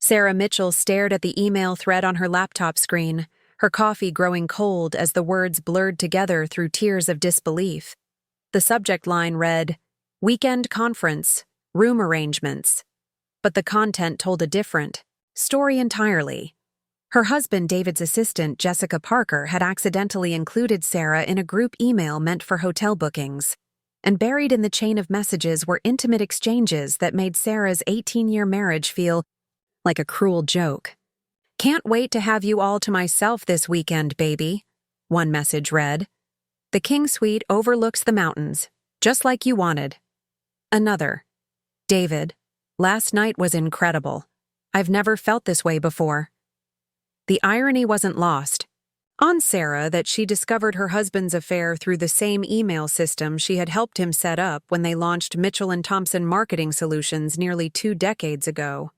Sarah Mitchell stared at the email thread on her laptop screen, her coffee growing cold as the words blurred together through tears of disbelief. The subject line read, "Weekend Conference, Room Arrangements." But the content told a different story entirely. Her husband, David's assistant, Jessica Parker, had accidentally included Sarah in a group email meant for hotel bookings. And buried in the chain of messages were intimate exchanges that made Sarah's 18-year marriage feel like a cruel joke. "Can't wait to have you all to myself this weekend, baby," one message read. "The King Suite overlooks the mountains, just like you wanted." Another, "David, last night was incredible. I've never felt this way before." The irony wasn't lost on Sarah that she discovered her husband's affair through the same email system she had helped him set up when they launched Mitchell Thompson Marketing Solutions nearly 2 decades ago.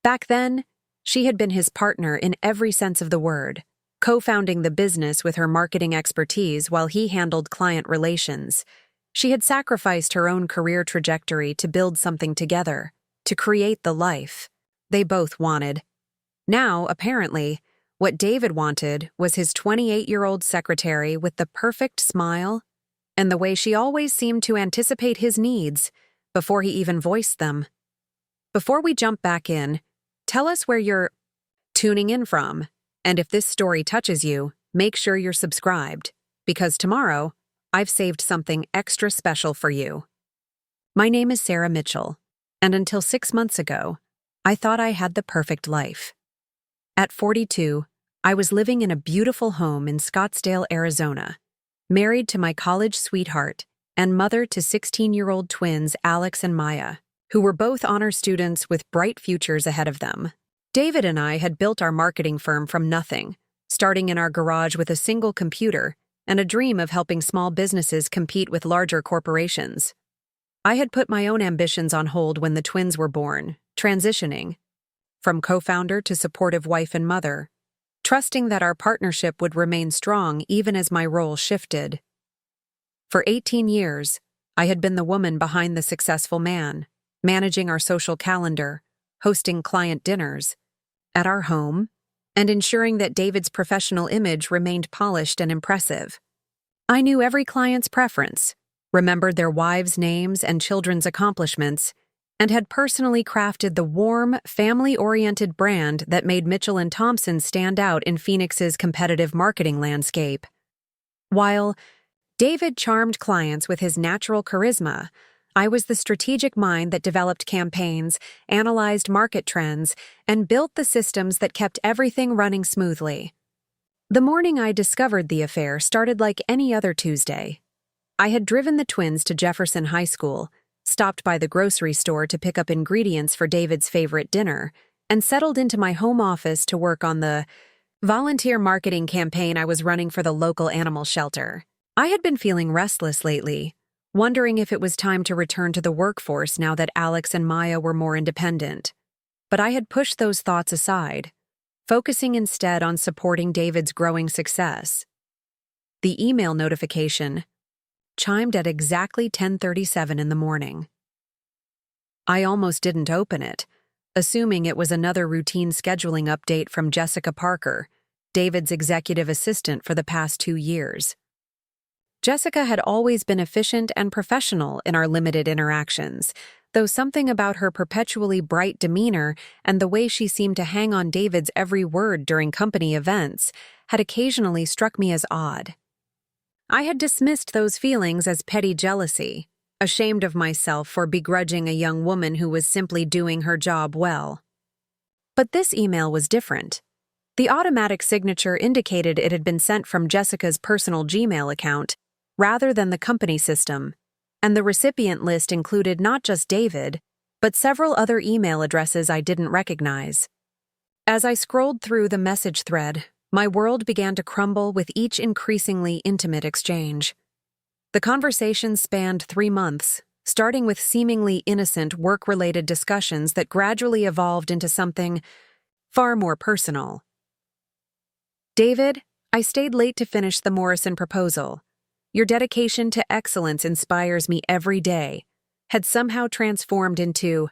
Back then, she had been his partner in every sense of the word, co-founding the business with her marketing expertise while he handled client relations. She had sacrificed her own career trajectory to build something together, to create the life they both wanted. Now, apparently, what David wanted was his 28-year-old secretary with the perfect smile and the way she always seemed to anticipate his needs before he even voiced them. Before we jump back in, tell us where you're tuning in from, and if this story touches you, make sure you're subscribed, because tomorrow, I've saved something extra special for you. My name is Sarah Mitchell, and until 6 months ago, I thought I had the perfect life. At 42, I was living in a beautiful home in Scottsdale, Arizona, married to my college sweetheart and mother to 16-year-old twins Alex and Maya, who were both honor students with bright futures ahead of them. David and I had built our marketing firm from nothing, starting in our garage with a single computer and a dream of helping small businesses compete with larger corporations. I had put my own ambitions on hold when the twins were born, transitioning from co-founder to supportive wife and mother, trusting that our partnership would remain strong even as my role shifted. For 18 years, I had been the woman behind the successful man, managing our social calendar, hosting client dinners at our home, and ensuring that David's professional image remained polished and impressive. I knew every client's preference, remembered their wives' names and children's accomplishments, and had personally crafted the warm, family-oriented brand that made Mitchell Thompson stand out in Phoenix's competitive marketing landscape. While David charmed clients with his natural charisma, I was the strategic mind that developed campaigns, analyzed market trends, and built the systems that kept everything running smoothly. The morning I discovered the affair started like any other Tuesday. I had driven the twins to Jefferson High School, stopped by the grocery store to pick up ingredients for David's favorite dinner, and settled into my home office to work on the volunteer marketing campaign I was running for the local animal shelter. I had been feeling restless lately, wondering if it was time to return to the workforce now that Alex and Maya were more independent. But I had pushed those thoughts aside, focusing instead on supporting David's growing success. The email notification chimed at exactly 10:37 in the morning. I almost didn't open it, assuming it was another routine scheduling update from Jessica Parker, David's executive assistant for the past 2 years. Jessica had always been efficient and professional in our limited interactions, though something about her perpetually bright demeanor and the way she seemed to hang on David's every word during company events had occasionally struck me as odd. I had dismissed those feelings as petty jealousy, ashamed of myself for begrudging a young woman who was simply doing her job well. But this email was different. The automatic signature indicated it had been sent from Jessica's personal Gmail account, rather than the company system, and the recipient list included not just David, but several other email addresses I didn't recognize. As I scrolled through the message thread, my world began to crumble with each increasingly intimate exchange. The conversation spanned 3 months, starting with seemingly innocent work-related discussions that gradually evolved into something far more personal. "David, I stayed late to finish the Morrison proposal. Your dedication to excellence inspires me every day," had somehow transformed into,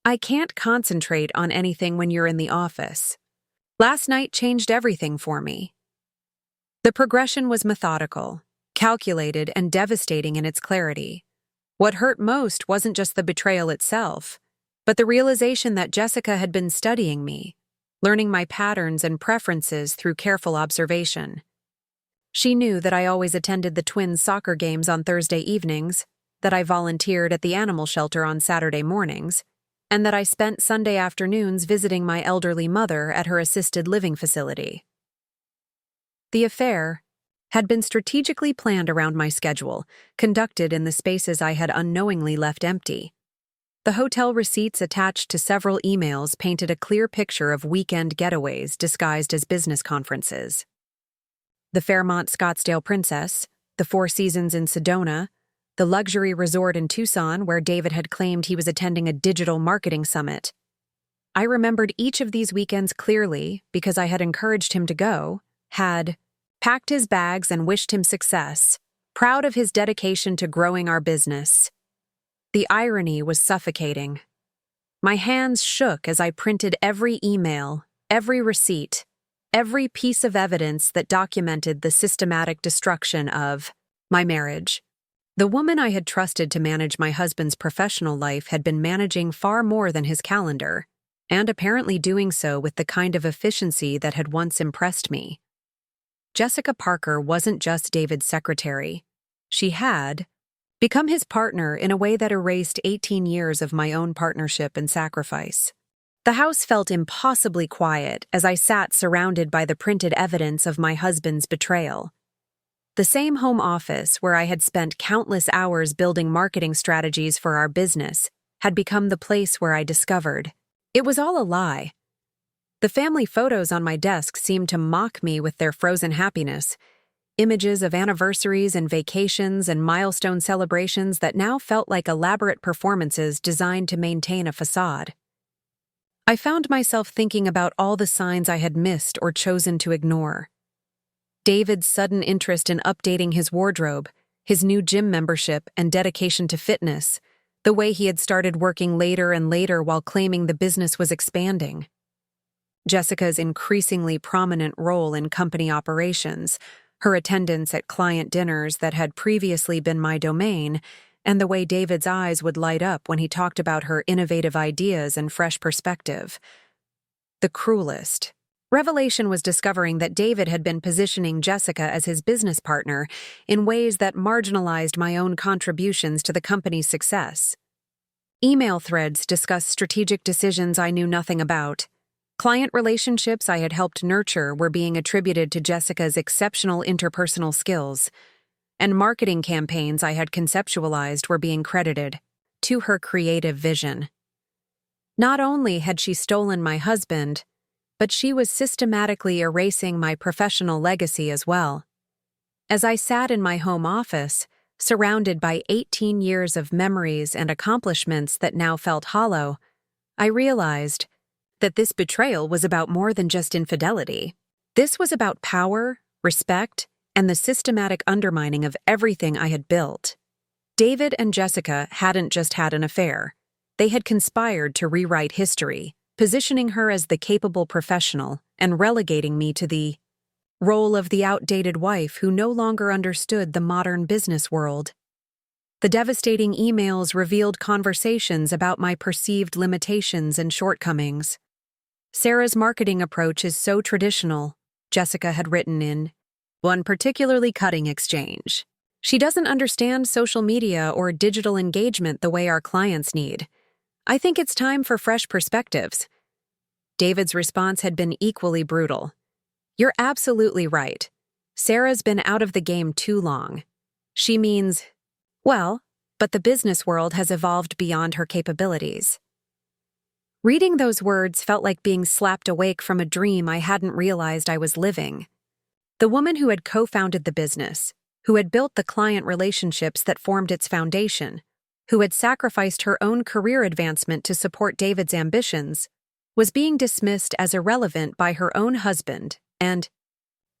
I can't concentrate on anything when you're in the office. Last night changed everything for me. The progression was methodical, calculated, and devastating in its clarity. What hurt most wasn't just the betrayal itself, but the realization that Jessica had been studying me, learning my patterns and preferences through careful observation. She knew that I always attended the twins' soccer games on Thursday evenings, that I volunteered at the animal shelter on Saturday mornings, and that I spent Sunday afternoons visiting my elderly mother at her assisted living facility. The affair had been strategically planned around my schedule, conducted in the spaces I had unknowingly left empty. The hotel receipts attached to several emails painted a clear picture of weekend getaways disguised as business conferences. The Fairmont Scottsdale Princess, the Four Seasons in Sedona, the luxury resort in Tucson where David had claimed he was attending a digital marketing summit. I remembered each of these weekends clearly because I had encouraged him to go, had packed his bags and wished him success, proud of his dedication to growing our business. The irony was suffocating. My hands shook as I printed every email, every receipt, every piece of evidence that documented the systematic destruction of my marriage. The woman I had trusted to manage my husband's professional life had been managing far more than his calendar, and apparently doing so with the kind of efficiency that had once impressed me. Jessica Parker wasn't just David's secretary. She had become his partner in a way that erased 18 years of my own partnership and sacrifice. The house felt impossibly quiet as I sat surrounded by the printed evidence of my husband's betrayal. The same home office where I had spent countless hours building marketing strategies for our business had become the place where I discovered it was all a lie. The family photos on my desk seemed to mock me with their frozen happiness, images of anniversaries and vacations and milestone celebrations that now felt like elaborate performances designed to maintain a facade. I found myself thinking about all the signs I had missed or chosen to ignore. David's sudden interest in updating his wardrobe, his new gym membership and dedication to fitness, the way he had started working later and later while claiming the business was expanding. Jessica's increasingly prominent role in company operations, her attendance at client dinners that had previously been my domain, and the way David's eyes would light up when he talked about her innovative ideas and fresh perspective. The cruelest revelation was discovering that David had been positioning Jessica as his business partner in ways that marginalized my own contributions to the company's success. Email threads discussed strategic decisions I knew nothing about. Client relationships I had helped nurture were being attributed to Jessica's exceptional interpersonal skills, and marketing campaigns I had conceptualized were being credited to her creative vision. Not only had she stolen my husband, but she was systematically erasing my professional legacy as well. As I sat in my home office, surrounded by 18 years of memories and accomplishments that now felt hollow, I realized that this betrayal was about more than just infidelity. This was about power, respect, and the systematic undermining of everything I had built. David and Jessica hadn't just had an affair. They had conspired to rewrite history, positioning her as the capable professional and relegating me to the role of the outdated wife who no longer understood the modern business world. The devastating emails revealed conversations about my perceived limitations and shortcomings. Sarah's marketing approach is so traditional, Jessica had written in one particularly cutting exchange. She doesn't understand social media or digital engagement the way our clients need. I think it's time for fresh perspectives. David's response had been equally brutal. You're absolutely right. Sarah's been out of the game too long. She means, well, but the business world has evolved beyond her capabilities. Reading those words felt like being slapped awake from a dream I hadn't realized I was living. The woman who had co-founded the business, who had built the client relationships that formed its foundation, who had sacrificed her own career advancement to support David's ambitions, was being dismissed as irrelevant by her own husband and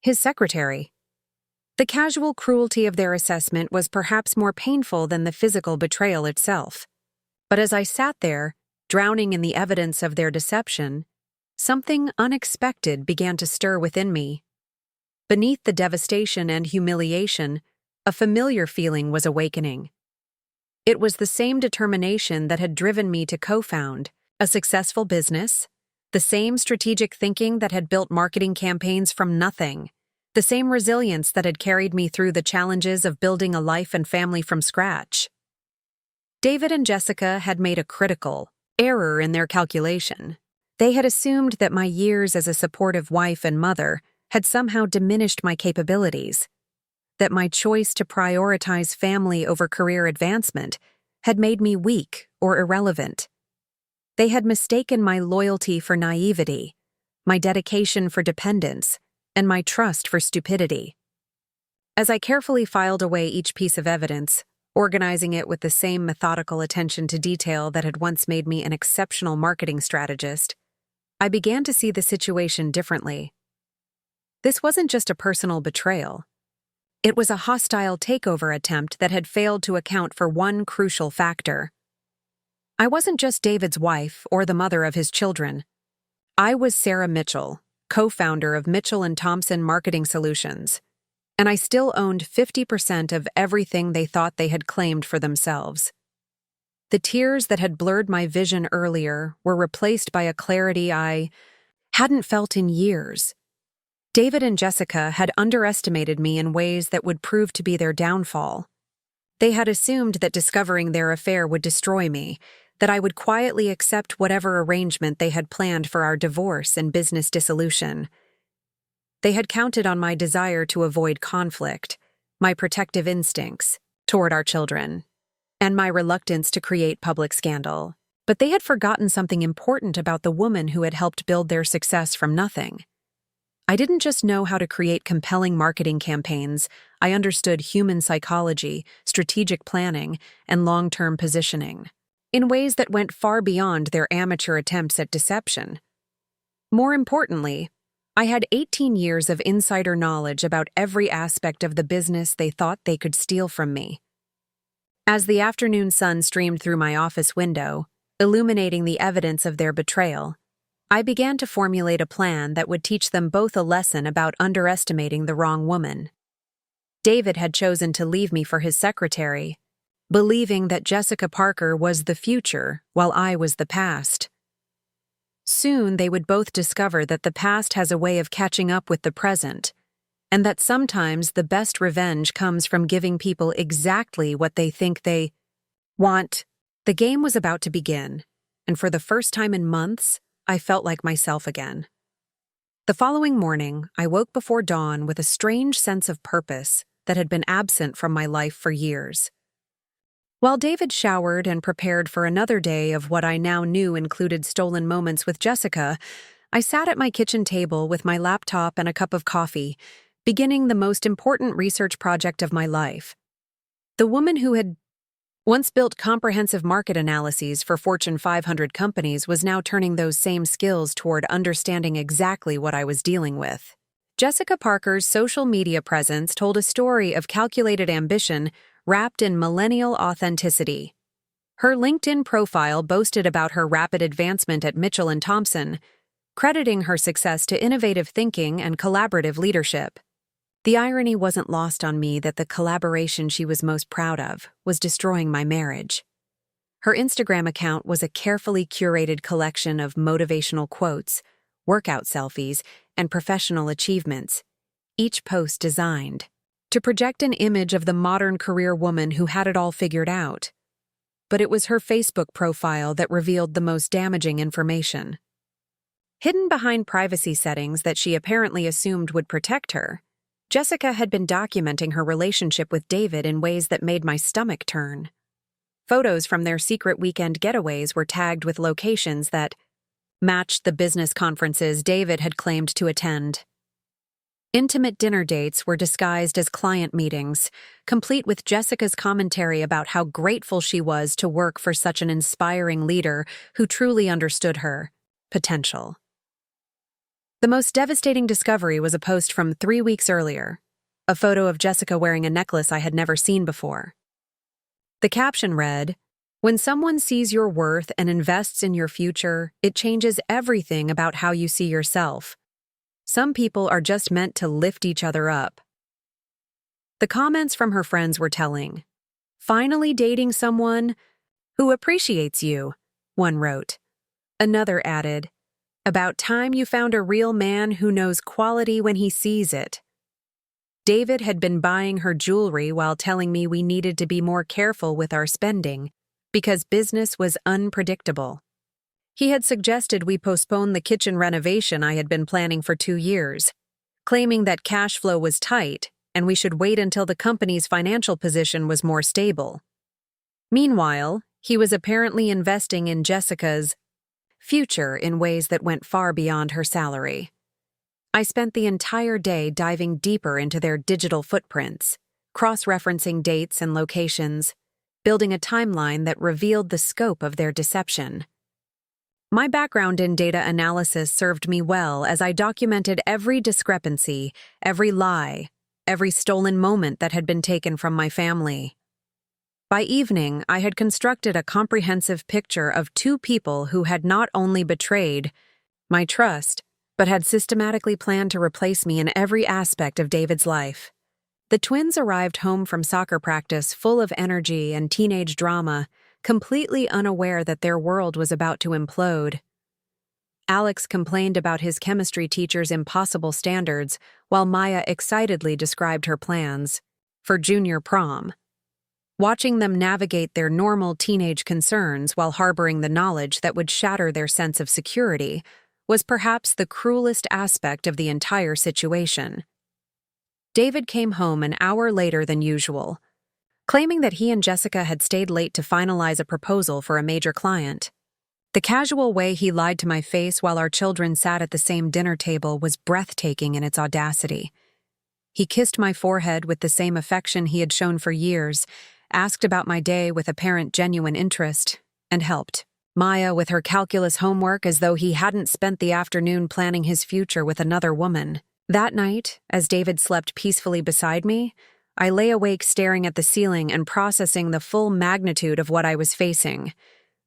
his secretary. The casual cruelty of their assessment was perhaps more painful than the physical betrayal itself. But as I sat there, drowning in the evidence of their deception, something unexpected began to stir within me. Beneath the devastation and humiliation, a familiar feeling was awakening. It was the same determination that had driven me to co-found a successful business, the same strategic thinking that had built marketing campaigns from nothing, the same resilience that had carried me through the challenges of building a life and family from scratch. David and Jessica had made a critical error in their calculation. They had assumed that my years as a supportive wife and mother had somehow diminished my capabilities, that my choice to prioritize family over career advancement had made me weak or irrelevant. They had mistaken my loyalty for naivety, my dedication for dependence, and my trust for stupidity. As I carefully filed away each piece of evidence, organizing it with the same methodical attention to detail that had once made me an exceptional marketing strategist, I began to see the situation differently. This wasn't just a personal betrayal. It was a hostile takeover attempt that had failed to account for one crucial factor. I wasn't just David's wife or the mother of his children. I was Sarah Mitchell, co-founder of Mitchell Thompson Marketing Solutions, and I still owned 50% of everything they thought they had claimed for themselves. The tears that had blurred my vision earlier were replaced by a clarity I hadn't felt in years. David and Jessica had underestimated me in ways that would prove to be their downfall. They had assumed that discovering their affair would destroy me, that I would quietly accept whatever arrangement they had planned for our divorce and business dissolution. They had counted on my desire to avoid conflict, my protective instincts toward our children, and my reluctance to create public scandal. But they had forgotten something important about the woman who had helped build their success from nothing. I didn't just know how to create compelling marketing campaigns, I understood human psychology, strategic planning, and long-term positioning, in ways that went far beyond their amateur attempts at deception. More importantly, I had 18 years of insider knowledge about every aspect of the business they thought they could steal from me. As the afternoon sun streamed through my office window, illuminating the evidence of their betrayal, I began to formulate a plan that would teach them both a lesson about underestimating the wrong woman. David had chosen to leave me for his secretary, believing that Jessica Parker was the future while I was the past. Soon they would both discover that the past has a way of catching up with the present, and that sometimes the best revenge comes from giving people exactly what they think they want. The game was about to begin, and for the first time in months, I felt like myself again. The following morning, I woke before dawn with a strange sense of purpose that had been absent from my life for years. While David showered and prepared for another day of what I now knew included stolen moments with Jessica, I sat at my kitchen table with my laptop and a cup of coffee, beginning the most important research project of my life. The woman who had once built comprehensive market analyses for Fortune 500 companies was now turning those same skills toward understanding exactly what I was dealing with. Jessica Parker's social media presence told a story of calculated ambition wrapped in millennial authenticity. Her LinkedIn profile boasted about her rapid advancement at Mitchell Thompson, crediting her success to innovative thinking and collaborative leadership. The irony wasn't lost on me that the collaboration she was most proud of was destroying my marriage. Her Instagram account was a carefully curated collection of motivational quotes, workout selfies, and professional achievements, each post designed to project an image of the modern career woman who had it all figured out. But it was her Facebook profile that revealed the most damaging information. Hidden behind privacy settings that she apparently assumed would protect her, Jessica had been documenting her relationship with David in ways that made my stomach turn. Photos from their secret weekend getaways were tagged with locations that matched the business conferences David had claimed to attend. Intimate dinner dates were disguised as client meetings, complete with Jessica's commentary about how grateful she was to work for such an inspiring leader who truly understood her potential. The most devastating discovery was a post from 3 weeks earlier, a photo of Jessica wearing a necklace I had never seen before. The caption read, When someone sees your worth and invests in your future, it changes everything about how you see yourself. Some people are just meant to lift each other up. The comments from her friends were telling. "Finally dating someone who appreciates you," one wrote. Another added, "About time you found a real man who knows quality when he sees it." David had been buying her jewelry while telling me we needed to be more careful with our spending because business was unpredictable. He had suggested we postpone the kitchen renovation I had been planning for 2 years, claiming that cash flow was tight and we should wait until the company's financial position was more stable. Meanwhile, he was apparently investing in Jessica's future in ways that went far beyond her salary. I spent the entire day diving deeper into their digital footprints, cross-referencing dates and locations, building a timeline that revealed the scope of their deception. My background in data analysis served me well as I documented every discrepancy, every lie, every stolen moment that had been taken from my family. By evening, I had constructed a comprehensive picture of two people who had not only betrayed my trust, but had systematically planned to replace me in every aspect of David's life. The twins arrived home from soccer practice full of energy and teenage drama, completely unaware that their world was about to implode. Alex complained about his chemistry teacher's impossible standards, while Maya excitedly described her plans for junior prom. Watching them navigate their normal teenage concerns while harboring the knowledge that would shatter their sense of security was perhaps the cruelest aspect of the entire situation. David came home an hour later than usual, claiming that he and Jessica had stayed late to finalize a proposal for a major client. The casual way he lied to my face while our children sat at the same dinner table was breathtaking in its audacity. He kissed my forehead with the same affection he had shown for years, asked about my day with apparent genuine interest, and helped Maya with her calculus homework as though he hadn't spent the afternoon planning his future with another woman. That night, as David slept peacefully beside me, I lay awake staring at the ceiling and processing the full magnitude of what I was facing.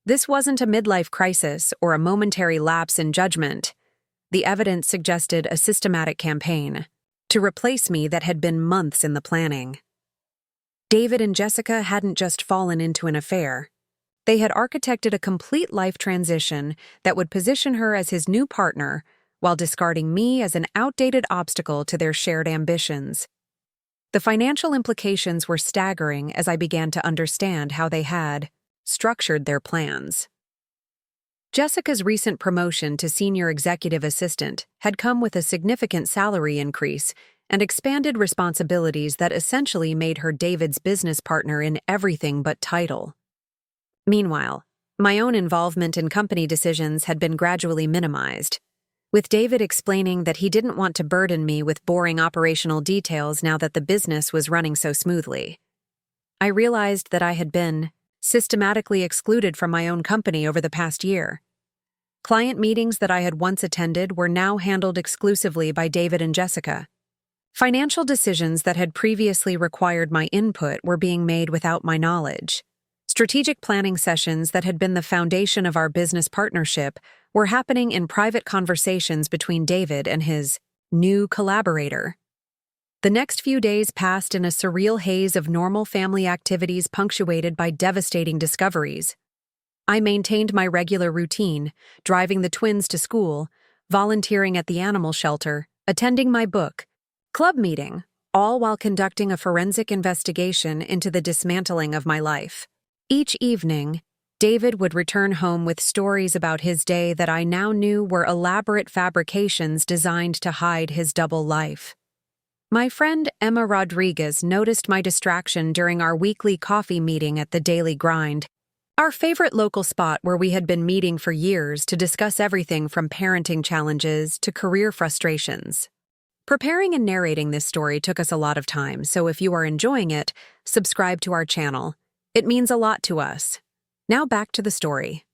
This wasn't a midlife crisis or a momentary lapse in judgment. The evidence suggested a systematic campaign to replace me that had been months in the planning. David and Jessica hadn't just fallen into an affair. They had architected a complete life transition that would position her as his new partner while discarding me as an outdated obstacle to their shared ambitions. The financial implications were staggering as I began to understand how they had structured their plans. Jessica's recent promotion to senior executive assistant had come with a significant salary increase and expanded responsibilities that essentially made her David's business partner in everything but title. Meanwhile, my own involvement in company decisions had been gradually minimized, with David explaining that he didn't want to burden me with boring operational details now that the business was running so smoothly. I realized that I had been systematically excluded from my own company over the past year. Client meetings that I had once attended were now handled exclusively by David and Jessica. Financial decisions that had previously required my input were being made without my knowledge. Strategic planning sessions that had been the foundation of our business partnership were happening in private conversations between David and his new collaborator. The next few days passed in a surreal haze of normal family activities punctuated by devastating discoveries. I maintained my regular routine, driving the twins to school, volunteering at the animal shelter, attending my book club meeting, all while conducting a forensic investigation into the dismantling of my life. Each evening, David would return home with stories about his day that I now knew were elaborate fabrications designed to hide his double life. My friend Emma Rodriguez noticed my distraction during our weekly coffee meeting at the Daily Grind, our favorite local spot where we had been meeting for years to discuss everything from parenting challenges to career frustrations. Preparing and narrating this story took us a lot of time, so if you are enjoying it, subscribe to our channel. It means a lot to us. Now back to the story.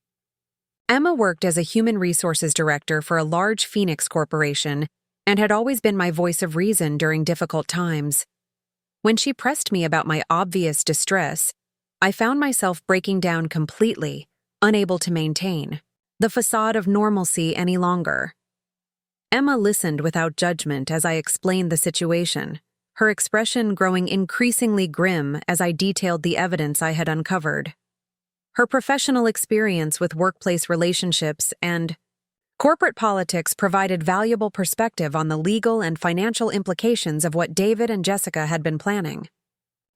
Emma worked as a human resources director for a large Phoenix corporation and had always been my voice of reason during difficult times. When she pressed me about my obvious distress, I found myself breaking down completely, unable to maintain the facade of normalcy any longer. Emma listened without judgment as I explained the situation, her expression growing increasingly grim as I detailed the evidence I had uncovered. Her professional experience with workplace relationships and corporate politics provided valuable perspective on the legal and financial implications of what David and Jessica had been planning.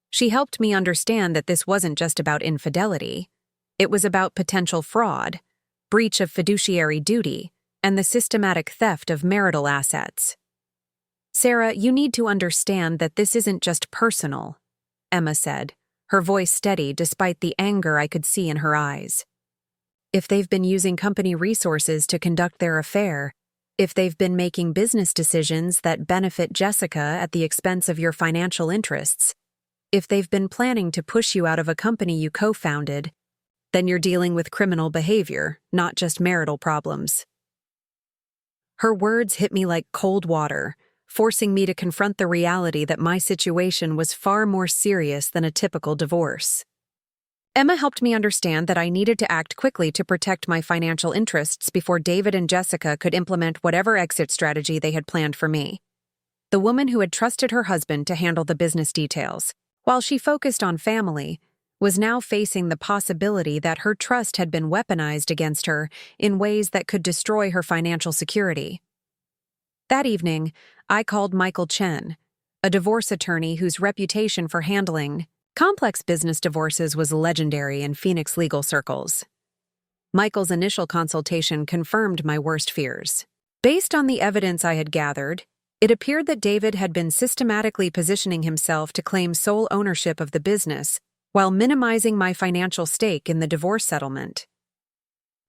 She helped me understand that this wasn't just about infidelity. It was about potential fraud, breach of fiduciary duty, and the systematic theft of marital assets. "Sarah, you need to understand that this isn't just personal," Emma said, her voice steady despite the anger I could see in her eyes. "If they've been using company resources to conduct their affair, if they've been making business decisions that benefit Jessica at the expense of your financial interests, if they've been planning to push you out of a company you co-founded, then you're dealing with criminal behavior, not just marital problems." Her words hit me like cold water, forcing me to confront the reality that my situation was far more serious than a typical divorce. Emma helped me understand that I needed to act quickly to protect my financial interests before David and Jessica could implement whatever exit strategy they had planned for me. The woman who had trusted her husband to handle the business details, while she focused on family, was now facing the possibility that her trust had been weaponized against her in ways that could destroy her financial security. That evening, I called Michael Chen, a divorce attorney whose reputation for handling complex business divorces was legendary in Phoenix legal circles. Michael's initial consultation confirmed my worst fears. Based on the evidence I had gathered, it appeared that David had been systematically positioning himself to claim sole ownership of the business while minimizing my financial stake in the divorce settlement.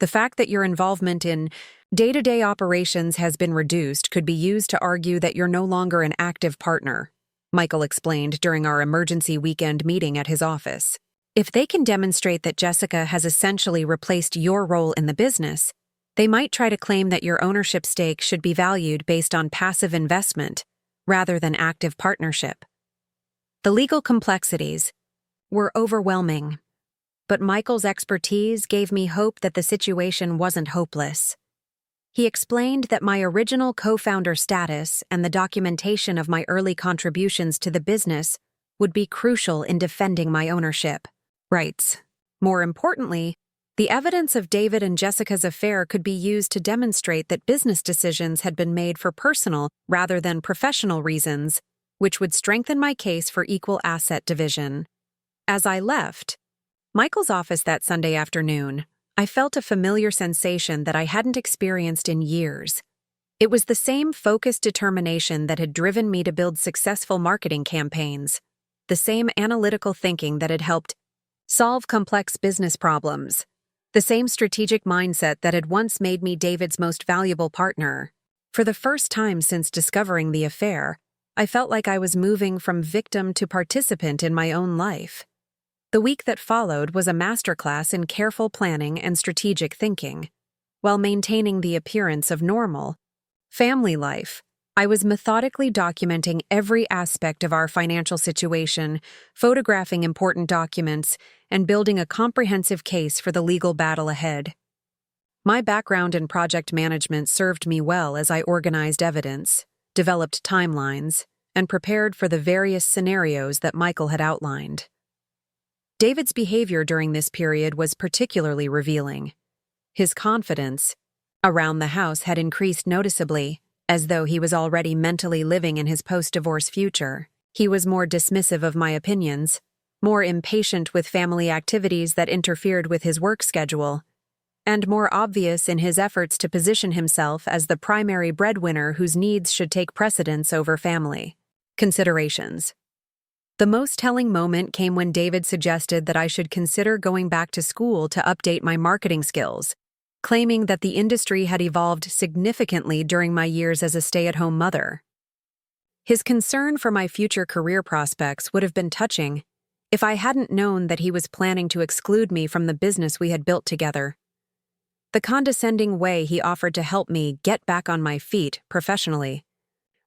"The fact that your involvement in day-to-day operations has been reduced could be used to argue that you're no longer an active partner," Michael explained during our emergency weekend meeting at his office. "If they can demonstrate that Jessica has essentially replaced your role in the business, they might try to claim that your ownership stake should be valued based on passive investment rather than active partnership." The legal complexities were overwhelming, but Michael's expertise gave me hope that the situation wasn't hopeless. He explained that my original co-founder status and the documentation of my early contributions to the business would be crucial in defending my ownership rights. More importantly, the evidence of David and Jessica's affair could be used to demonstrate that business decisions had been made for personal rather than professional reasons, which would strengthen my case for equal asset division. As I left Michael's office that Sunday afternoon, I felt a familiar sensation that I hadn't experienced in years. It was the same focused determination that had driven me to build successful marketing campaigns, the same analytical thinking that had helped solve complex business problems, the same strategic mindset that had once made me David's most valuable partner. For the first time since discovering the affair, I felt like I was moving from victim to participant in my own life. The week that followed was a masterclass in careful planning and strategic thinking. While maintaining the appearance of normal family life, I was methodically documenting every aspect of our financial situation, photographing important documents, and building a comprehensive case for the legal battle ahead. My background in project management served me well as I organized evidence, developed timelines, and prepared for the various scenarios that Michael had outlined. David's behavior during this period was particularly revealing. His confidence around the house had increased noticeably, as though he was already mentally living in his post-divorce future. He was more dismissive of my opinions, more impatient with family activities that interfered with his work schedule, and more obvious in his efforts to position himself as the primary breadwinner whose needs should take precedence over family considerations. The most telling moment came when David suggested that I should consider going back to school to update my marketing skills, claiming that the industry had evolved significantly during my years as a stay-at-home mother. His concern for my future career prospects would have been touching if I hadn't known that he was planning to exclude me from the business we had built together. The condescending way he offered to help me get back on my feet professionally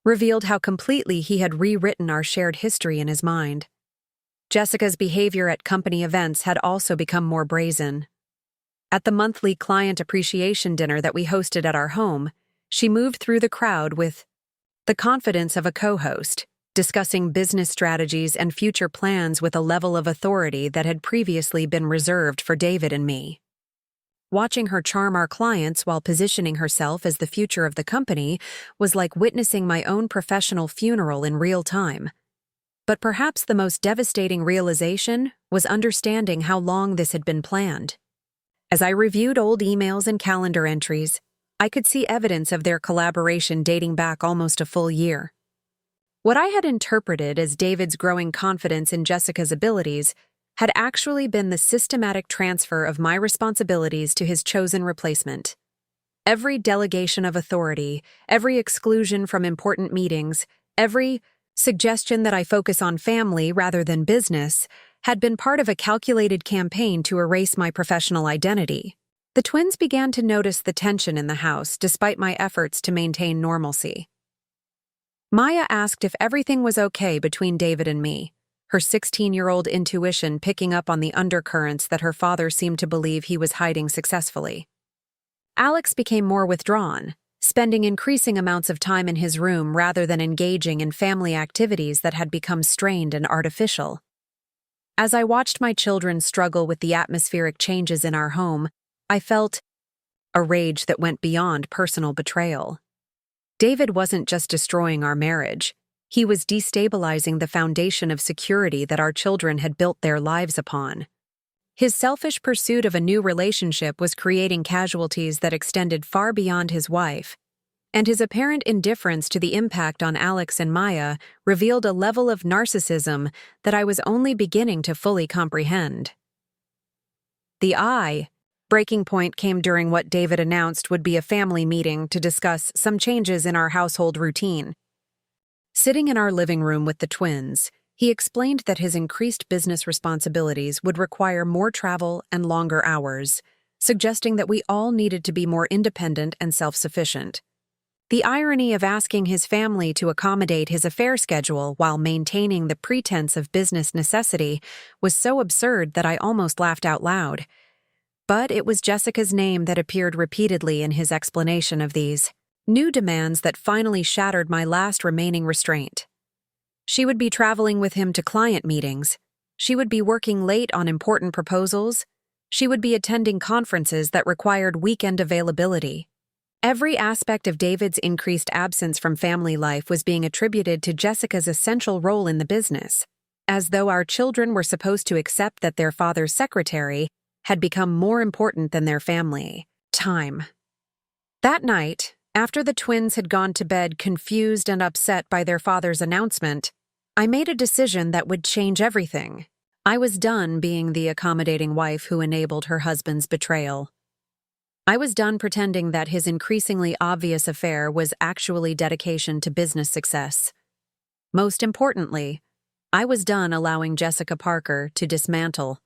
revealed how completely he had rewritten our shared history in his mind. Jessica's behavior at company events had also become more brazen. At the monthly client appreciation dinner that we hosted at our home, she moved through the crowd with the confidence of a co-host, discussing business strategies and future plans with a level of authority that had previously been reserved for David and me. Watching her charm our clients while positioning herself as the future of the company was like witnessing my own professional funeral in real time. But perhaps the most devastating realization was understanding how long this had been planned. As I reviewed old emails and calendar entries, I could see evidence of their collaboration dating back almost a full year. What I had interpreted as David's growing confidence in Jessica's abilities had actually been the systematic transfer of my responsibilities to his chosen replacement. Every delegation of authority, every exclusion from important meetings, every suggestion that I focus on family rather than business had been part of a calculated campaign to erase my professional identity. The twins began to notice the tension in the house despite my efforts to maintain normalcy. Maya asked if everything was okay between David and me, her 16-year-old intuition picking up on the undercurrents that her father seemed to believe he was hiding successfully. Alex became more withdrawn, spending increasing amounts of time in his room rather than engaging in family activities that had become strained and artificial. As I watched my children struggle with the atmospheric changes in our home, I felt a rage that went beyond personal betrayal. David wasn't just destroying our marriage. He was destabilizing the foundation of security that our children had built their lives upon. His selfish pursuit of a new relationship was creating casualties that extended far beyond his wife, and his apparent indifference to the impact on Alex and Maya revealed a level of narcissism that I was only beginning to fully comprehend. The breaking point came during what David announced would be a family meeting to discuss some changes in our household routine. Sitting in our living room with the twins, he explained that his increased business responsibilities would require more travel and longer hours, suggesting that we all needed to be more independent and self-sufficient. The irony of asking his family to accommodate his affair schedule while maintaining the pretense of business necessity was so absurd that I almost laughed out loud. But it was Jessica's name that appeared repeatedly in his explanation of these new demands that finally shattered my last remaining restraint. She would be traveling with him to client meetings. She would be working late on important proposals. She would be attending conferences that required weekend availability. Every aspect of David's increased absence from family life was being attributed to Jessica's essential role in the business, as though our children were supposed to accept that their father's secretary had become more important than their family time. That night, after the twins had gone to bed confused and upset by their father's announcement, I made a decision that would change everything. I was done being the accommodating wife who enabled her husband's betrayal. I was done pretending that his increasingly obvious affair was actually dedication to business success. Most importantly, I was done allowing Jessica Parker to dismantle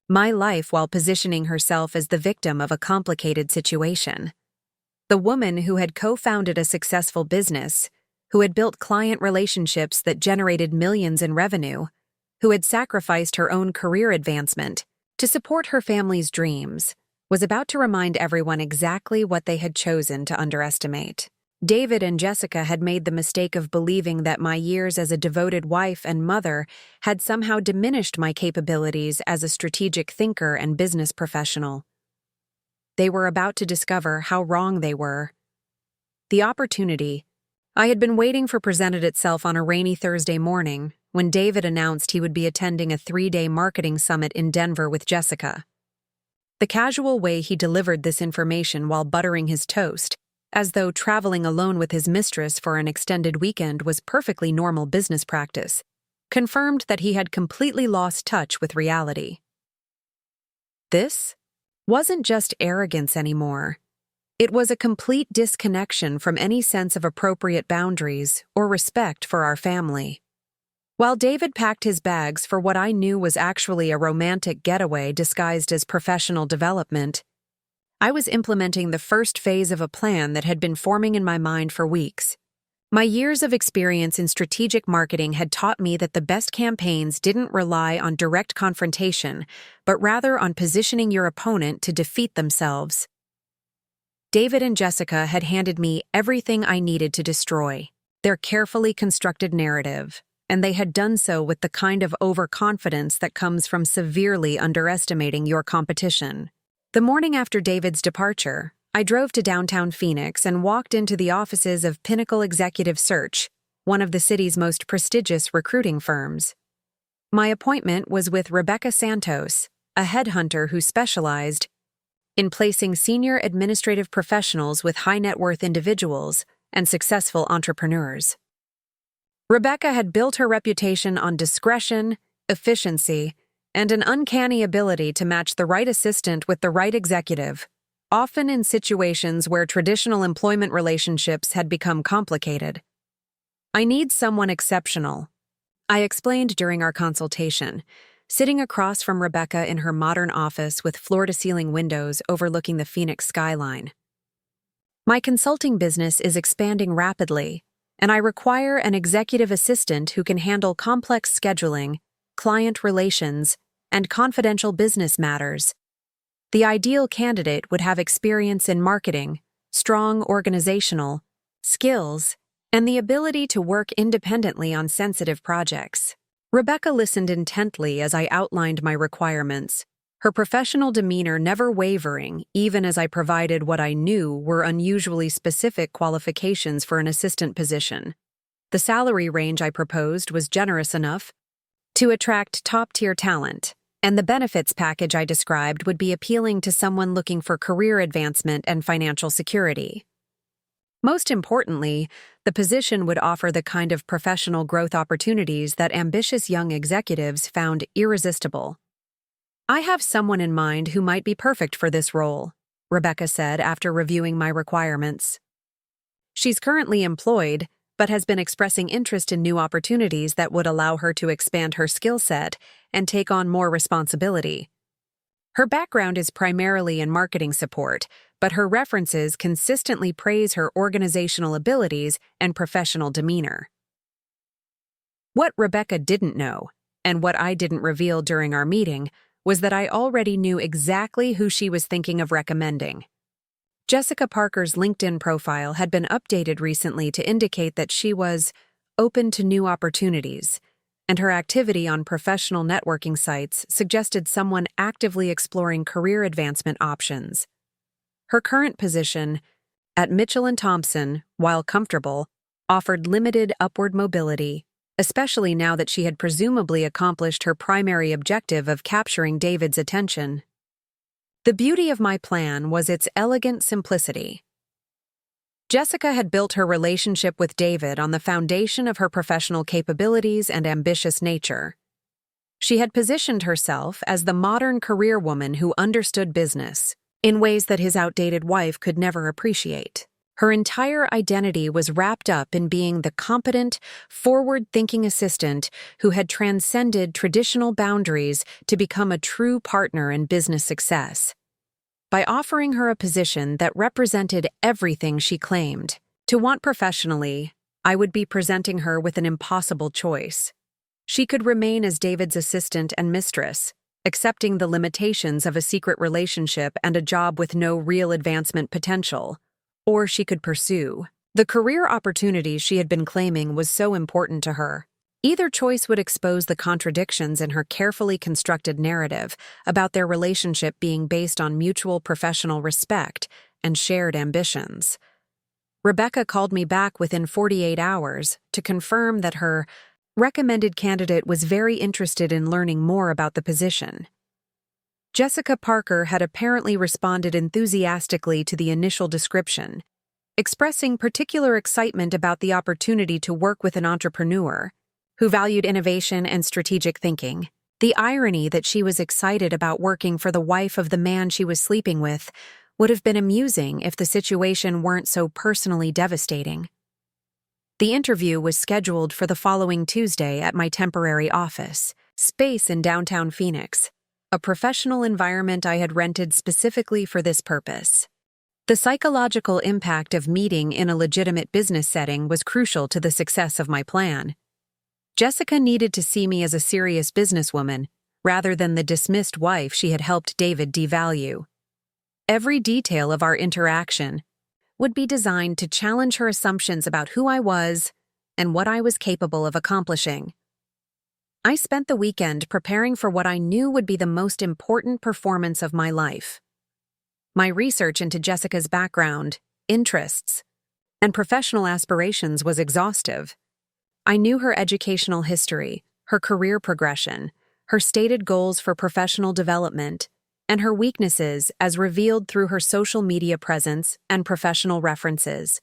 my life while positioning herself as the victim of a complicated situation. The woman who had co-founded a successful business, who had built client relationships that generated millions in revenue, who had sacrificed her own career advancement to support her family's dreams, was about to remind everyone exactly what they had chosen to underestimate. David and Jessica had made the mistake of believing that my years as a devoted wife and mother had somehow diminished my capabilities as a strategic thinker and business professional. They were about to discover how wrong they were. The opportunity I had been waiting for presented itself on a rainy Thursday morning when David announced he would be attending a 3-day marketing summit in Denver with Jessica. The casual way he delivered this information while buttering his toast, as though traveling alone with his mistress for an extended weekend was perfectly normal business practice, confirmed that he had completely lost touch with reality. This wasn't just arrogance anymore. It was a complete disconnection from any sense of appropriate boundaries or respect for our family. While David packed his bags for what I knew was actually a romantic getaway disguised as professional development, I was implementing the first phase of a plan that had been forming in my mind for weeks. My years of experience in strategic marketing had taught me that the best campaigns didn't rely on direct confrontation, but rather on positioning your opponent to defeat themselves. David and Jessica had handed me everything I needed to destroy their carefully constructed narrative, and they had done so with the kind of overconfidence that comes from severely underestimating your competition. The morning after David's departure, I drove to downtown Phoenix and walked into the offices of Pinnacle Executive Search, one of the city's most prestigious recruiting firms. My appointment was with Rebecca Santos, a headhunter who specialized in placing senior administrative professionals with high-net-worth individuals and successful entrepreneurs. Rebecca had built her reputation on discretion, efficiency, and an uncanny ability to match the right assistant with the right executive, often in situations where traditional employment relationships had become complicated. "I need someone exceptional," I explained during our consultation, sitting across from Rebecca in her modern office with floor-to-ceiling windows overlooking the Phoenix skyline. "My consulting business is expanding rapidly, and I require an executive assistant who can handle complex scheduling, client relations, and confidential business matters. The ideal candidate would have experience in marketing, strong organizational skills, and the ability to work independently on sensitive projects." Rebecca listened intently as I outlined my requirements, her professional demeanor never wavering even as I provided what I knew were unusually specific qualifications for an assistant position. The salary range I proposed was generous enough to attract top-tier talent, and the benefits package I described would be appealing to someone looking for career advancement and financial security. Most importantly, the position would offer the kind of professional growth opportunities that ambitious young executives found irresistible. "I have someone in mind who might be perfect for this role," Rebecca said after reviewing my requirements. "She's currently employed, but has been expressing interest in new opportunities that would allow her to expand her skill set and take on more responsibility. Her background is primarily in marketing support, but her references consistently praise her organizational abilities and professional demeanor." What Rebecca didn't know, and what I didn't reveal during our meeting, was that I already knew exactly who she was thinking of recommending. Jessica Parker's LinkedIn profile had been updated recently to indicate that she was open to new opportunities, and her activity on professional networking sites suggested someone actively exploring career advancement options. Her current position at Mitchell Thompson, while comfortable, offered limited upward mobility, especially now that she had presumably accomplished her primary objective of capturing David's attention. The beauty of my plan was its elegant simplicity. Jessica had built her relationship with David on the foundation of her professional capabilities and ambitious nature. She had positioned herself as the modern career woman who understood business in ways that his outdated wife could never appreciate. Her entire identity was wrapped up in being the competent, forward-thinking assistant who had transcended traditional boundaries to become a true partner in business success. By offering her a position that represented everything she claimed to want professionally, I would be presenting her with an impossible choice. She could remain as David's assistant and mistress, accepting the limitations of a secret relationship and a job with no real advancement potential. Or she could pursue the career opportunities she had been claiming was so important to her. Either choice would expose the contradictions in her carefully constructed narrative about their relationship being based on mutual professional respect and shared ambitions. Rebecca called me back within 48 hours to confirm that her recommended candidate was very interested in learning more about the position. Jessica Parker had apparently responded enthusiastically to the initial description, expressing particular excitement about the opportunity to work with an entrepreneur who valued innovation and strategic thinking. The irony that she was excited about working for the wife of the man she was sleeping with would have been amusing if the situation weren't so personally devastating. The interview was scheduled for the following Tuesday at my temporary office space in downtown Phoenix, a professional environment I had rented specifically for this purpose. The psychological impact of meeting in a legitimate business setting was crucial to the success of my plan. Jessica needed to see me as a serious businesswoman, rather than the dismissed wife she had helped David devalue. Every detail of our interaction would be designed to challenge her assumptions about who I was and what I was capable of accomplishing. I spent the weekend preparing for what I knew would be the most important performance of my life. My research into Jessica's background, interests, and professional aspirations was exhaustive. I knew her educational history, her career progression, her stated goals for professional development, and her weaknesses as revealed through her social media presence and professional references.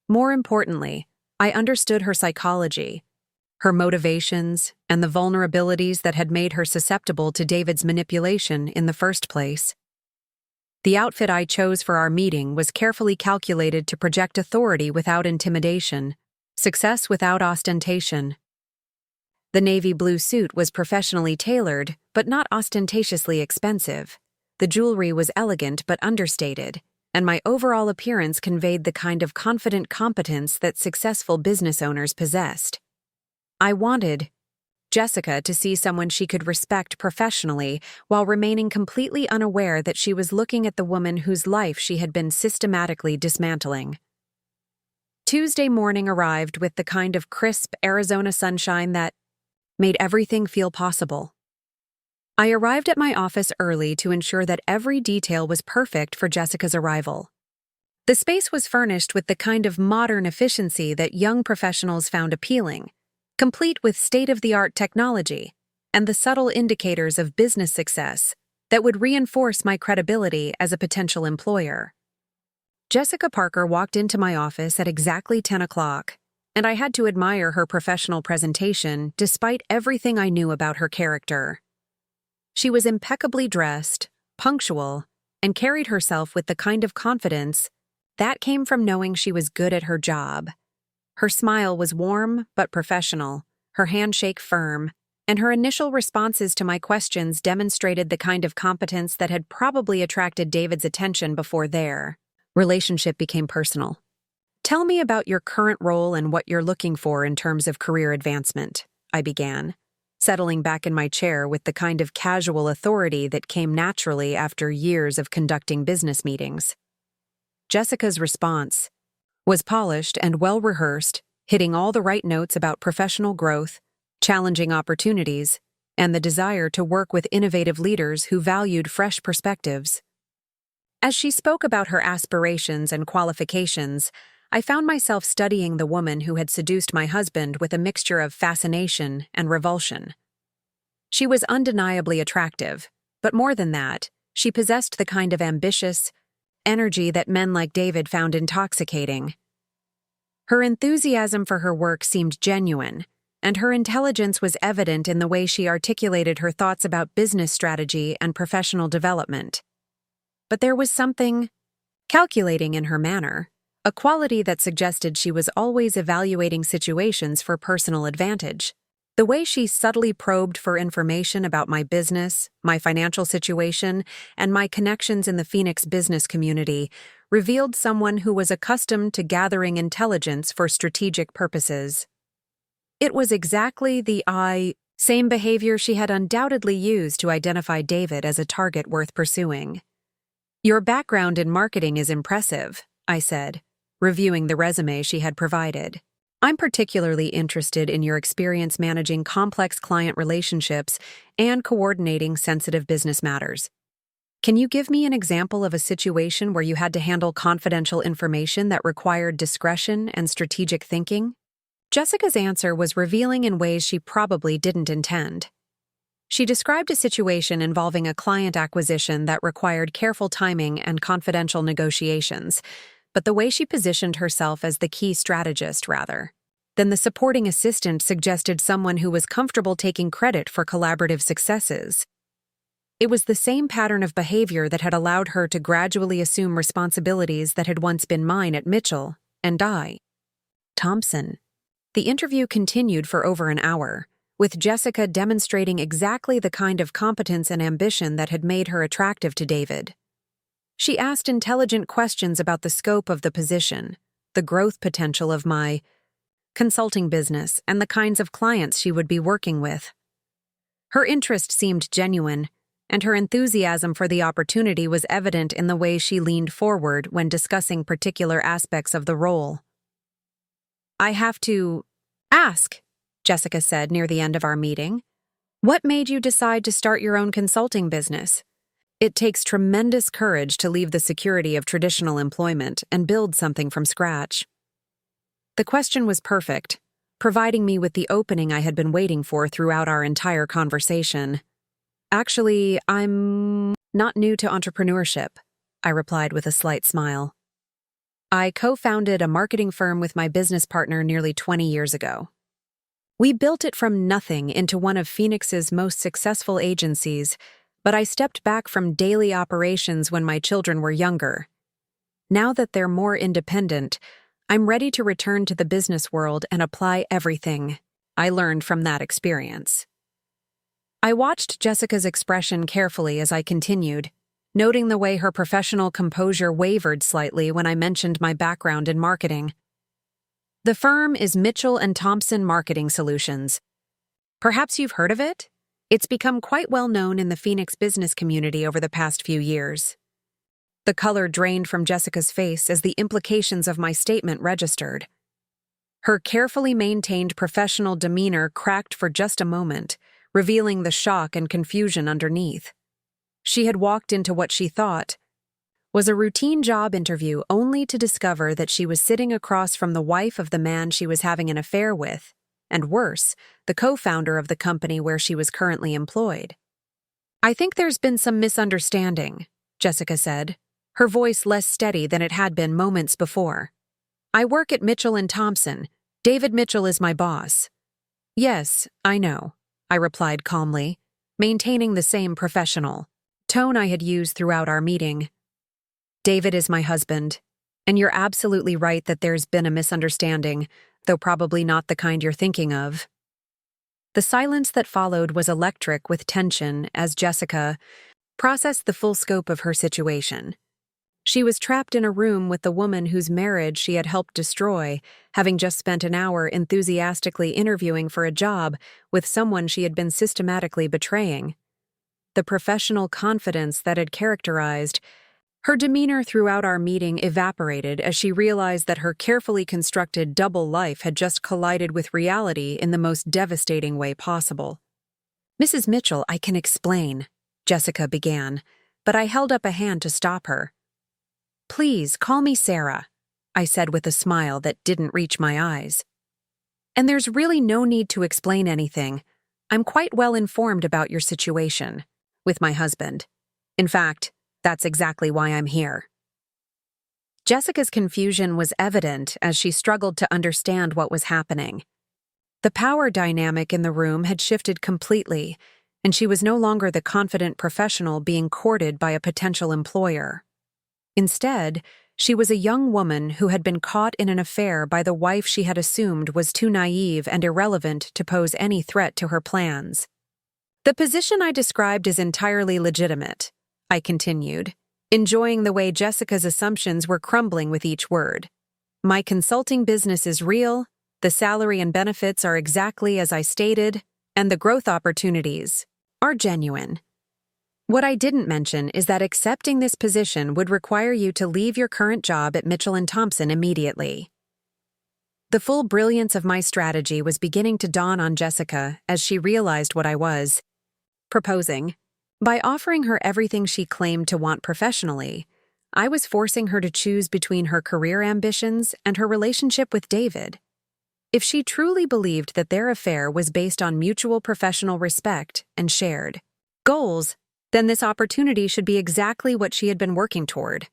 More importantly, I understood her psychology, her motivations, and the vulnerabilities that had made her susceptible to David's manipulation in the first place. The outfit I chose for our meeting was carefully calculated to project authority without intimidation, success without ostentation. The navy blue suit was professionally tailored, but not ostentatiously expensive. The jewelry was elegant but understated, and my overall appearance conveyed the kind of confident competence that successful business owners possessed. I wanted Jessica to see someone she could respect professionally while remaining completely unaware that she was looking at the woman whose life she had been systematically dismantling. Tuesday morning arrived with the kind of crisp Arizona sunshine that made everything feel possible. I arrived at my office early to ensure that every detail was perfect for Jessica's arrival. The space was furnished with the kind of modern efficiency that young professionals found appealing, complete with state-of-the-art technology and the subtle indicators of business success that would reinforce my credibility as a potential employer. Jessica Parker walked into my office at exactly 10 o'clock, and I had to admire her professional presentation despite everything I knew about her character. She was impeccably dressed, punctual, and carried herself with the kind of confidence that came from knowing she was good at her job. Her smile was warm but professional, her handshake firm, and her initial responses to my questions demonstrated the kind of competence that had probably attracted David's attention before their relationship became personal. "Tell me about your current role and what you're looking for in terms of career advancement," I began, settling back in my chair with the kind of casual authority that came naturally after years of conducting business meetings. Jessica's response was polished and well-rehearsed, hitting all the right notes about professional growth, challenging opportunities, and the desire to work with innovative leaders who valued fresh perspectives. As she spoke about her aspirations and qualifications, I found myself studying the woman who had seduced my husband with a mixture of fascination and revulsion. She was undeniably attractive, but more than that, she possessed the kind of ambitious energy that men like David found intoxicating. Her enthusiasm for her work seemed genuine, and her intelligence was evident in the way she articulated her thoughts about business strategy and professional development. But there was something calculating in her manner, a quality that suggested she was always evaluating situations for personal advantage. The way she subtly probed for information about my business, my financial situation, and my connections in the Phoenix business community revealed someone who was accustomed to gathering intelligence for strategic purposes. It was exactly the same behavior she had undoubtedly used to identify David as a target worth pursuing. "Your background in marketing is impressive," I said, reviewing the resume she had provided. "I'm particularly interested in your experience managing complex client relationships and coordinating sensitive business matters. Can you give me an example of a situation where you had to handle confidential information that required discretion and strategic thinking?" Jessica's answer was revealing in ways she probably didn't intend. She described a situation involving a client acquisition that required careful timing and confidential negotiations, but the way she positioned herself as the key strategist, rather than the supporting assistant, suggested someone who was comfortable taking credit for collaborative successes. It was the same pattern of behavior that had allowed her to gradually assume responsibilities that had once been mine at Mitchell and Thompson. The interview continued for over an hour, with Jessica demonstrating exactly the kind of competence and ambition that had made her attractive to David. She asked intelligent questions about the scope of the position, the growth potential of my consulting business, and the kinds of clients she would be working with. Her interest seemed genuine, and her enthusiasm for the opportunity was evident in the way she leaned forward when discussing particular aspects of the role. "I have to ask," Jessica said near the end of our meeting, "what made you decide to start your own consulting business? It takes tremendous courage to leave the security of traditional employment and build something from scratch." The question was perfect, providing me with the opening I had been waiting for throughout our entire conversation. "Actually, I'm not new to entrepreneurship," I replied with a slight smile. "I co-founded a marketing firm with my business partner nearly 20 years ago. We built it from nothing into one of Phoenix's most successful agencies, but I stepped back from daily operations when my children were younger. Now that they're more independent, I'm ready to return to the business world and apply everything I learned from that experience." I watched Jessica's expression carefully as I continued, noting the way her professional composure wavered slightly when I mentioned my background in marketing. "The firm is Mitchell Thompson Marketing Solutions. Perhaps you've heard of it? It's become quite well known in the Phoenix business community over the past few years." The color drained from Jessica's face as the implications of my statement registered. Her carefully maintained professional demeanor cracked for just a moment, revealing the shock and confusion underneath. She had walked into what she thought was a routine job interview only to discover that she was sitting across from the wife of the man she was having an affair with, and worse, the co-founder of the company where she was currently employed. "I think there's been some misunderstanding," Jessica said, her voice less steady than it had been moments before. "I work at Mitchell Thompson. David Mitchell is my boss." "Yes, I know," I replied calmly, maintaining the same professional tone I had used throughout our meeting. "David is my husband, and you're absolutely right that there's been a misunderstanding, though probably not the kind you're thinking of." The silence that followed was electric with tension as Jessica processed the full scope of her situation. She was trapped in a room with the woman whose marriage she had helped destroy, having just spent an hour enthusiastically interviewing for a job with someone she had been systematically betraying. The professional confidence that had characterized her demeanor throughout our meeting evaporated as she realized that her carefully constructed double life had just collided with reality in the most devastating way possible. "Mrs. Mitchell, I can explain," Jessica began, but I held up a hand to stop her. "Please, call me Sarah," I said with a smile that didn't reach my eyes. "And there's really no need to explain anything. I'm quite well informed about your situation with my husband. In fact, that's exactly why I'm here." Jessica's confusion was evident as she struggled to understand what was happening. The power dynamic in the room had shifted completely, and she was no longer the confident professional being courted by a potential employer. Instead, she was a young woman who had been caught in an affair by the wife she had assumed was too naive and irrelevant to pose any threat to her plans. "The position I described is entirely legitimate," I continued, enjoying the way Jessica's assumptions were crumbling with each word. "My consulting business is real, the salary and benefits are exactly as I stated, and the growth opportunities are genuine. What I didn't mention is that accepting this position would require you to leave your current job at Mitchell Thompson immediately." The full brilliance of my strategy was beginning to dawn on Jessica as she realized what I was proposing. By offering her everything she claimed to want professionally, I was forcing her to choose between her career ambitions and her relationship with David. If she truly believed that their affair was based on mutual professional respect and shared goals, then this opportunity should be exactly what she had been working toward.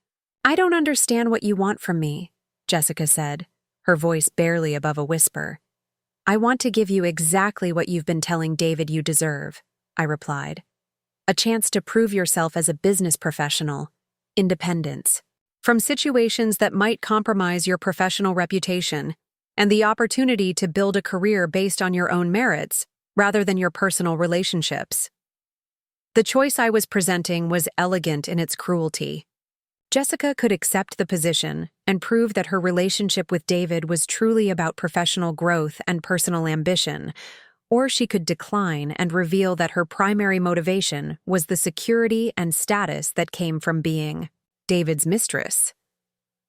"I don't understand what you want from me," Jessica said, her voice barely above a whisper. "I want to give you exactly what you've been telling David you deserve," I replied. "A chance to prove yourself as a business professional, independence from situations that might compromise your professional reputation, and the opportunity to build a career based on your own merits rather than your personal relationships." The choice I was presenting was elegant in its cruelty. Jessica could accept the position and prove that her relationship with David was truly about professional growth and personal ambition, or she could decline and reveal that her primary motivation was the security and status that came from being David's mistress.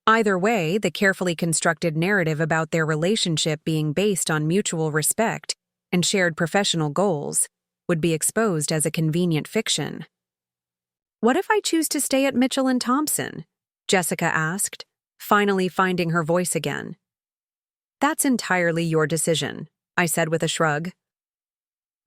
Either way, the carefully constructed narrative about their relationship being based on mutual respect and shared professional goals would be exposed as a convenient fiction. "What if I choose to stay at Mitchell and Thompson?" Jessica asked, finally finding her voice again. "That's entirely your decision," I said with a shrug.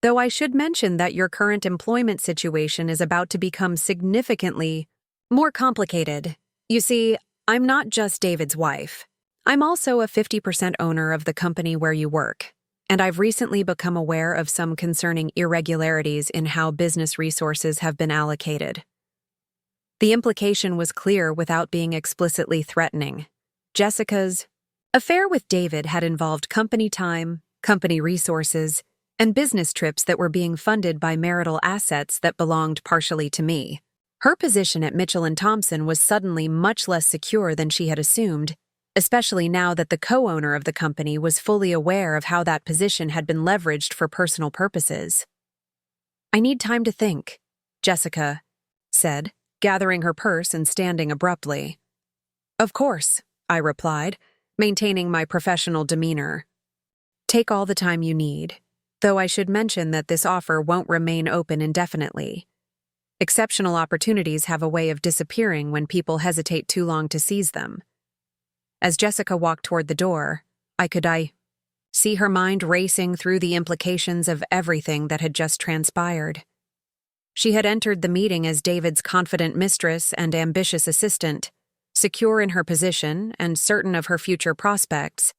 "Though I should mention that your current employment situation is about to become significantly more complicated. You see, I'm not just David's wife. I'm also a 50% owner of the company where you work, and I've recently become aware of some concerning irregularities in how business resources have been allocated." The implication was clear without being explicitly threatening. Jessica's affair with David had involved company time, company resources, and business trips that were being funded by marital assets that belonged partially to me. Her position at Mitchell and Thompson was suddenly much less secure than she had assumed, especially now that the co-owner of the company was fully aware of how that position had been leveraged for personal purposes. "I need time to think," Jessica said, gathering her purse and standing abruptly. "Of course," I replied, maintaining my professional demeanor. "Take all the time you need, though I should mention that this offer won't remain open indefinitely. Exceptional opportunities have a way of disappearing when people hesitate too long to seize them." As Jessica walked toward the door, I could see her mind racing through the implications of everything that had just transpired. She had entered the meeting as David's confident mistress and ambitious assistant, secure in her position and certain of her future prospects.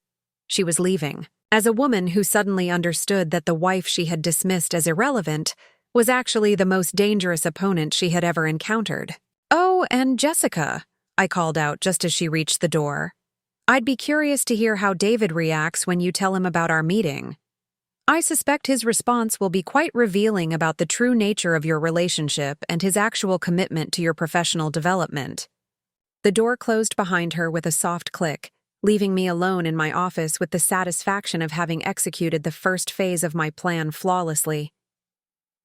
She was leaving as a woman who suddenly understood that the wife she had dismissed as irrelevant was actually the most dangerous opponent she had ever encountered. "Oh, and Jessica," I called out just as she reached the door. "I'd be curious to hear how David reacts when you tell him about our meeting. I suspect his response will be quite revealing about the true nature of your relationship and his actual commitment to your professional development." The door closed behind her with a soft click, leaving me alone in my office with the satisfaction of having executed the first phase of my plan flawlessly.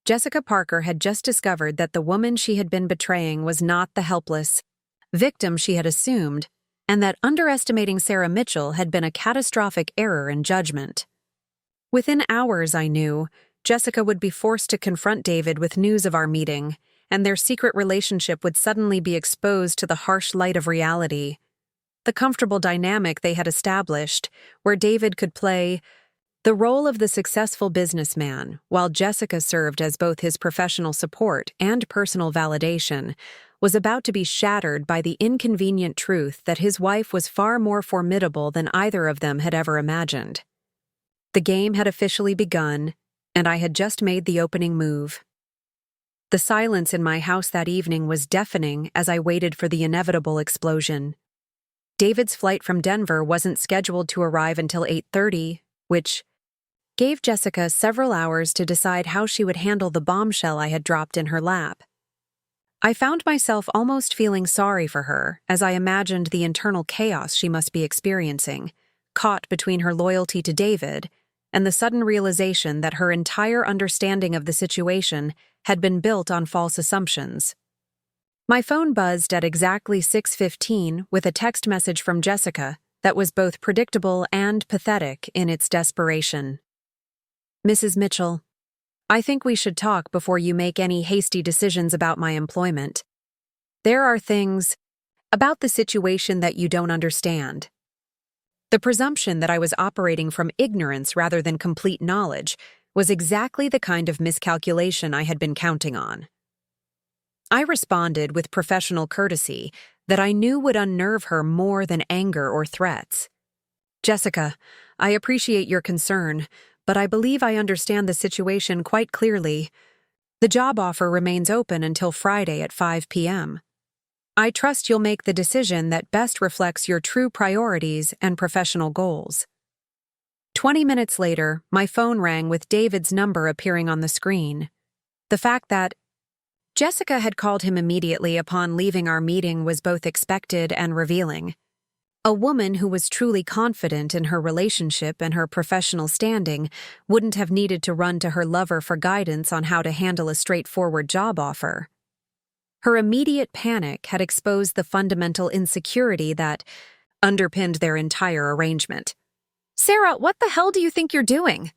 Jessica Parker had just discovered that the woman she had been betraying was not the helpless victim she had assumed, and that underestimating Sarah Mitchell had been a catastrophic error in judgment. Within hours, I knew, Jessica would be forced to confront David with news of our meeting, and their secret relationship would suddenly be exposed to the harsh light of reality. The comfortable dynamic they had established, where David could play the role of the successful businessman, while Jessica served as both his professional support and personal validation, was about to be shattered by the inconvenient truth that his wife was far more formidable than either of them had ever imagined. The game had officially begun, and I had just made the opening move. The silence in my house that evening was deafening as I waited for the inevitable explosion. David's flight from Denver wasn't scheduled to arrive until 8:30, which gave Jessica several hours to decide how she would handle the bombshell I had dropped in her lap. I found myself almost feeling sorry for her as I imagined the internal chaos she must be experiencing, caught between her loyalty to David and the sudden realization that her entire understanding of the situation had been built on false assumptions. My phone buzzed at exactly 6:15 with a text message from Jessica that was both predictable and pathetic in its desperation. "Mrs. Mitchell, I think we should talk before you make any hasty decisions about my employment. There are things about the situation that you don't understand." The presumption that I was operating from ignorance rather than complete knowledge was exactly the kind of miscalculation I had been counting on. I responded with professional courtesy that I knew would unnerve her more than anger or threats. "Jessica, I appreciate your concern, but I believe I understand the situation quite clearly. The job offer remains open until Friday at 5 p.m. I trust you'll make the decision that best reflects your true priorities and professional goals." 20 minutes later, my phone rang with David's number appearing on the screen. The fact that Jessica had called him immediately upon leaving our meeting was both expected and revealing. A woman who was truly confident in her relationship and her professional standing wouldn't have needed to run to her lover for guidance on how to handle a straightforward job offer. Her immediate panic had exposed the fundamental insecurity that underpinned their entire arrangement. "Sarah, what the hell do you think you're doing?"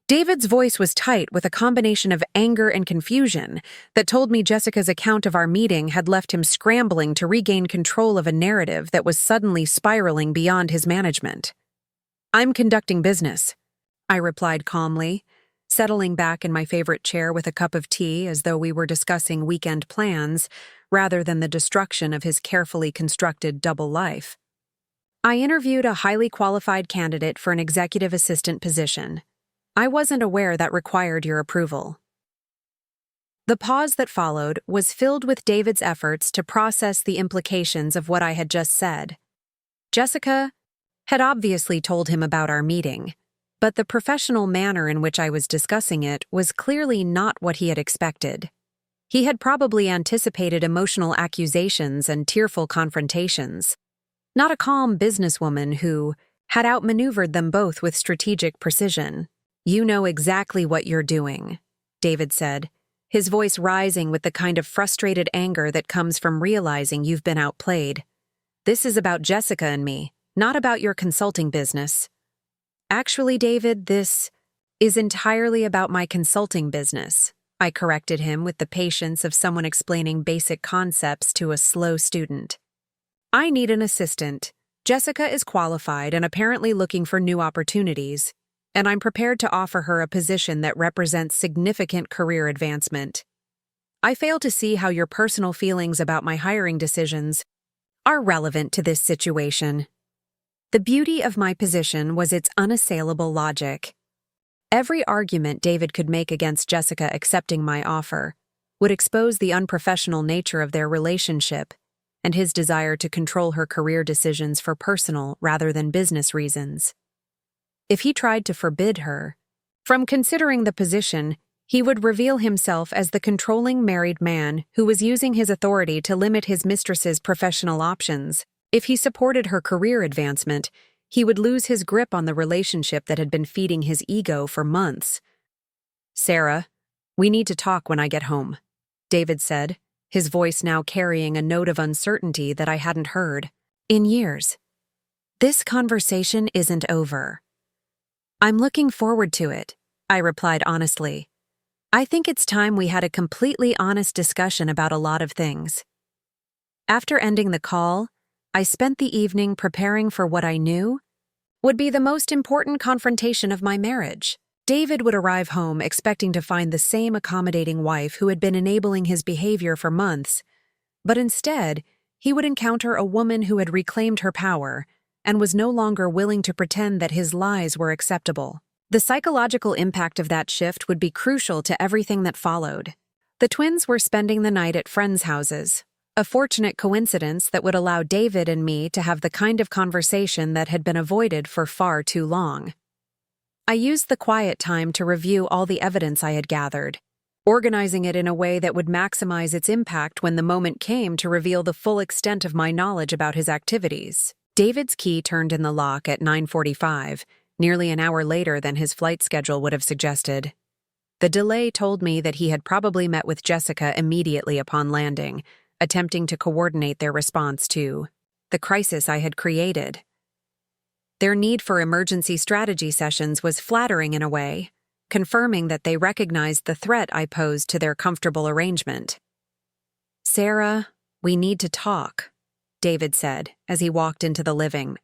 David's voice was tight with a combination of anger and confusion that told me Jessica's account of our meeting had left him scrambling to regain control of a narrative that was suddenly spiraling beyond his management. "I'm conducting business," I replied calmly, settling back in my favorite chair with a cup of tea as though we were discussing weekend plans rather than the destruction of his carefully constructed double life. "I interviewed a highly qualified candidate for an executive assistant position. I wasn't aware that required your approval." The pause that followed was filled with David's efforts to process the implications of what I had just said. Jessica had obviously told him about our meeting, but the professional manner in which I was discussing it was clearly not what he had expected. He had probably anticipated emotional accusations and tearful confrontations, not a calm businesswoman who had outmaneuvered them both with strategic precision. "You know exactly what you're doing," David said, his voice rising with the kind of frustrated anger that comes from realizing you've been outplayed. "This is about Jessica and me, not about your consulting business." "Actually, David, this is entirely about my consulting business," I corrected him with the patience of someone explaining basic concepts to a slow student. "I need an assistant. Jessica is qualified and apparently looking for new opportunities, and I'm prepared to offer her a position that represents significant career advancement. I fail to see how your personal feelings about my hiring decisions are relevant to this situation." The beauty of my position was its unassailable logic. Every argument David could make against Jessica accepting my offer would expose the unprofessional nature of their relationship and his desire to control her career decisions for personal rather than business reasons. If he tried to forbid her from considering the position, he would reveal himself as the controlling married man who was using his authority to limit his mistress's professional options. If he supported her career advancement, he would lose his grip on the relationship that had been feeding his ego for months. "Sarah, we need to talk when I get home," David said, his voice now carrying a note of uncertainty that I hadn't heard in years. "This conversation isn't over." "I'm looking forward to it," I replied honestly. "I think it's time we had a completely honest discussion about a lot of things." After ending the call, I spent the evening preparing for what I knew would be the most important confrontation of my marriage. David would arrive home expecting to find the same accommodating wife who had been enabling his behavior for months, but instead, he would encounter a woman who had reclaimed her power and was no longer willing to pretend that his lies were acceptable. The psychological impact of that shift would be crucial to everything that followed. The twins were spending the night at friends' houses, a fortunate coincidence that would allow David and me to have the kind of conversation that had been avoided for far too long. I used the quiet time to review all the evidence I had gathered, organizing it in a way that would maximize its impact when the moment came to reveal the full extent of my knowledge about his activities. David's key turned in the lock at 9:45, nearly an hour later than his flight schedule would have suggested. The delay told me that he had probably met with Jessica immediately upon landing, attempting to coordinate their response to the crisis I had created. Their need for emergency strategy sessions was flattering in a way, confirming that they recognized the threat I posed to their comfortable arrangement. "Sarah, we need to talk," David said as he walked into the living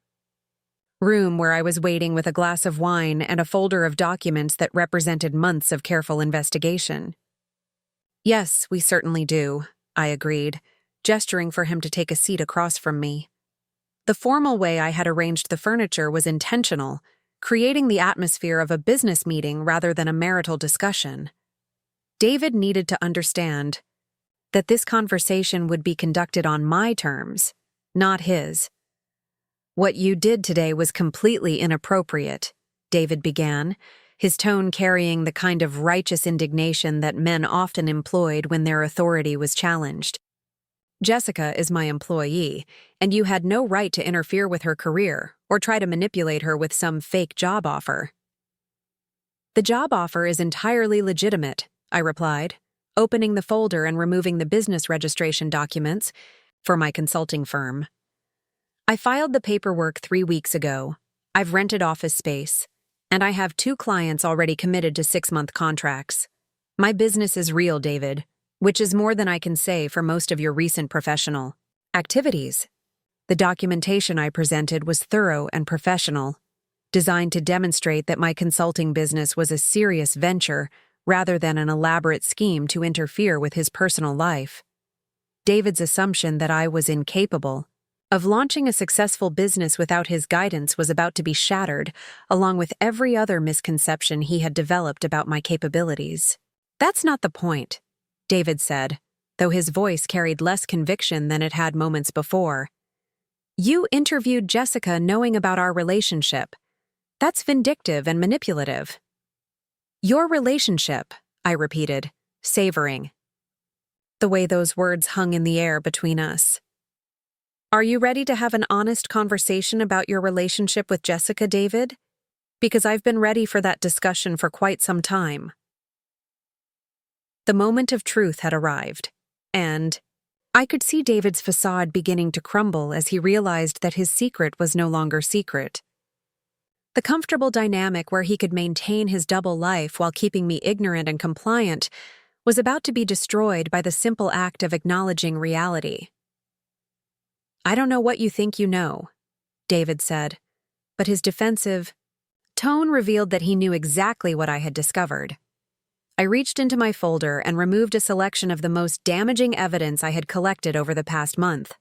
room where I was waiting with a glass of wine and a folder of documents that represented months of careful investigation. "Yes, we certainly do," I agreed, gesturing for him to take a seat across from me. The formal way I had arranged the furniture was intentional, creating the atmosphere of a business meeting rather than a marital discussion. David needed to understand that this conversation would be conducted on my terms, not his. "What you did today was completely inappropriate," David began, his tone carrying the kind of righteous indignation that men often employed when their authority was challenged. "Jessica is my employee, and you had no right to interfere with her career or try to manipulate her with some fake job offer." "The job offer is entirely legitimate," I replied, opening the folder and removing the business registration documents for my consulting firm. "I filed the paperwork 3 weeks ago. I've rented office space, and I have 2 clients already committed to 6-month contracts. My business is real, David, which is more than I can say for most of your recent professional activities." The documentation I presented was thorough and professional, designed to demonstrate that my consulting business was a serious venture rather than an elaborate scheme to interfere with his personal life. David's assumption that I was incapable of launching a successful business without his guidance was about to be shattered, along with every other misconception he had developed about my capabilities. "That's not the point," David said, though his voice carried less conviction than it had moments before. "You interviewed Jessica knowing about our relationship. That's vindictive and manipulative." "Your relationship," I repeated, savoring the way those words hung in the air between us. "Are you ready to have an honest conversation about your relationship with Jessica, David? Because I've been ready for that discussion for quite some time." The moment of truth had arrived, and I could see David's facade beginning to crumble as he realized that his secret was no longer secret. The comfortable dynamic where he could maintain his double life while keeping me ignorant and compliant was about to be destroyed by the simple act of acknowledging reality. "I don't know what you think you know," David said, but his defensive tone revealed that he knew exactly what I had discovered. I reached into my folder and removed a selection of the most damaging evidence I had collected over the past month.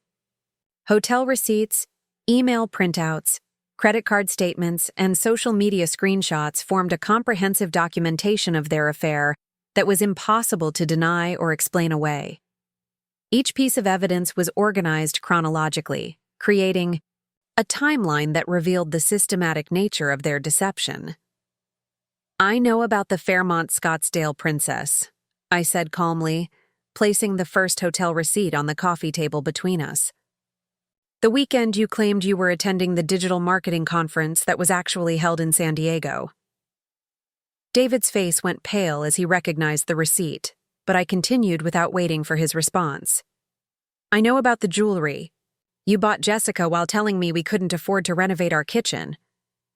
Hotel receipts, email printouts, credit card statements, and social media screenshots formed a comprehensive documentation of their affair that was impossible to deny or explain away. Each piece of evidence was organized chronologically, creating a timeline that revealed the systematic nature of their deception. "I know about the Fairmont Scottsdale princess," I said calmly, placing the first hotel receipt on the coffee table between us. "The weekend you claimed you were attending the digital marketing conference that was actually held in San Diego." David's face went pale as he recognized the receipt, but I continued without waiting for his response. "I know about the jewelry. You bought Jessica while telling me we couldn't afford to renovate our kitchen.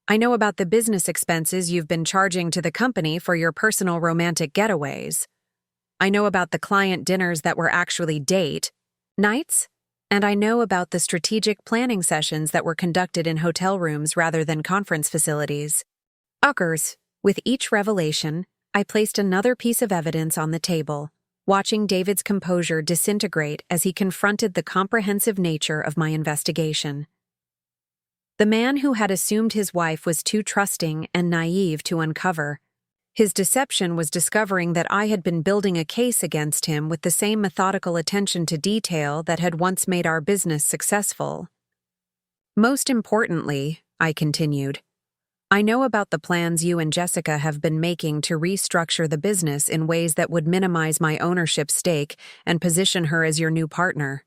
I know about the business expenses you've been charging to the company for your personal romantic getaways. I know about the client dinners that were actually date nights, and I know about the strategic planning sessions that were conducted in hotel rooms rather than conference facilities." Uckers, with each revelation, I placed another piece of evidence on the table, watching David's composure disintegrate as he confronted the comprehensive nature of my investigation. The man who had assumed his wife was too trusting and naive to uncover. His deception was discovering that I had been building a case against him with the same methodical attention to detail that had once made our business successful. "Most importantly," I continued, "I know about the plans you and Jessica have been making to restructure the business in ways that would minimize my ownership stake and position her as your new partner."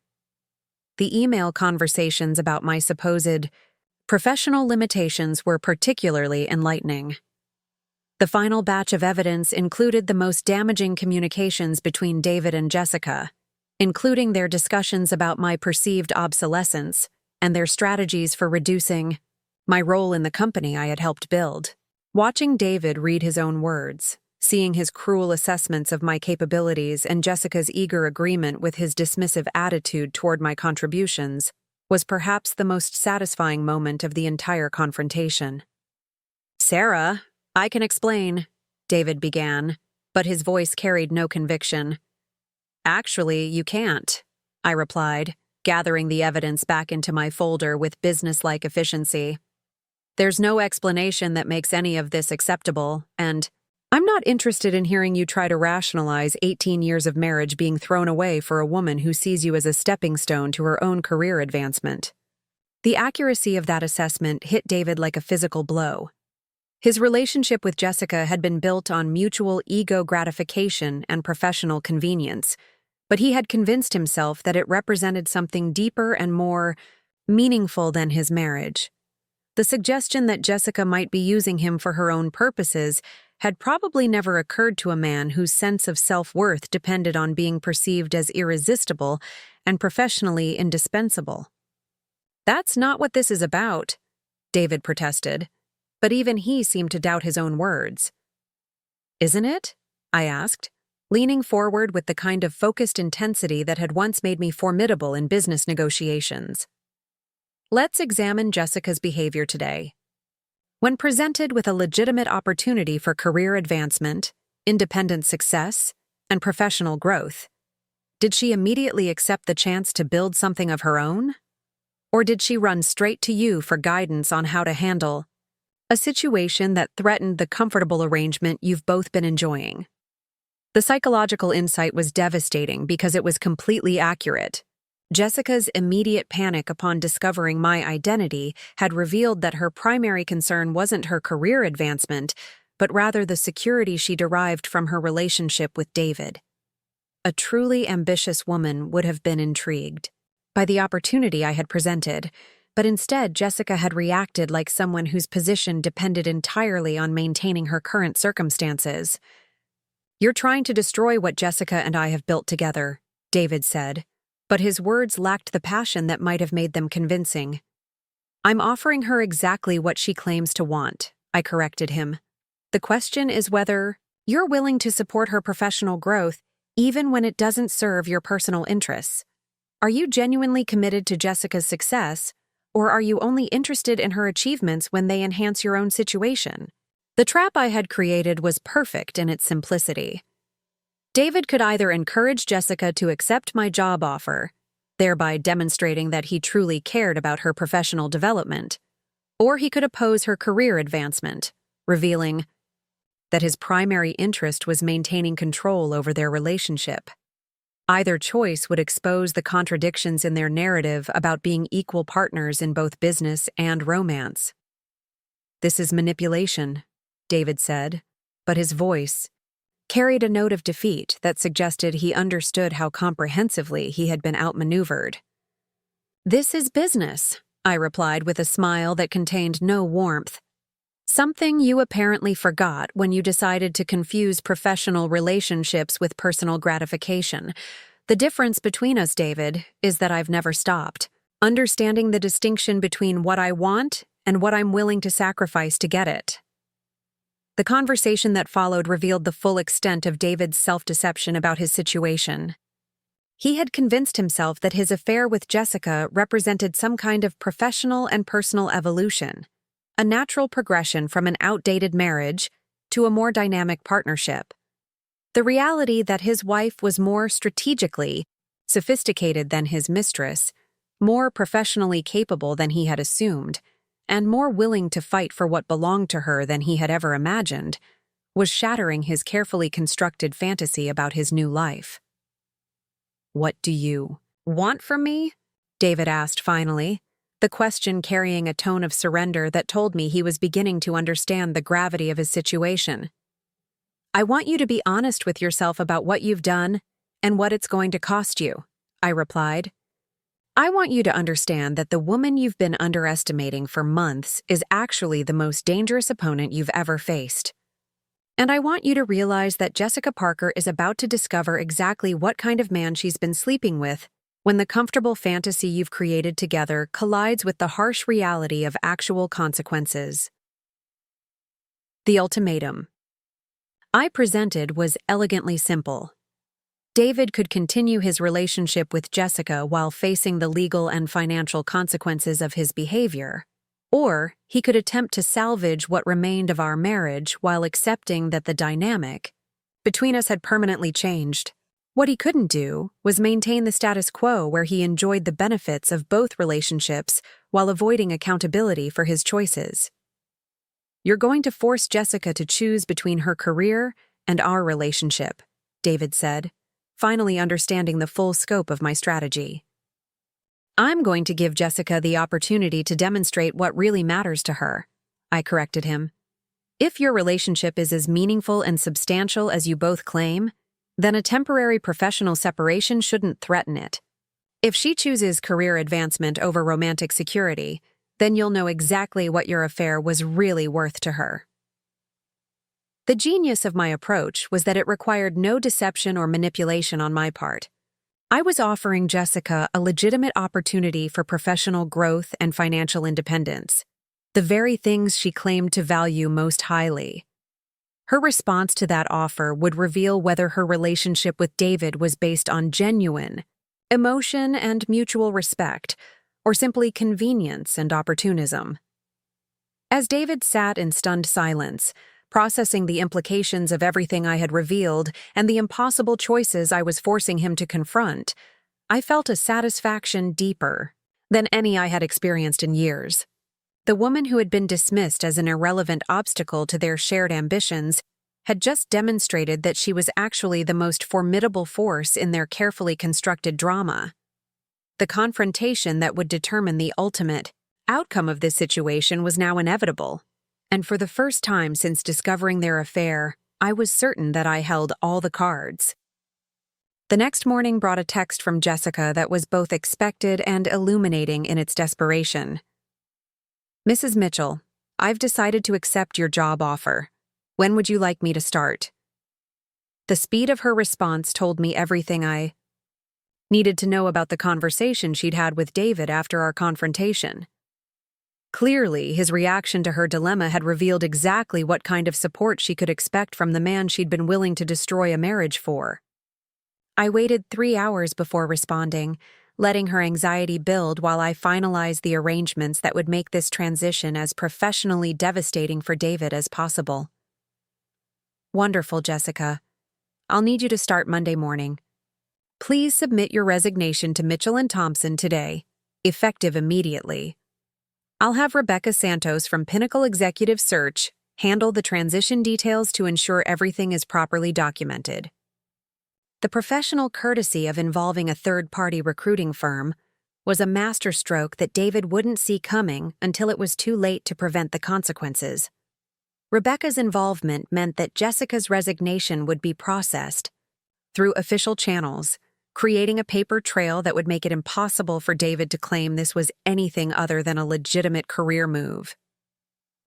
The email conversations about my supposed professional limitations were particularly enlightening. The final batch of evidence included the most damaging communications between David and Jessica, including their discussions about my perceived obsolescence and their strategies for reducing my role in the company I had helped build. Watching David read his own words, seeing his cruel assessments of my capabilities and Jessica's eager agreement with his dismissive attitude toward my contributions, was perhaps the most satisfying moment of the entire confrontation. "Sarah, I can explain," David began, but his voice carried no conviction. "Actually, you can't," I replied, gathering the evidence back into my folder with business-like efficiency. "There's no explanation that makes any of this acceptable, and I'm not interested in hearing you try to rationalize 18 years of marriage being thrown away for a woman who sees you as a stepping stone to her own career advancement." The accuracy of that assessment hit David like a physical blow. His relationship with Jessica had been built on mutual ego gratification and professional convenience, but he had convinced himself that it represented something deeper and more meaningful than his marriage. The suggestion that Jessica might be using him for her own purposes had probably never occurred to a man whose sense of self-worth depended on being perceived as irresistible and professionally indispensable. "That's not what this is about," David protested, but even he seemed to doubt his own words. "Isn't it?" I asked, leaning forward with the kind of focused intensity that had once made me formidable in business negotiations. Let's examine Jessica's behavior today. When presented with a legitimate opportunity for career advancement, independent success, and professional growth, did she immediately accept the chance to build something of her own? Or did she run straight to you for guidance on how to handle a situation that threatened the comfortable arrangement you've both been enjoying? The psychological insight was devastating because it was completely accurate. Jessica's immediate panic upon discovering my identity had revealed that her primary concern wasn't her career advancement, but rather the security she derived from her relationship with David. A truly ambitious woman would have been intrigued by the opportunity I had presented, but instead Jessica had reacted like someone whose position depended entirely on maintaining her current circumstances. "You're trying to destroy what Jessica and I have built together," David said, but his words lacked the passion that might have made them convincing. "I'm offering her exactly what she claims to want," I corrected him. "The question is whether you're willing to support her professional growth even when it doesn't serve your personal interests. Are you genuinely committed to Jessica's success, or are you only interested in her achievements when they enhance your own situation?" The trap I had created was perfect in its simplicity. David could either encourage Jessica to accept my job offer, thereby demonstrating that he truly cared about her professional development, or he could oppose her career advancement, revealing that his primary interest was maintaining control over their relationship. Either choice would expose the contradictions in their narrative about being equal partners in both business and romance. "This is manipulation," David said, but his voice carried a note of defeat that suggested he understood how comprehensively he had been outmaneuvered. "This is business," I replied with a smile that contained no warmth. "Something you apparently forgot when you decided to confuse professional relationships with personal gratification. The difference between us, David, is that I've never stopped understanding the distinction between what I want and what I'm willing to sacrifice to get it." The conversation that followed revealed the full extent of David's self-deception about his situation. He had convinced himself that his affair with Jessica represented some kind of professional and personal evolution, a natural progression from an outdated marriage to a more dynamic partnership. The reality that his wife was more strategically sophisticated than his mistress, more professionally capable than he had assumed, and more willing to fight for what belonged to her than he had ever imagined, was shattering his carefully constructed fantasy about his new life. "What do you want from me?" David asked finally, the question carrying a tone of surrender that told me he was beginning to understand the gravity of his situation. "I want you to be honest with yourself about what you've done and what it's going to cost you," I replied. "I want you to understand that the woman you've been underestimating for months is actually the most dangerous opponent you've ever faced. And I want you to realize that Jessica Parker is about to discover exactly what kind of man she's been sleeping with when the comfortable fantasy you've created together collides with the harsh reality of actual consequences." The ultimatum I presented was elegantly simple. David could continue his relationship with Jessica while facing the legal and financial consequences of his behavior, or he could attempt to salvage what remained of our marriage while accepting that the dynamic between us had permanently changed. What he couldn't do was maintain the status quo where he enjoyed the benefits of both relationships while avoiding accountability for his choices. "You're going to force Jessica to choose between her career and our relationship," David said, finally understanding the full scope of my strategy. "I'm going to give Jessica the opportunity to demonstrate what really matters to her," I corrected him. If your relationship is as meaningful and substantial as you both claim, then a temporary professional separation shouldn't threaten it. If she chooses career advancement over romantic security, then you'll know exactly what your affair was really worth to her. The genius of my approach was that it required no deception or manipulation on my part. I was offering Jessica a legitimate opportunity for professional growth and financial independence, the very things she claimed to value most highly. Her response to that offer would reveal whether her relationship with David was based on genuine emotion and mutual respect, or simply convenience and opportunism. As David sat in stunned silence, processing the implications of everything I had revealed and the impossible choices I was forcing him to confront, I felt a satisfaction deeper than any I had experienced in years. The woman who had been dismissed as an irrelevant obstacle to their shared ambitions had just demonstrated that she was actually the most formidable force in their carefully constructed drama. The confrontation that would determine the ultimate outcome of this situation was now inevitable, and for the first time since discovering their affair, I was certain that I held all the cards. The next morning brought a text from Jessica that was both expected and illuminating in its desperation. "Mrs. Mitchell, I've decided to accept your job offer. When would you like me to start?" The speed of her response told me everything I needed to know about the conversation she'd had with David after our confrontation. Clearly, his reaction to her dilemma had revealed exactly what kind of support she could expect from the man she'd been willing to destroy a marriage for. I waited 3 hours before responding, letting her anxiety build while I finalized the arrangements that would make this transition as professionally devastating for David as possible. "Wonderful, Jessica. I'll need you to start Monday morning. Please submit your resignation to Mitchell Thompson today, effective immediately. I'll have Rebecca Santos from Pinnacle Executive Search handle the transition details to ensure everything is properly documented." The professional courtesy of involving a third-party recruiting firm was a masterstroke that David wouldn't see coming until it was too late to prevent the consequences. Rebecca's involvement meant that Jessica's resignation would be processed through official channels, creating a paper trail that would make it impossible for David to claim this was anything other than a legitimate career move.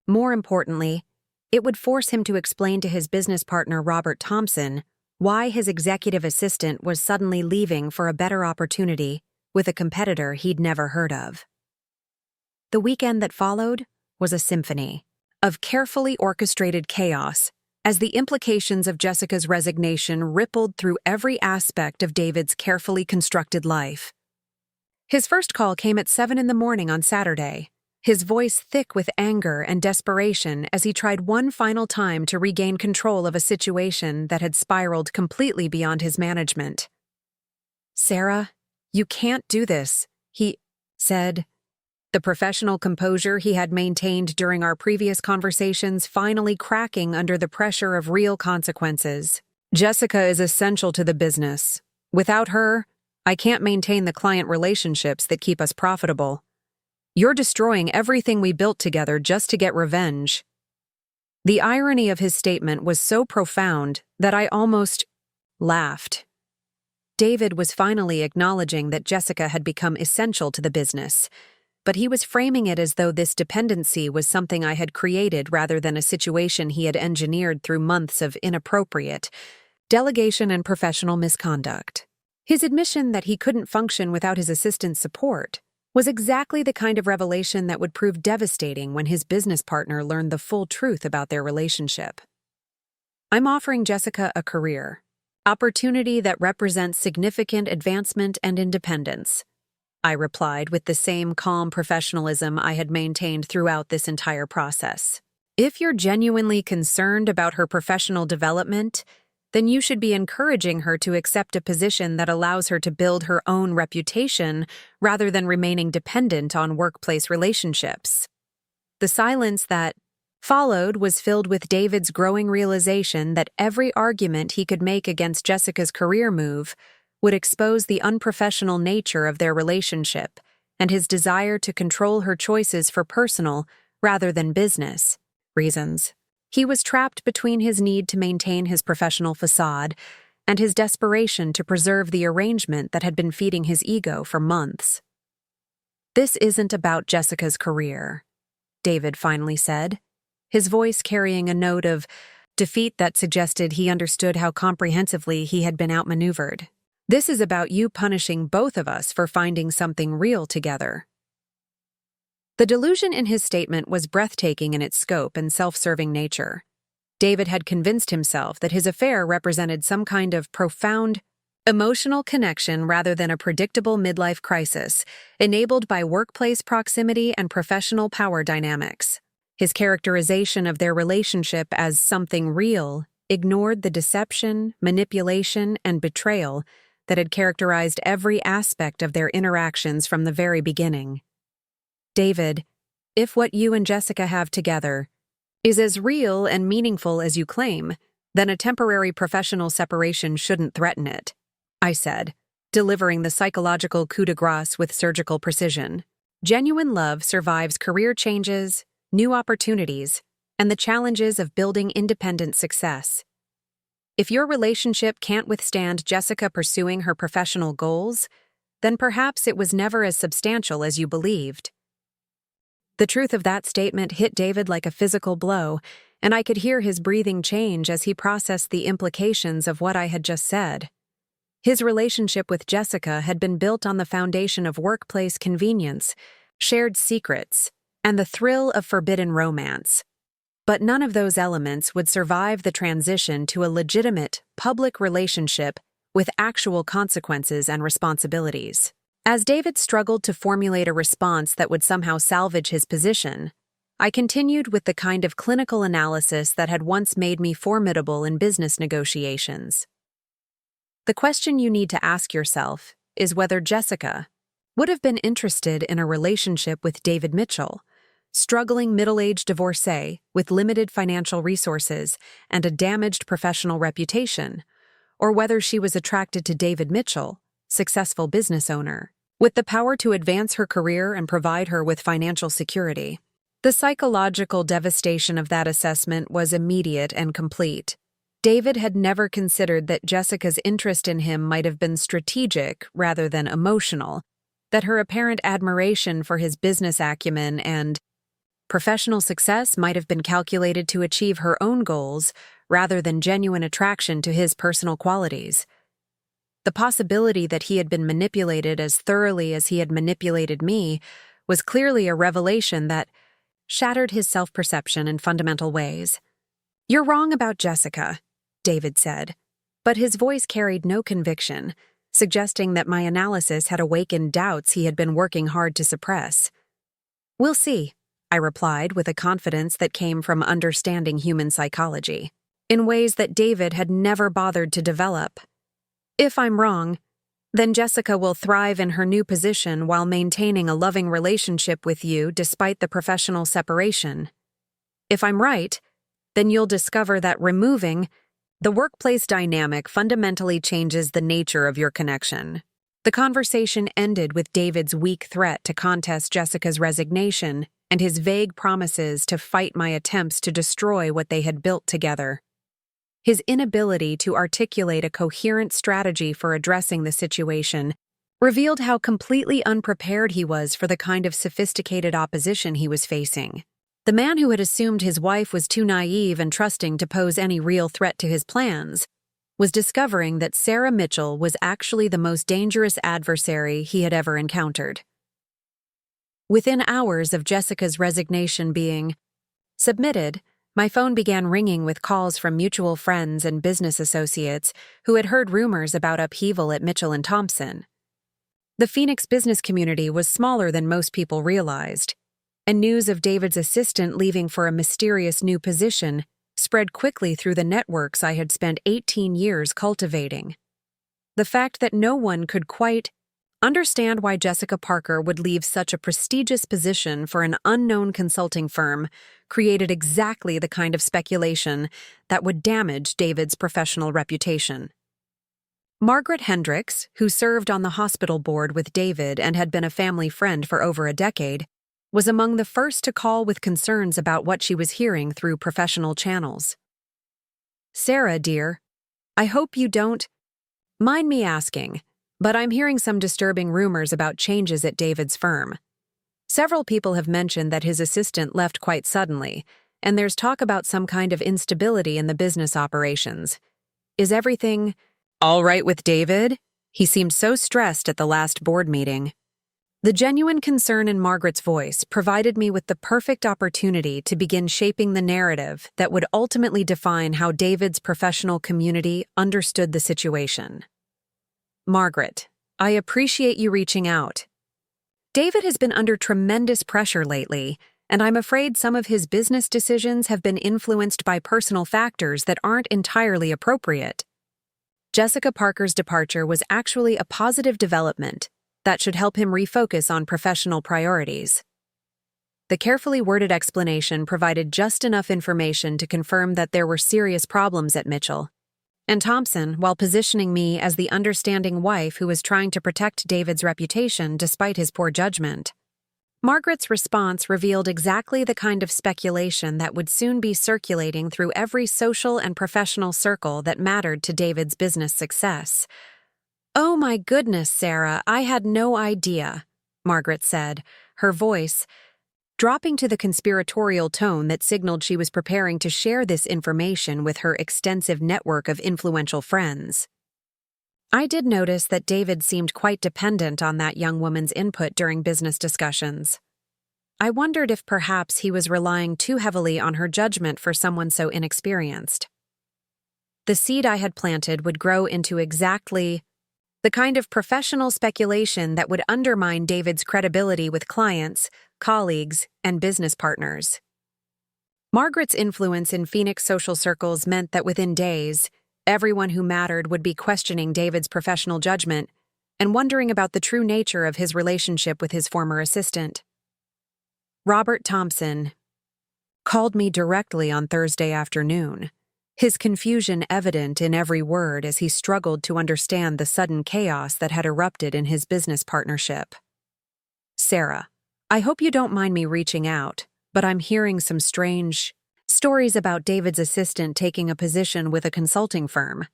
More importantly, it would force him to explain to his business partner Robert Thompson why his executive assistant was suddenly leaving for a better opportunity with a competitor he'd never heard of. The weekend that followed was a symphony of carefully orchestrated chaos as the implications of Jessica's resignation rippled through every aspect of David's carefully constructed life. His first call came at 7 a.m. on Saturday, his voice thick with anger and desperation as he tried one final time to regain control of a situation that had spiraled completely beyond his management. "Sarah, you can't do this," he said. The professional composure he had maintained during our previous conversations finally cracking under the pressure of real consequences. "Jessica is essential to the business. Without her, I can't maintain the client relationships that keep us profitable. You're destroying everything we built together just to get revenge." The irony of his statement was so profound that I almost laughed. David was finally acknowledging that Jessica had become essential to the business, but he was framing it as though this dependency was something I had created rather than a situation he had engineered through months of inappropriate delegation and professional misconduct. His admission that he couldn't function without his assistant's support was exactly the kind of revelation that would prove devastating when his business partner learned the full truth about their relationship. "I'm offering Jessica a career opportunity that represents significant advancement and independence," I replied with the same calm professionalism I had maintained throughout this entire process. "If you're genuinely concerned about her professional development, then you should be encouraging her to accept a position that allows her to build her own reputation rather than remaining dependent on workplace relationships." The silence that followed was filled with David's growing realization that every argument he could make against Jessica's career move would expose the unprofessional nature of their relationship and his desire to control her choices for personal rather than business reasons. He was trapped between his need to maintain his professional facade and his desperation to preserve the arrangement that had been feeding his ego for months. "This isn't about Jessica's career," David finally said, his voice carrying a note of defeat that suggested he understood how comprehensively he had been outmaneuvered. "This is about you punishing both of us for finding something real together." The delusion in his statement was breathtaking in its scope and self-serving nature. David had convinced himself that his affair represented some kind of profound emotional connection rather than a predictable midlife crisis, enabled by workplace proximity and professional power dynamics. His characterization of their relationship as something real ignored the deception, manipulation, and betrayal that had characterized every aspect of their interactions from the very beginning. "David, if what you and Jessica have together is as real and meaningful as you claim, then a temporary professional separation shouldn't threaten it," I said, delivering the psychological coup de grace with surgical precision. Genuine love survives career changes, new opportunities, and the challenges of building independent success. If your relationship can't withstand Jessica pursuing her professional goals, then perhaps it was never as substantial as you believed. The truth of that statement hit David like a physical blow, and I could hear his breathing change as he processed the implications of what I had just said. His relationship with Jessica had been built on the foundation of workplace convenience, shared secrets, and the thrill of forbidden romance. But none of those elements would survive the transition to a legitimate, public relationship with actual consequences and responsibilities. As David struggled to formulate a response that would somehow salvage his position, I continued with the kind of clinical analysis that had once made me formidable in business negotiations. The question you need to ask yourself is whether Jessica would have been interested in a relationship with David Mitchell, struggling middle-aged divorcee with limited financial resources and a damaged professional reputation, or whether she was attracted to David Mitchell, successful business owner, with the power to advance her career and provide her with financial security. The psychological devastation of that assessment was immediate and complete. David had never considered that Jessica's interest in him might have been strategic rather than emotional, that her apparent admiration for his business acumen and professional success might have been calculated to achieve her own goals rather than genuine attraction to his personal qualities. The possibility that he had been manipulated as thoroughly as he had manipulated me was clearly a revelation that shattered his self-perception in fundamental ways. "You're wrong about Jessica," David said, but his voice carried no conviction, suggesting that my analysis had awakened doubts he had been working hard to suppress. "We'll see," I replied with a confidence that came from understanding human psychology, in ways that David had never bothered to develop. "If I'm wrong, then Jessica will thrive in her new position while maintaining a loving relationship with you despite the professional separation. If I'm right, then you'll discover that removing the workplace dynamic fundamentally changes the nature of your connection." The conversation ended with David's weak threat to contest Jessica's resignation and his vague promises to fight my attempts to destroy what they had built together. His inability to articulate a coherent strategy for addressing the situation revealed how completely unprepared he was for the kind of sophisticated opposition he was facing. The man who had assumed his wife was too naive and trusting to pose any real threat to his plans was discovering that Sarah Mitchell was actually the most dangerous adversary he had ever encountered. Within hours of Jessica's resignation being submitted, my phone began ringing with calls from mutual friends and business associates who had heard rumors about upheaval at Mitchell Thompson. The Phoenix business community was smaller than most people realized, and news of David's assistant leaving for a mysterious new position spread quickly through the networks I had spent 18 years cultivating. The fact that no one could quite understand why Jessica Parker would leave such a prestigious position for an unknown consulting firm created exactly the kind of speculation that would damage David's professional reputation. Margaret Hendricks, who served on the hospital board with David and had been a family friend for over a decade, was among the first to call with concerns about what she was hearing through professional channels. "Sarah, dear, I hope you don't mind me asking, but I'm hearing some disturbing rumors about changes at David's firm. Several people have mentioned that his assistant left quite suddenly, and there's talk about some kind of instability in the business operations. Is everything all right with David? He seemed so stressed at the last board meeting." The genuine concern in Margaret's voice provided me with the perfect opportunity to begin shaping the narrative that would ultimately define how David's professional community understood the situation. "Margaret, I appreciate you reaching out. David has been under tremendous pressure lately, and I'm afraid some of his business decisions have been influenced by personal factors that aren't entirely appropriate. Jessica Parker's departure was actually a positive development that should help him refocus on professional priorities." The carefully worded explanation provided just enough information to confirm that there were serious problems at Mitchell and Thompson, while positioning me as the understanding wife who was trying to protect David's reputation despite his poor judgment. Margaret's response revealed exactly the kind of speculation that would soon be circulating through every social and professional circle that mattered to David's business success. "Oh my goodness, Sarah, I had no idea," Margaret said, her voice dropping to the conspiratorial tone that signaled she was preparing to share this information with her extensive network of influential friends. I did notice that David seemed quite dependent on that young woman's input during business discussions. I wondered if perhaps he was relying too heavily on her judgment for someone so inexperienced. The seed I had planted would grow into exactly the kind of professional speculation that would undermine David's credibility with clients, colleagues, and business partners. Margaret's influence in Phoenix social circles meant that within days, everyone who mattered would be questioning David's professional judgment and wondering about the true nature of his relationship with his former assistant. Robert Thompson called me directly on Thursday afternoon, his confusion evident in every word as he struggled to understand the sudden chaos that had erupted in his business partnership. "Sarah, I hope you don't mind me reaching out, but I'm hearing some strange stories about David's assistant taking a position with a consulting firm.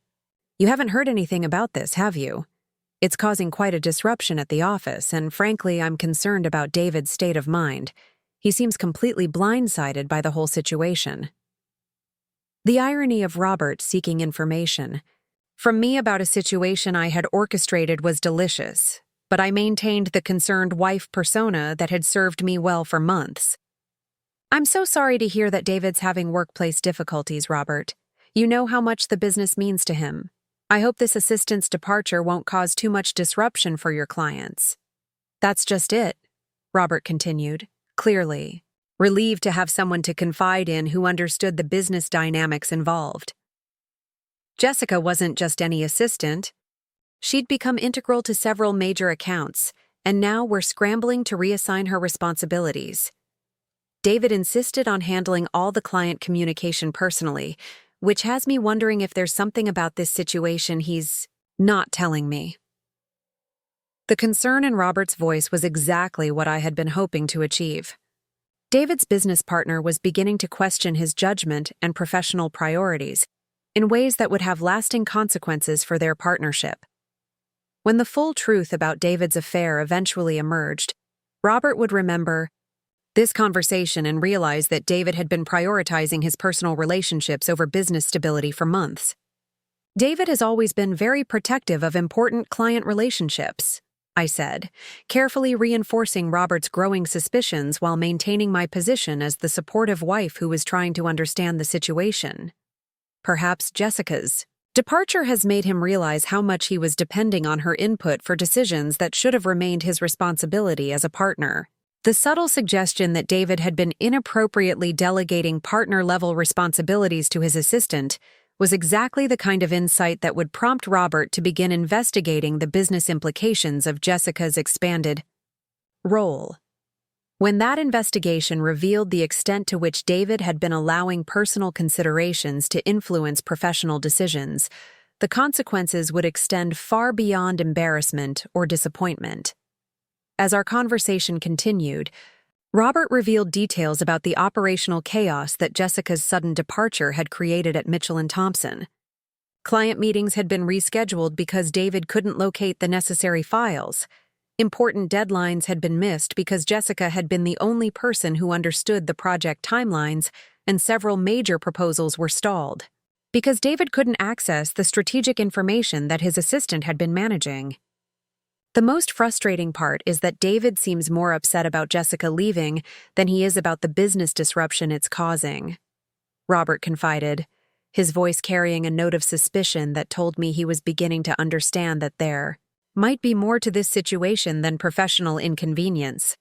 You haven't heard anything about this, have you? It's causing quite a disruption at the office, and frankly, I'm concerned about David's state of mind. He seems completely blindsided by the whole situation." The irony of Robert seeking information from me about a situation I had orchestrated was delicious, but I maintained the concerned wife persona that had served me well for months. "I'm so sorry to hear that David's having workplace difficulties, Robert. You know how much the business means to him. I hope this assistant's departure won't cause too much disruption for your clients." "That's just it," Robert continued, clearly relieved to have someone to confide in who understood the business dynamics involved. Jessica wasn't just any assistant. She'd become integral to several major accounts, and now we're scrambling to reassign her responsibilities. David insisted on handling all the client communication personally, which has me wondering if there's something about this situation he's not telling me. The concern in Robert's voice was exactly what I had been hoping to achieve. David's business partner was beginning to question his judgment and professional priorities in ways that would have lasting consequences for their partnership. When the full truth about David's affair eventually emerged, Robert would remember this conversation and realize that David had been prioritizing his personal relationships over business stability for months. "David has always been very protective of important client relationships," I said, carefully reinforcing Robert's growing suspicions while maintaining my position as the supportive wife who was trying to understand the situation. Perhaps Jessica's departure has made him realize how much he was depending on her input for decisions that should have remained his responsibility as a partner. The subtle suggestion that David had been inappropriately delegating partner-level responsibilities to his assistant was exactly the kind of insight that would prompt Robert to begin investigating the business implications of Jessica's expanded role. When that investigation revealed the extent to which David had been allowing personal considerations to influence professional decisions, the consequences would extend far beyond embarrassment or disappointment. As our conversation continued, Robert revealed details about the operational chaos that Jessica's sudden departure had created at Mitchell Thompson. Client meetings had been rescheduled because David couldn't locate the necessary files. Important deadlines had been missed because Jessica had been the only person who understood the project timelines, and several major proposals were stalled because David couldn't access the strategic information that his assistant had been managing. The most frustrating part is that David seems more upset about Jessica leaving than he is about the business disruption it's causing, Robert confided, his voice carrying a note of suspicion that told me he was beginning to understand that there might be more to this situation than professional inconvenience.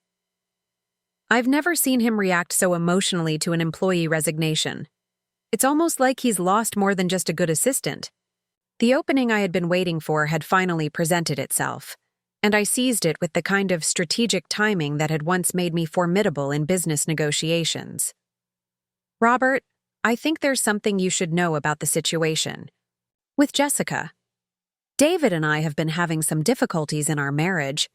I've never seen him react so emotionally to an employee resignation. It's almost like he's lost more than just a good assistant. The opening I had been waiting for had finally presented itself, and I seized it with the kind of strategic timing that had once made me formidable in business negotiations. Robert, I think there's something you should know about the situation. With Jessica, David and I have been having some difficulties in our marriage,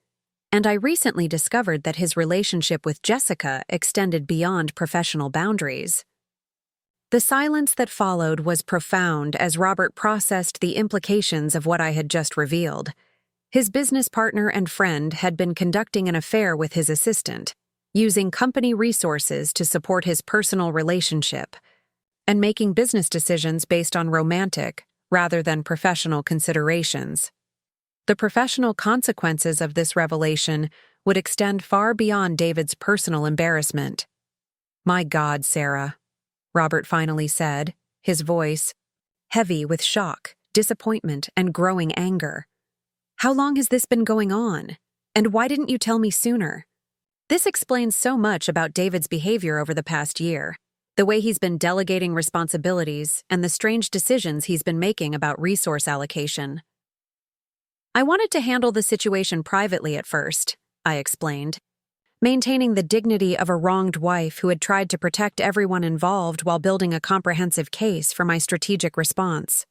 and I recently discovered that his relationship with Jessica extended beyond professional boundaries. The silence that followed was profound as Robert processed the implications of what I had just revealed. His business partner and friend had been conducting an affair with his assistant, using company resources to support his personal relationship, and making business decisions based on romantic rather than professional considerations. The professional consequences of this revelation would extend far beyond David's personal embarrassment. "My God, Sarah," Robert finally said, his voice heavy with shock, disappointment, and growing anger. "How long has this been going on? And why didn't you tell me sooner?" This explains so much about David's behavior over the past year, the way he's been delegating responsibilities and the strange decisions he's been making about resource allocation. "I wanted to handle the situation privately at first," I explained, maintaining the dignity of a wronged wife who had tried to protect everyone involved while building a comprehensive case for my strategic response.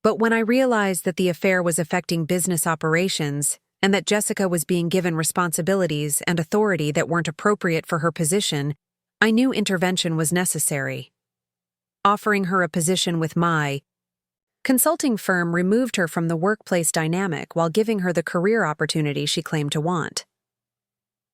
But when I realized that the affair was affecting business operations and that Jessica was being given responsibilities and authority that weren't appropriate for her position, I knew intervention was necessary. Offering her a position with my consulting firm removed her from the workplace dynamic while giving her the career opportunity she claimed to want.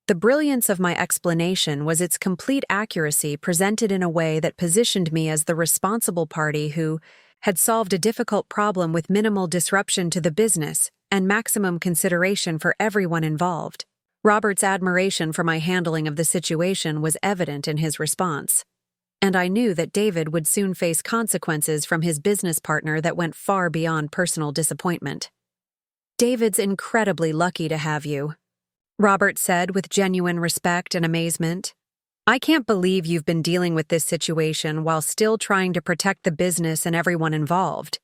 The brilliance of my explanation was its complete accuracy presented in a way that positioned me as the responsible party who had solved a difficult problem with minimal disruption to the business and maximum consideration for everyone involved. Robert's admiration for my handling of the situation was evident in his response, and I knew that David would soon face consequences from his business partner that went far beyond personal disappointment. "David's incredibly lucky to have you," Robert said with genuine respect and amazement. "I can't believe you've been dealing with this situation while still trying to protect the business and everyone involved.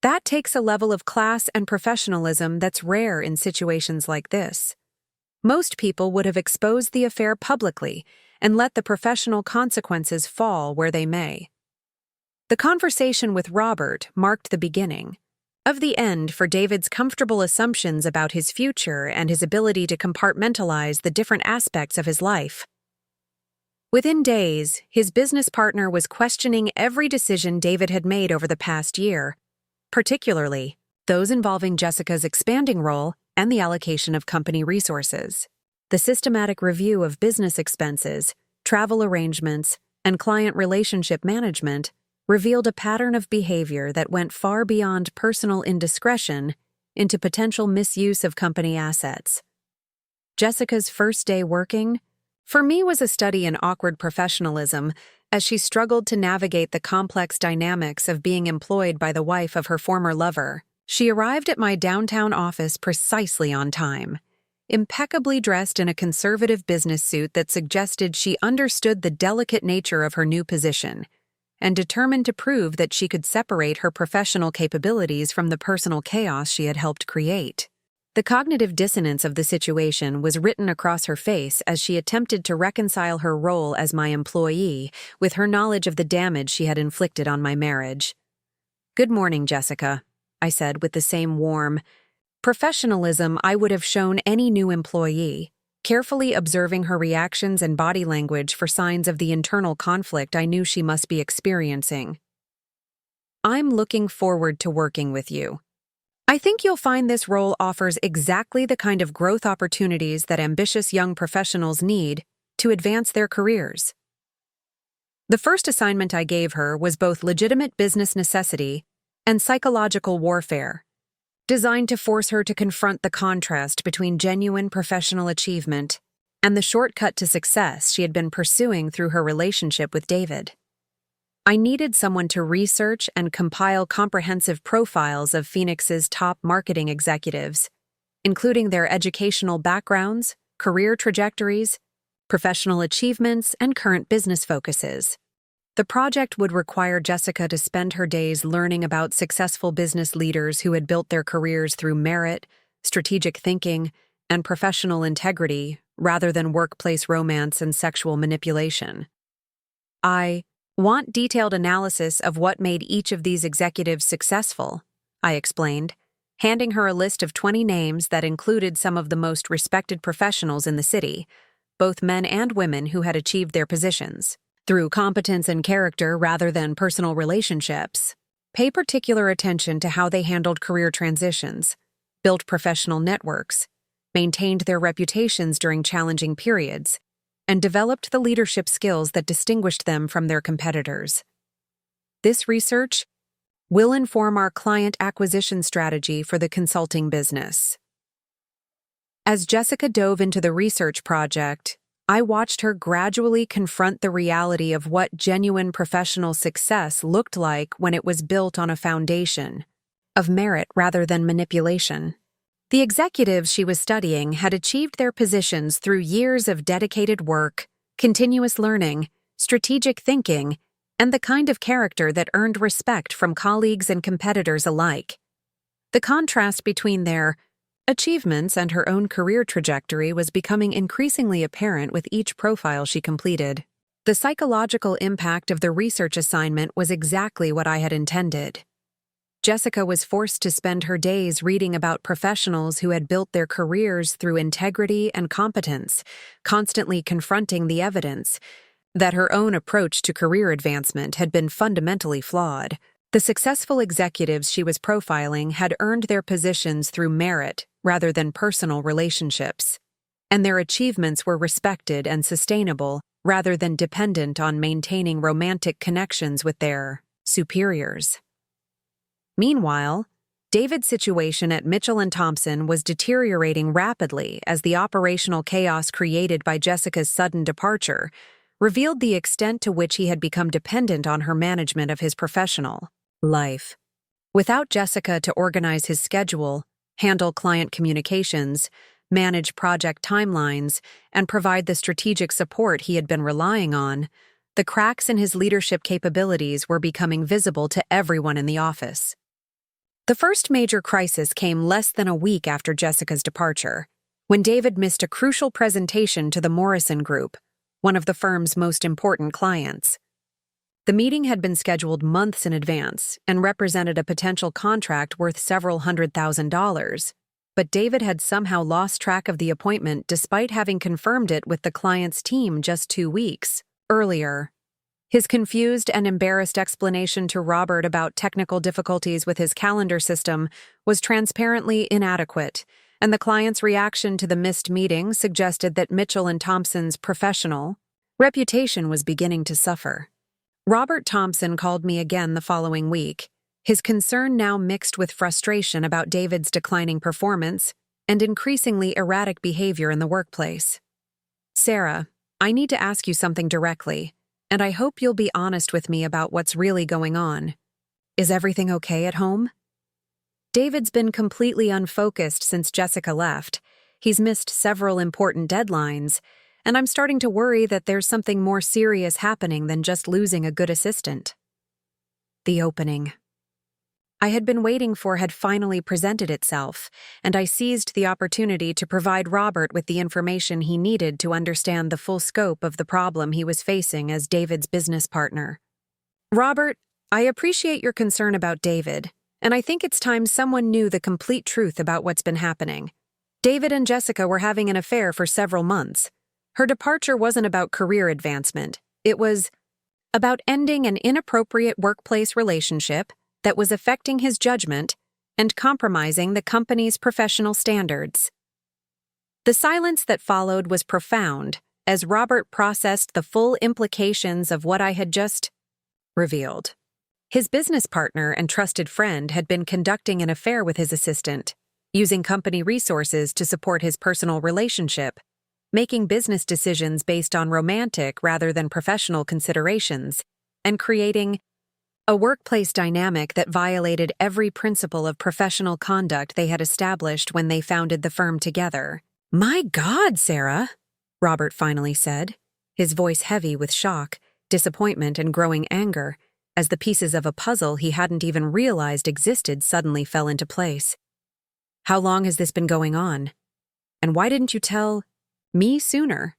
That takes a level of class and professionalism that's rare in situations like this. Most people would have exposed the affair publicly and let the professional consequences fall where they may." The conversation with Robert marked the beginning of the end for David's comfortable assumptions about his future and his ability to compartmentalize the different aspects of his life. Within days, his business partner was questioning every decision David had made over the past year, particularly those involving Jessica's expanding role and the allocation of company resources. The systematic review of business expenses, travel arrangements, and client relationship management revealed a pattern of behavior that went far beyond personal indiscretion into potential misuse of company assets. Jessica's first day working, for me, was a study in awkward professionalism as she struggled to navigate the complex dynamics of being employed by the wife of her former lover. She arrived at my downtown office precisely on time, impeccably dressed in a conservative business suit that suggested she understood the delicate nature of her new position, and determined to prove that she could separate her professional capabilities from the personal chaos she had helped create. The cognitive dissonance of the situation was written across her face as she attempted to reconcile her role as my employee with her knowledge of the damage she had inflicted on my marriage. "Good morning, Jessica," I said with the same warm professionalism I would have shown any new employee. Carefully observing her reactions and body language for signs of the internal conflict I knew she must be experiencing. I'm looking forward to working with you. I think you'll find this role offers exactly the kind of growth opportunities that ambitious young professionals need to advance their careers. The first assignment I gave her was both legitimate business necessity and psychological warfare, designed to force her to confront the contrast between genuine professional achievement and the shortcut to success she had been pursuing through her relationship with David. I needed someone to research and compile comprehensive profiles of Phoenix's top marketing executives, including their educational backgrounds, career trajectories, professional achievements, and current business focuses. The project would require Jessica to spend her days learning about successful business leaders who had built their careers through merit, strategic thinking, and professional integrity rather than workplace romance and sexual manipulation. I want detailed analysis of what made each of these executives successful, I explained, handing her a list of 20 names that included some of the most respected professionals in the city, both men and women who had achieved their positions through competence and character rather than personal relationships. Pay particular attention to how they handled career transitions, built professional networks, maintained their reputations during challenging periods, and developed the leadership skills that distinguished them from their competitors. This research will inform our client acquisition strategy for the consulting business. As Jessica dove into the research project, I watched her gradually confront the reality of what genuine professional success looked like when it was built on a foundation of merit rather than manipulation. The executives she was studying had achieved their positions through years of dedicated work, continuous learning, strategic thinking, and the kind of character that earned respect from colleagues and competitors alike. The contrast between their achievements and her own career trajectory was becoming increasingly apparent with each profile she completed. The psychological impact of the research assignment was exactly what I had intended. Jessica was forced to spend her days reading about professionals who had built their careers through integrity and competence, constantly confronting the evidence that her own approach to career advancement had been fundamentally flawed. The successful executives she was profiling had earned their positions through merit rather than personal relationships, and their achievements were respected and sustainable rather than dependent on maintaining romantic connections with their superiors. Meanwhile, David's situation at Mitchell Thompson was deteriorating rapidly as the operational chaos created by Jessica's sudden departure revealed the extent to which he had become dependent on her management of his professional life. Without Jessica to organize his schedule, handle client communications, manage project timelines, and provide the strategic support he had been relying on, the cracks in his leadership capabilities were becoming visible to everyone in the office. The first major crisis came less than a week after Jessica's departure, when David missed a crucial presentation to the Morrison Group, one of the firm's most important clients. The meeting had been scheduled months in advance and represented a potential contract worth several $100,000, but David had somehow lost track of the appointment despite having confirmed it with the client's team just 2 weeks earlier. His confused and embarrassed explanation to Robert about technical difficulties with his calendar system was transparently inadequate, and the client's reaction to the missed meeting suggested that Mitchell Thompson's professional reputation was beginning to suffer. Robert Thompson called me again the following week, his concern now mixed with frustration about David's declining performance and increasingly erratic behavior in the workplace. "Sarah, I need to ask you something directly, and I hope you'll be honest with me about what's really going on. Is everything okay at home?" David's been completely unfocused since Jessica left. He's missed several important deadlines, and I'm starting to worry that there's something more serious happening than just losing a good assistant. The opening I had been waiting for had finally presented itself, and I seized the opportunity to provide Robert with the information he needed to understand the full scope of the problem he was facing as David's business partner. "Robert, I appreciate your concern about David, and I think it's time someone knew the complete truth about what's been happening. David and Jessica were having an affair for several months. Her departure wasn't about career advancement. It was about ending an inappropriate workplace relationship that was affecting his judgment and compromising the company's professional standards. The silence that followed was profound as Robert processed the full implications of what I had just revealed. His business partner and trusted friend had been conducting an affair with his assistant, using company resources to support his personal relationship, making business decisions based on romantic rather than professional considerations, and creating a workplace dynamic that violated every principle of professional conduct they had established when they founded the firm together. "My God, Sarah," Robert finally said, his voice heavy with shock, disappointment, and growing anger, as the pieces of a puzzle he hadn't even realized existed suddenly fell into place. "How long has this been going on? And why didn't you tell me sooner?"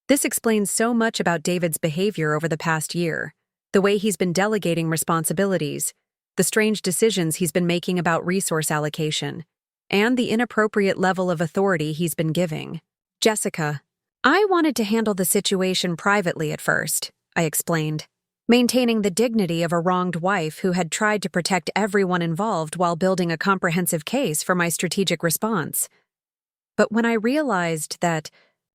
This explains so much about David's behavior over the past year, the way he's been delegating responsibilities, the strange decisions he's been making about resource allocation, and the inappropriate level of authority he's been giving. "Jessica, I wanted to handle the situation privately at first," I explained, maintaining the dignity of a wronged wife who had tried to protect everyone involved while building a comprehensive case for my strategic response. But when I realized that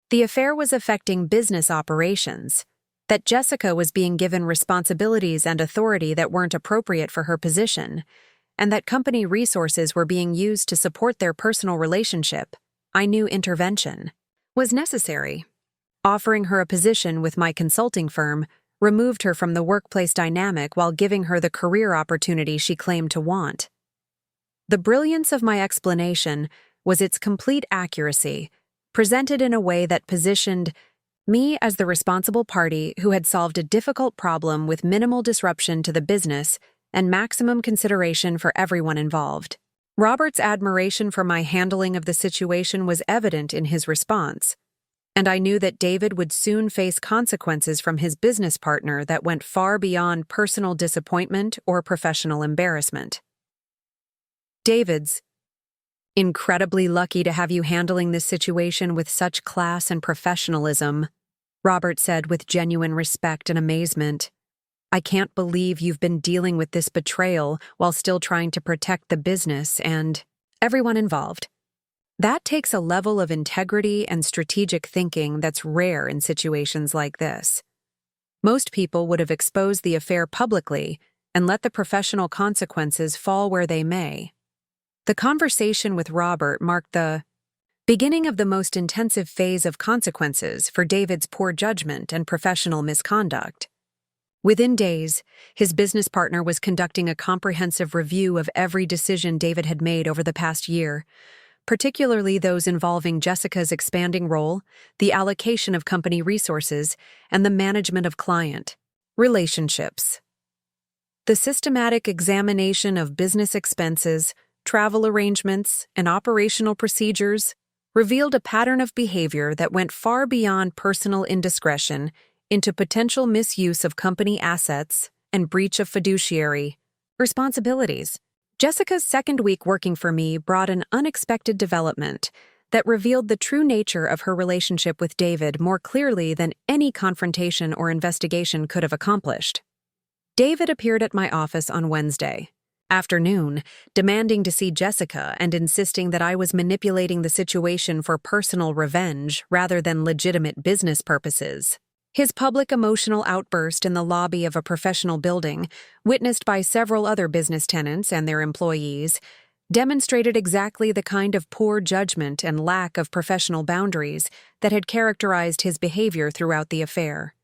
the affair was affecting business operations, that Jessica was being given responsibilities and authority that weren't appropriate for her position, and that company resources were being used to support their personal relationship, I knew intervention was necessary. Offering her a position with my consulting firm removed her from the workplace dynamic while giving her the career opportunity she claimed to want. The brilliance of my explanation was its complete accuracy, presented in a way that positioned me as the responsible party who had solved a difficult problem with minimal disruption to the business and maximum consideration for everyone involved. Robert's admiration for my handling of the situation was evident in his response, and I knew that David would soon face consequences from his business partner that went far beyond personal disappointment or professional embarrassment. "David's incredibly lucky to have you handling this situation with such class and professionalism," Robert said with genuine respect and amazement. "I can't believe you've been dealing with this betrayal while still trying to protect the business and everyone involved. That takes a level of integrity and strategic thinking that's rare in situations like this. Most people would have exposed the affair publicly and let the professional consequences fall where they may." The conversation with Robert marked the beginning of the most intensive phase of consequences for David's poor judgment and professional misconduct. Within days, his business partner was conducting a comprehensive review of every decision David had made over the past year, particularly those involving Jessica's expanding role, the allocation of company resources, and the management of client relationships. The systematic examination of business expenses, travel arrangements, and operational procedures revealed a pattern of behavior that went far beyond personal indiscretion into potential misuse of company assets and breach of fiduciary responsibilities. Jessica's second week working for me brought an unexpected development that revealed the true nature of her relationship with David more clearly than any confrontation or investigation could have accomplished. David appeared at my office on Wednesday afternoon, demanding to see Jessica and insisting that I was manipulating the situation for personal revenge rather than legitimate business purposes. His public emotional outburst in the lobby of a professional building, witnessed by several other business tenants and their employees, demonstrated exactly the kind of poor judgment and lack of professional boundaries that had characterized his behavior throughout the affair.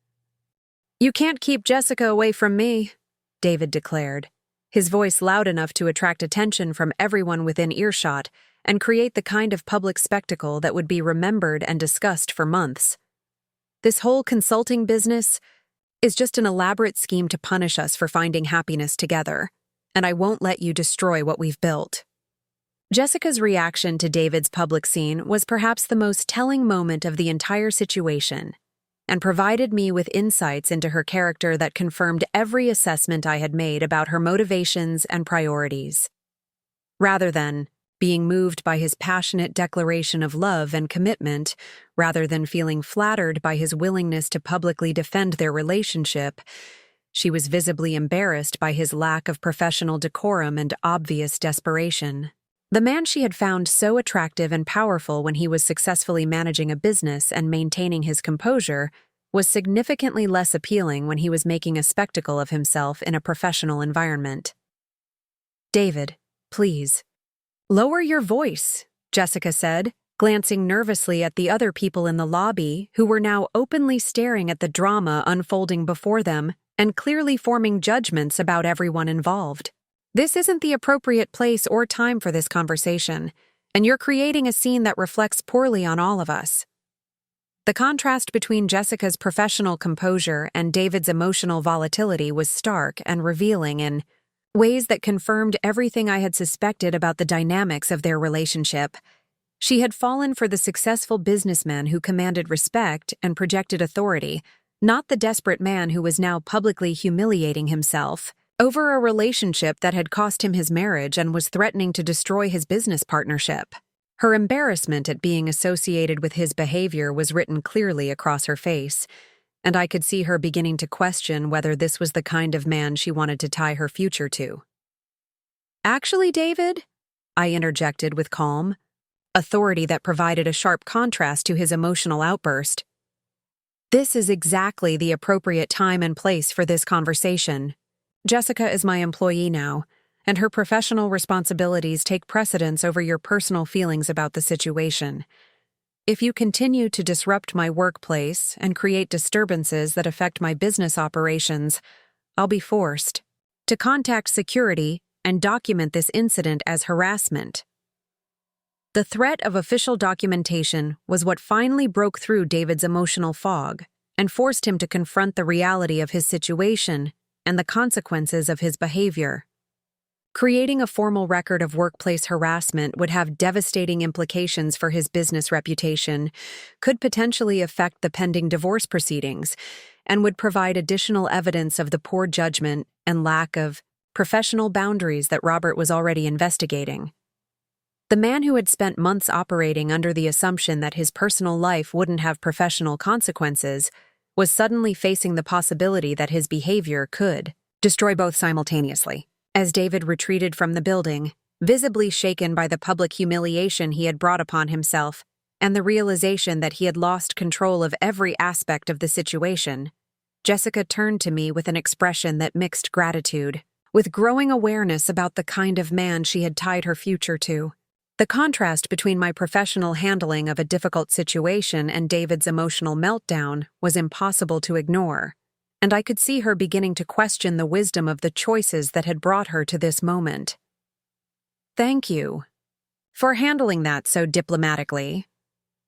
"You can't keep Jessica away from me," David declared, his voice loud enough to attract attention from everyone within earshot and create the kind of public spectacle that would be remembered and discussed for months. "This whole consulting business is just an elaborate scheme to punish us for finding happiness together, and I won't let you destroy what we've built." Jessica's reaction to David's public scene was perhaps the most telling moment of the entire situation, and provided me with insights into her character that confirmed every assessment I had made about her motivations and priorities. Rather than being moved by his passionate declaration of love and commitment, rather than feeling flattered by his willingness to publicly defend their relationship. She was visibly embarrassed by his lack of professional decorum and obvious desperation. The man she had found so attractive and powerful when he was successfully managing a business and maintaining his composure was significantly less appealing when he was making a spectacle of himself in a professional environment. "David, please. Lower your voice," Jessica said, glancing nervously at the other people in the lobby who were now openly staring at the drama unfolding before them and clearly forming judgments about everyone involved. "This isn't the appropriate place or time for this conversation, and you're creating a scene that reflects poorly on all of us." The contrast between Jessica's professional composure and David's emotional volatility was stark and revealing in ways that confirmed everything I had suspected about the dynamics of their relationship. She had fallen for the successful businessman who commanded respect and projected authority, not the desperate man who was now publicly humiliating himself over a relationship that had cost him his marriage and was threatening to destroy his business partnership. Her embarrassment at being associated with his behavior was written clearly across her face, and I could see her beginning to question whether this was the kind of man she wanted to tie her future to. "Actually, David," I interjected with calm, authority that provided a sharp contrast to his emotional outburst, "this is exactly the appropriate time and place for this conversation. Jessica is my employee now, and her professional responsibilities take precedence over your personal feelings about the situation. If you continue to disrupt my workplace and create disturbances that affect my business operations, I'll be forced to contact security and document this incident as harassment." The threat of official documentation was what finally broke through David's emotional fog and forced him to confront the reality of his situation and the consequences of his behavior. Creating a formal record of workplace harassment would have devastating implications for his business reputation, could potentially affect the pending divorce proceedings, and would provide additional evidence of the poor judgment and lack of professional boundaries that Robert was already investigating. The man who had spent months operating under the assumption that his personal life wouldn't have professional consequences was suddenly facing the possibility that his behavior could destroy both simultaneously. As David retreated from the building, visibly shaken by the public humiliation he had brought upon himself and the realization that he had lost control of every aspect of the situation, Jessica turned to me with an expression that mixed gratitude, with growing awareness about the kind of man she had tied her future to. The contrast between my professional handling of a difficult situation and David's emotional meltdown was impossible to ignore, and I could see her beginning to question the wisdom of the choices that had brought her to this moment. "Thank you for handling that so diplomatically,"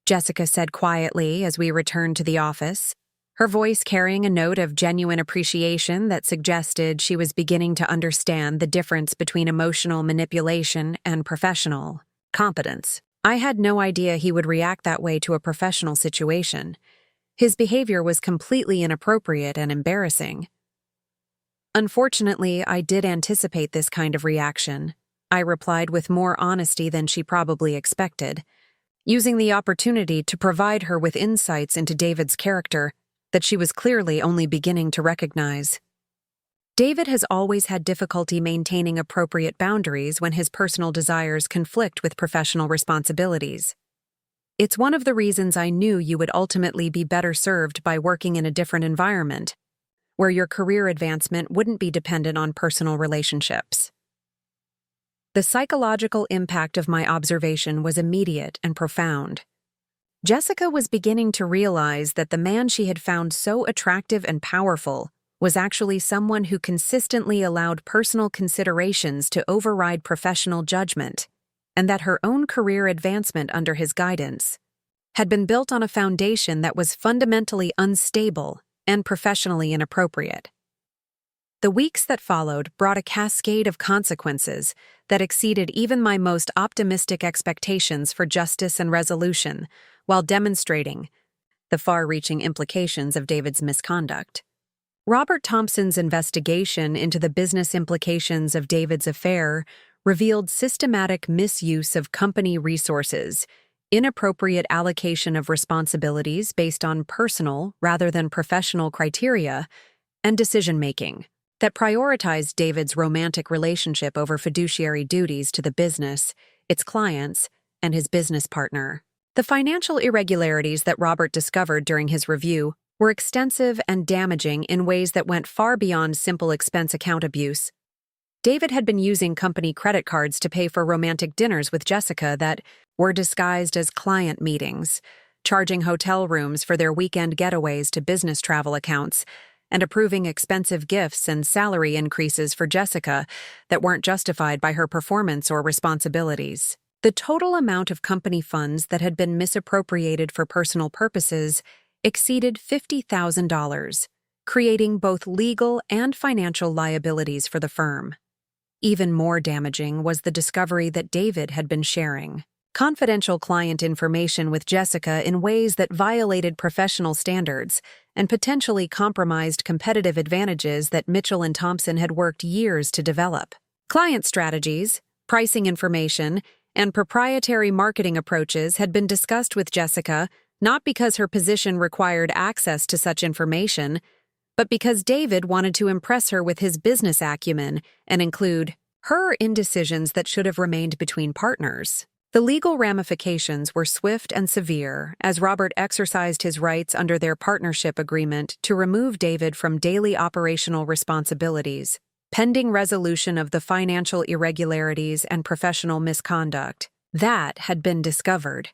Jessica said quietly as we returned to the office, her voice carrying a note of genuine appreciation that suggested she was beginning to understand the difference between emotional manipulation and professional competence. I had no idea he would react that way to a professional situation. His behavior was completely inappropriate and embarrassing. "Unfortunately, I did anticipate this kind of reaction," I replied with more honesty than she probably expected, using the opportunity to provide her with insights into David's character that she was clearly only beginning to recognize. David has always had difficulty maintaining appropriate boundaries when his personal desires conflict with professional responsibilities. It's one of the reasons I knew you would ultimately be better served by working in a different environment, where your career advancement wouldn't be dependent on personal relationships. The psychological impact of my observation was immediate and profound. Jessica was beginning to realize that the man she had found so attractive and powerful was actually someone who consistently allowed personal considerations to override professional judgment, and that her own career advancement under his guidance had been built on a foundation that was fundamentally unstable and professionally inappropriate. The weeks that followed brought a cascade of consequences that exceeded even my most optimistic expectations for justice and resolution, while demonstrating the far-reaching implications of David's misconduct. Robert Thompson's investigation into the business implications of David's affair revealed systematic misuse of company resources, inappropriate allocation of responsibilities based on personal rather than professional criteria, and decision-making that prioritized David's romantic relationship over fiduciary duties to the business, its clients, and his business partner. The financial irregularities that Robert discovered during his review were extensive and damaging in ways that went far beyond simple expense account abuse. David had been using company credit cards to pay for romantic dinners with Jessica that were disguised as client meetings, charging hotel rooms for their weekend getaways to business travel accounts, and approving expensive gifts and salary increases for Jessica that weren't justified by her performance or responsibilities. The total amount of company funds that had been misappropriated for personal purposes exceeded $50,000, creating both legal and financial liabilities for the firm. Even more damaging was the discovery that David had been sharing confidential client information with Jessica in ways that violated professional standards and potentially compromised competitive advantages that Mitchell & Thompson had worked years to develop. Client strategies, pricing information, and proprietary marketing approaches had been discussed with Jessica not because her position required access to such information, but because David wanted to impress her with his business acumen and include her indecisions that should have remained between partners. The legal ramifications were swift and severe as Robert exercised his rights under their partnership agreement to remove David from daily operational responsibilities, pending resolution of the financial irregularities and professional misconduct that had been discovered.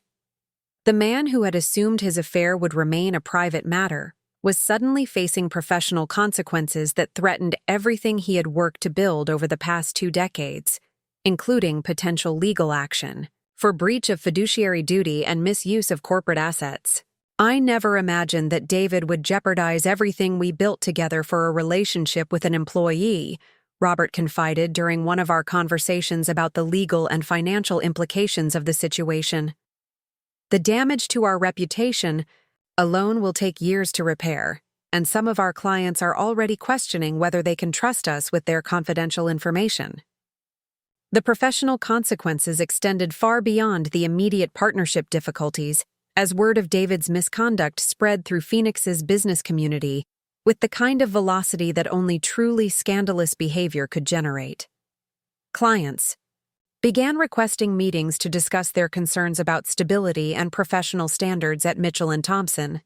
The man who had assumed his affair would remain a private matter was suddenly facing professional consequences that threatened everything he had worked to build over the past 2 decades, including potential legal action for breach of fiduciary duty and misuse of corporate assets. I never imagined that David would jeopardize everything we built together for a relationship with an employee, Robert confided during one of our conversations about the legal and financial implications of the situation. The damage to our reputation alone will take years to repair, and some of our clients are already questioning whether they can trust us with their confidential information. The professional consequences extended far beyond the immediate partnership difficulties as word of David's misconduct spread through Phoenix's business community with the kind of velocity that only truly scandalous behavior could generate. Clients began requesting meetings to discuss their concerns about stability and professional standards at Mitchell & Thompson.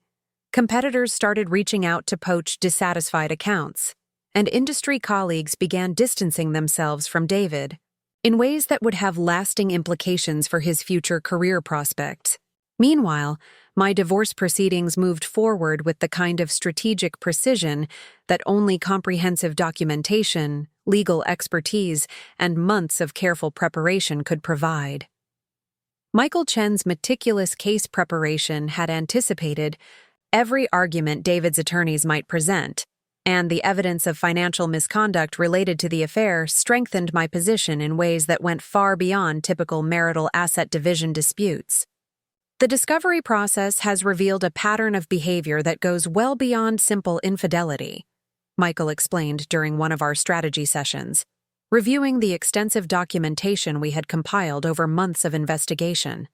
Competitors started reaching out to poach dissatisfied accounts, and industry colleagues began distancing themselves from David in ways that would have lasting implications for his future career prospects. Meanwhile, my divorce proceedings moved forward with the kind of strategic precision that only comprehensive documentation, legal expertise, and months of careful preparation could provide. Michael Chen's meticulous case preparation had anticipated every argument David's attorneys might present, and the evidence of financial misconduct related to the affair strengthened my position in ways that went far beyond typical marital asset division disputes. The discovery process has revealed a pattern of behavior that goes well beyond simple infidelity, Michael explained during one of our strategy sessions, reviewing the extensive documentation we had compiled over months of investigation.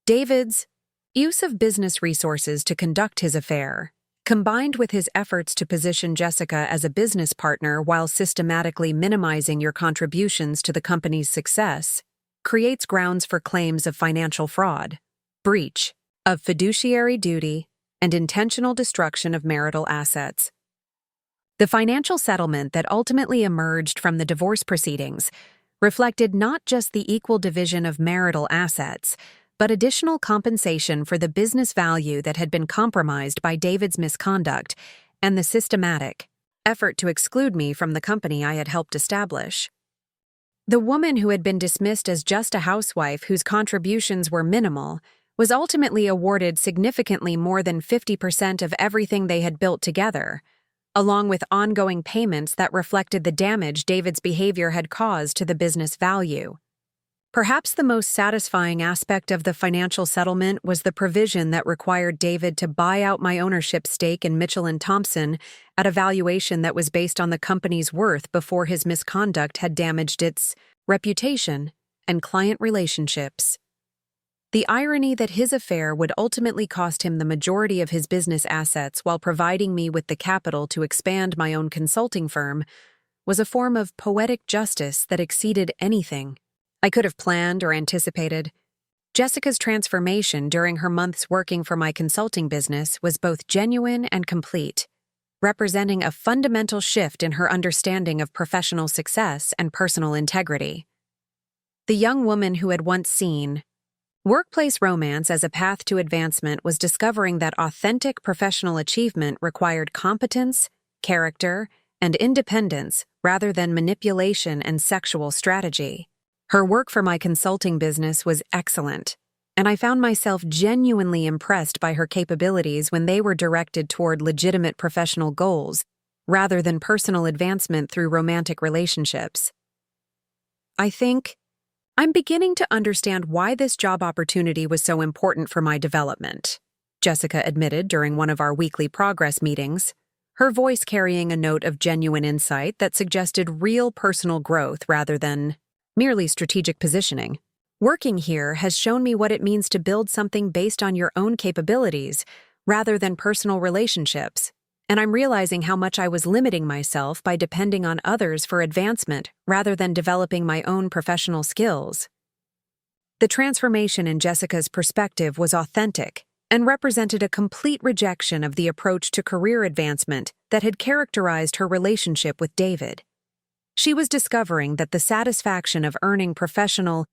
David's use of business resources to conduct his affair, combined with his efforts to position Jessica as a business partner while systematically minimizing your contributions to the company's success, creates grounds for claims of financial fraud, breach of fiduciary duty, and intentional destruction of marital assets. The financial settlement that ultimately emerged from the divorce proceedings reflected not just the equal division of marital assets, but additional compensation for the business value that had been compromised by David's misconduct and the systematic effort to exclude me from the company I had helped establish. The woman who had been dismissed as just a housewife whose contributions were minimal was ultimately awarded significantly more than 50% of everything they had built together, along with ongoing payments that reflected the damage David's behavior had caused to the business value. Perhaps the most satisfying aspect of the financial settlement was the provision that required David to buy out my ownership stake in Mitchell & Thompson at a valuation that was based on the company's worth before his misconduct had damaged its reputation, and client relationships. The irony that his affair would ultimately cost him the majority of his business assets while providing me with the capital to expand my own consulting firm was a form of poetic justice that exceeded anything I could have planned or anticipated. Jessica's transformation during her months working for my consulting business was both genuine and complete, representing a fundamental shift in her understanding of professional success and personal integrity. The young woman who had once seen workplace romance as a path to advancement was discovering that authentic professional achievement required competence, character, and independence rather than manipulation and sexual strategy. Her work for my consulting business was excellent, and I found myself genuinely impressed by her capabilities when they were directed toward legitimate professional goals rather than personal advancement through romantic relationships. I think I'm beginning to understand why this job opportunity was so important for my development, Jessica admitted during one of our weekly progress meetings, her voice carrying a note of genuine insight that suggested real personal growth rather than merely strategic positioning. Working here has shown me what it means to build something based on your own capabilities rather than personal relationships, and I'm realizing how much I was limiting myself by depending on others for advancement rather than developing my own professional skills. The transformation in Jessica's perspective was authentic and represented a complete rejection of the approach to career advancement that had characterized her relationship with David. She was discovering that the satisfaction of earning professional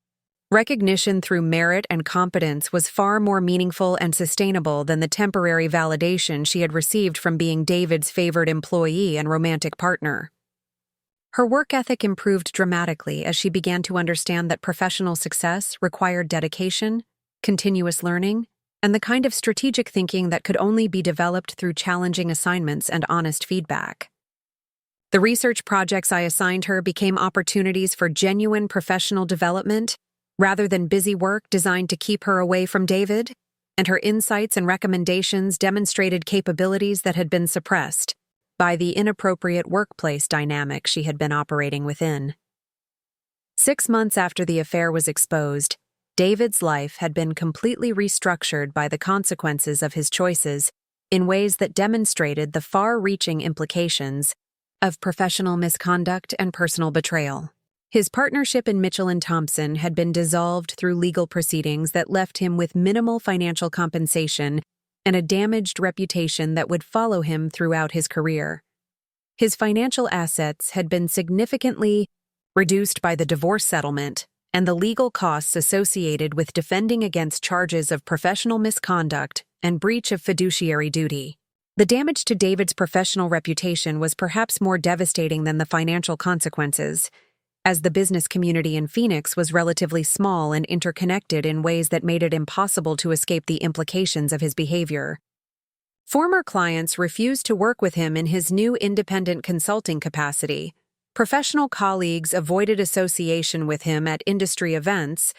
recognition through merit and competence was far more meaningful and sustainable than the temporary validation she had received from being David's favored employee and romantic partner. Her work ethic improved dramatically as she began to understand that professional success required dedication, continuous learning, and the kind of strategic thinking that could only be developed through challenging assignments and honest feedback. The research projects I assigned her became opportunities for genuine professional development rather than busy work designed to keep her away from David, and her insights and recommendations demonstrated capabilities that had been suppressed by the inappropriate workplace dynamic she had been operating within. 6 months after the affair was exposed, David's life had been completely restructured by the consequences of his choices in ways that demonstrated the far-reaching implications of professional misconduct and personal betrayal. His partnership in Mitchell Thompson had been dissolved through legal proceedings that left him with minimal financial compensation and a damaged reputation that would follow him throughout his career. His financial assets had been significantly reduced by the divorce settlement and the legal costs associated with defending against charges of professional misconduct and breach of fiduciary duty. The damage to David's professional reputation was perhaps more devastating than the financial consequences, as the business community in Phoenix was relatively small and interconnected in ways that made it impossible to escape the implications of his behavior. Former clients refused to work with him in his new independent consulting capacity. Professional colleagues avoided association with him at industry events,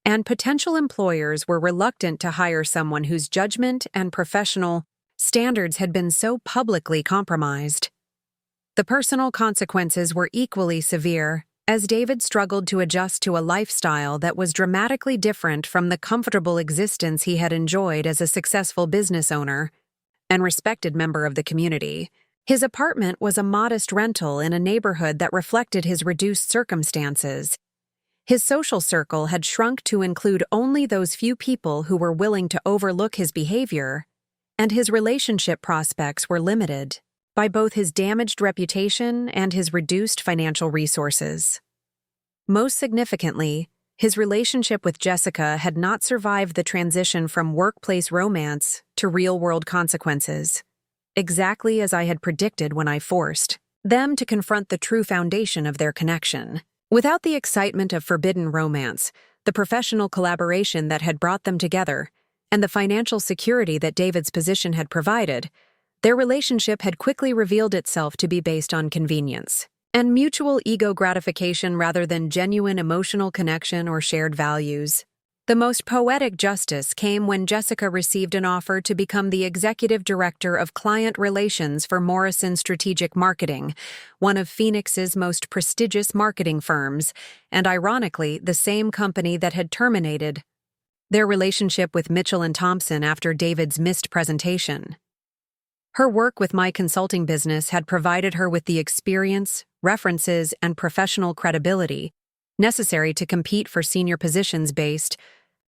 and potential employers were reluctant to hire someone whose judgment and professional standards had been so publicly compromised. The personal consequences were equally severe, as David struggled to adjust to a lifestyle that was dramatically different from the comfortable existence he had enjoyed as a successful business owner and respected member of the community. His apartment was a modest rental in a neighborhood that reflected his reduced circumstances. His social circle had shrunk to include only those few people who were willing to overlook his behavior, and his relationship prospects were limited by both his damaged reputation and his reduced financial resources. Most significantly, his relationship with Jessica had not survived the transition from workplace romance to real-world consequences, exactly as I had predicted when I forced them to confront the true foundation of their connection. Without the excitement of forbidden romance, the professional collaboration that had brought them together, and the financial security that David's position had provided, their relationship had quickly revealed itself to be based on convenience and mutual ego gratification rather than genuine emotional connection or shared values. The most poetic justice came when Jessica received an offer to become the executive director of client relations for Morrison Strategic Marketing, one of Phoenix's most prestigious marketing firms, and ironically, the same company that had terminated their relationship with Mitchell and Thompson after David's missed presentation. Her work with my consulting business had provided her with the experience, references, and professional credibility necessary to compete for senior positions based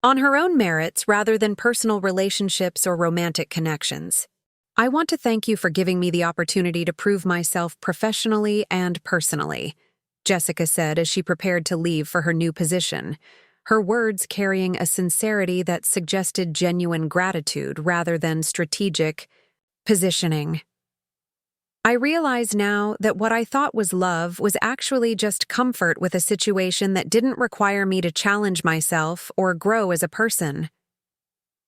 on her own merits rather than personal relationships or romantic connections. I want to thank you for giving me the opportunity to prove myself professionally and personally, Jessica said as she prepared to leave for her new position, her words carrying a sincerity that suggested genuine gratitude rather than strategic positioning. I realize now that what I thought was love was actually just comfort with a situation that didn't require me to challenge myself or grow as a person.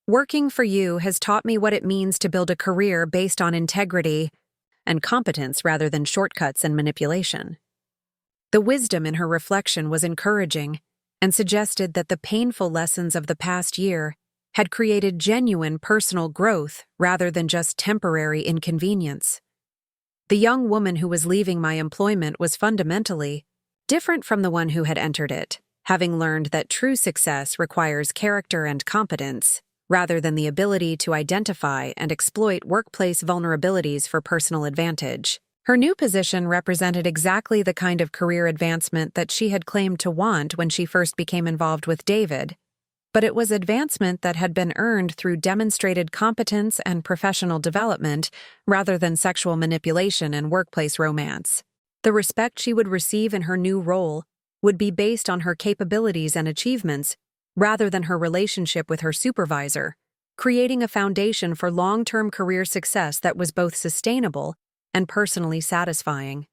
Working for you has taught me what it means to build a career based on integrity and competence rather than shortcuts and manipulation. The wisdom in her reflection was encouraging and suggested that the painful lessons of the past year had created genuine personal growth rather than just temporary inconvenience. The young woman who was leaving my employment was fundamentally different from the one who had entered it, having learned that true success requires character and competence, rather than the ability to identify and exploit workplace vulnerabilities for personal advantage. Her new position represented exactly the kind of career advancement that she had claimed to want when she first became involved with David, but it was advancement that had been earned through demonstrated competence and professional development rather than sexual manipulation and workplace romance. The respect she would receive in her new role would be based on her capabilities and achievements rather than her relationship with her supervisor, creating a foundation for long-term career success that was both sustainable and personally satisfying.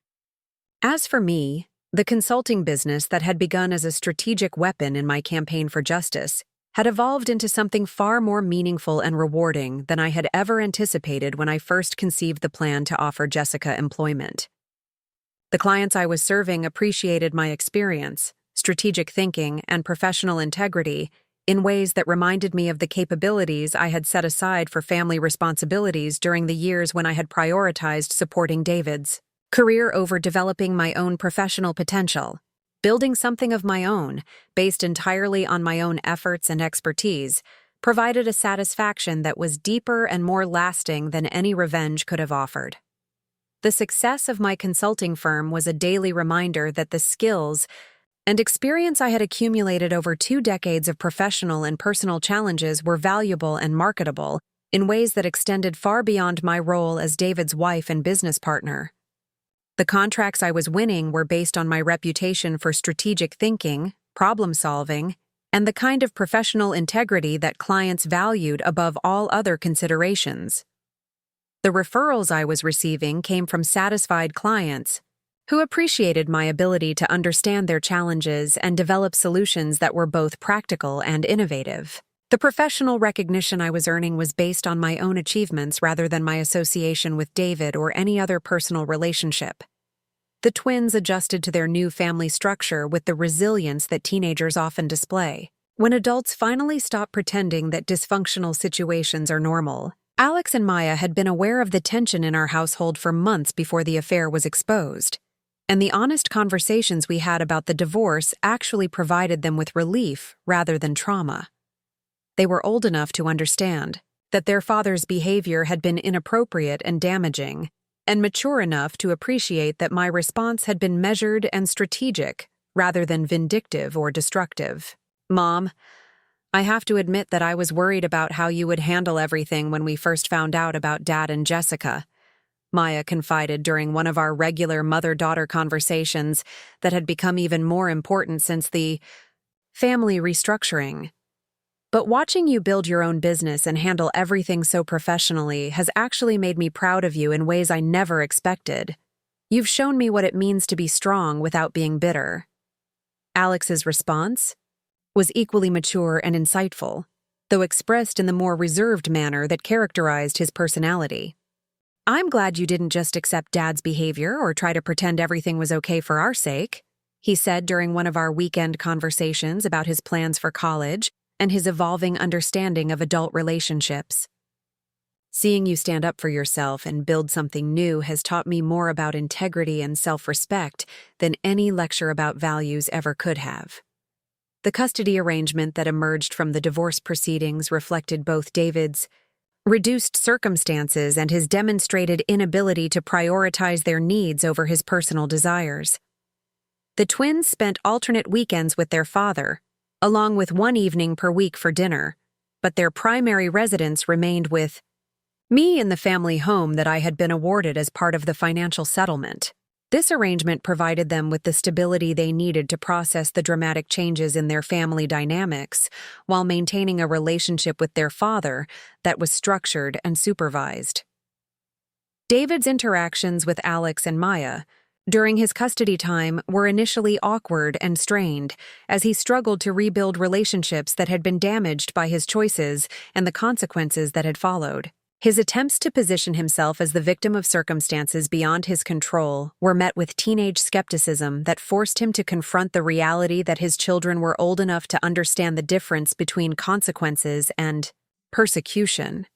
As for me, the consulting business that had begun as a strategic weapon in my campaign for justice had evolved into something far more meaningful and rewarding than I had ever anticipated when I first conceived the plan to offer Jessica employment. The clients I was serving appreciated my experience, strategic thinking, and professional integrity in ways that reminded me of the capabilities I had set aside for family responsibilities during the years when I had prioritized supporting David's career over developing my own professional potential. Building something of my own, based entirely on my own efforts and expertise, provided a satisfaction that was deeper and more lasting than any revenge could have offered. The success of my consulting firm was a daily reminder that the skills and experience I had accumulated over 2 decades of professional and personal challenges were valuable and marketable in ways that extended far beyond my role as David's wife and business partner. The contracts I was winning were based on my reputation for strategic thinking, problem-solving, and the kind of professional integrity that clients valued above all other considerations. The referrals I was receiving came from satisfied clients who appreciated my ability to understand their challenges and develop solutions that were both practical and innovative. The professional recognition I was earning was based on my own achievements rather than my association with David or any other personal relationship. The twins adjusted to their new family structure with the resilience that teenagers often display. When adults finally stop pretending that dysfunctional situations are normal, Alex and Maya had been aware of the tension in our household for months before the affair was exposed, and the honest conversations we had about the divorce actually provided them with relief rather than trauma. They were old enough to understand that their father's behavior had been inappropriate and damaging, and mature enough to appreciate that my response had been measured and strategic rather than vindictive or destructive. "Mom, I have to admit that I was worried about how you would handle everything when we first found out about Dad and Jessica," Maya confided during one of our regular mother-daughter conversations that had become even more important since the family restructuring. "But watching you build your own business and handle everything so professionally has actually made me proud of you in ways I never expected. You've shown me what it means to be strong without being bitter." Alex's response was equally mature and insightful, though expressed in the more reserved manner that characterized his personality. "I'm glad you didn't just accept Dad's behavior or try to pretend everything was okay for our sake," he said during one of our weekend conversations about his plans for college, and his evolving understanding of adult relationships. Seeing you stand up for yourself and build something new has taught me more about integrity and self-respect than any lecture about values ever could have. The custody arrangement that emerged from the divorce proceedings reflected both David's reduced circumstances and his demonstrated inability to prioritize their needs over his personal desires. The twins spent alternate weekends with their father, along with one evening per week for dinner, but their primary residence remained with me in the family home that I had been awarded as part of the financial settlement. This arrangement provided them with the stability they needed to process the dramatic changes in their family dynamics while maintaining a relationship with their father that was structured and supervised. David's interactions with Alex and Maya during his custody time were initially awkward and strained as he struggled to rebuild relationships that had been damaged by his choices and the consequences that had followed. His attempts to position himself as the victim of circumstances beyond his control were met with teenage skepticism that forced him to confront the reality that his children were old enough to understand the difference between consequences and persecution.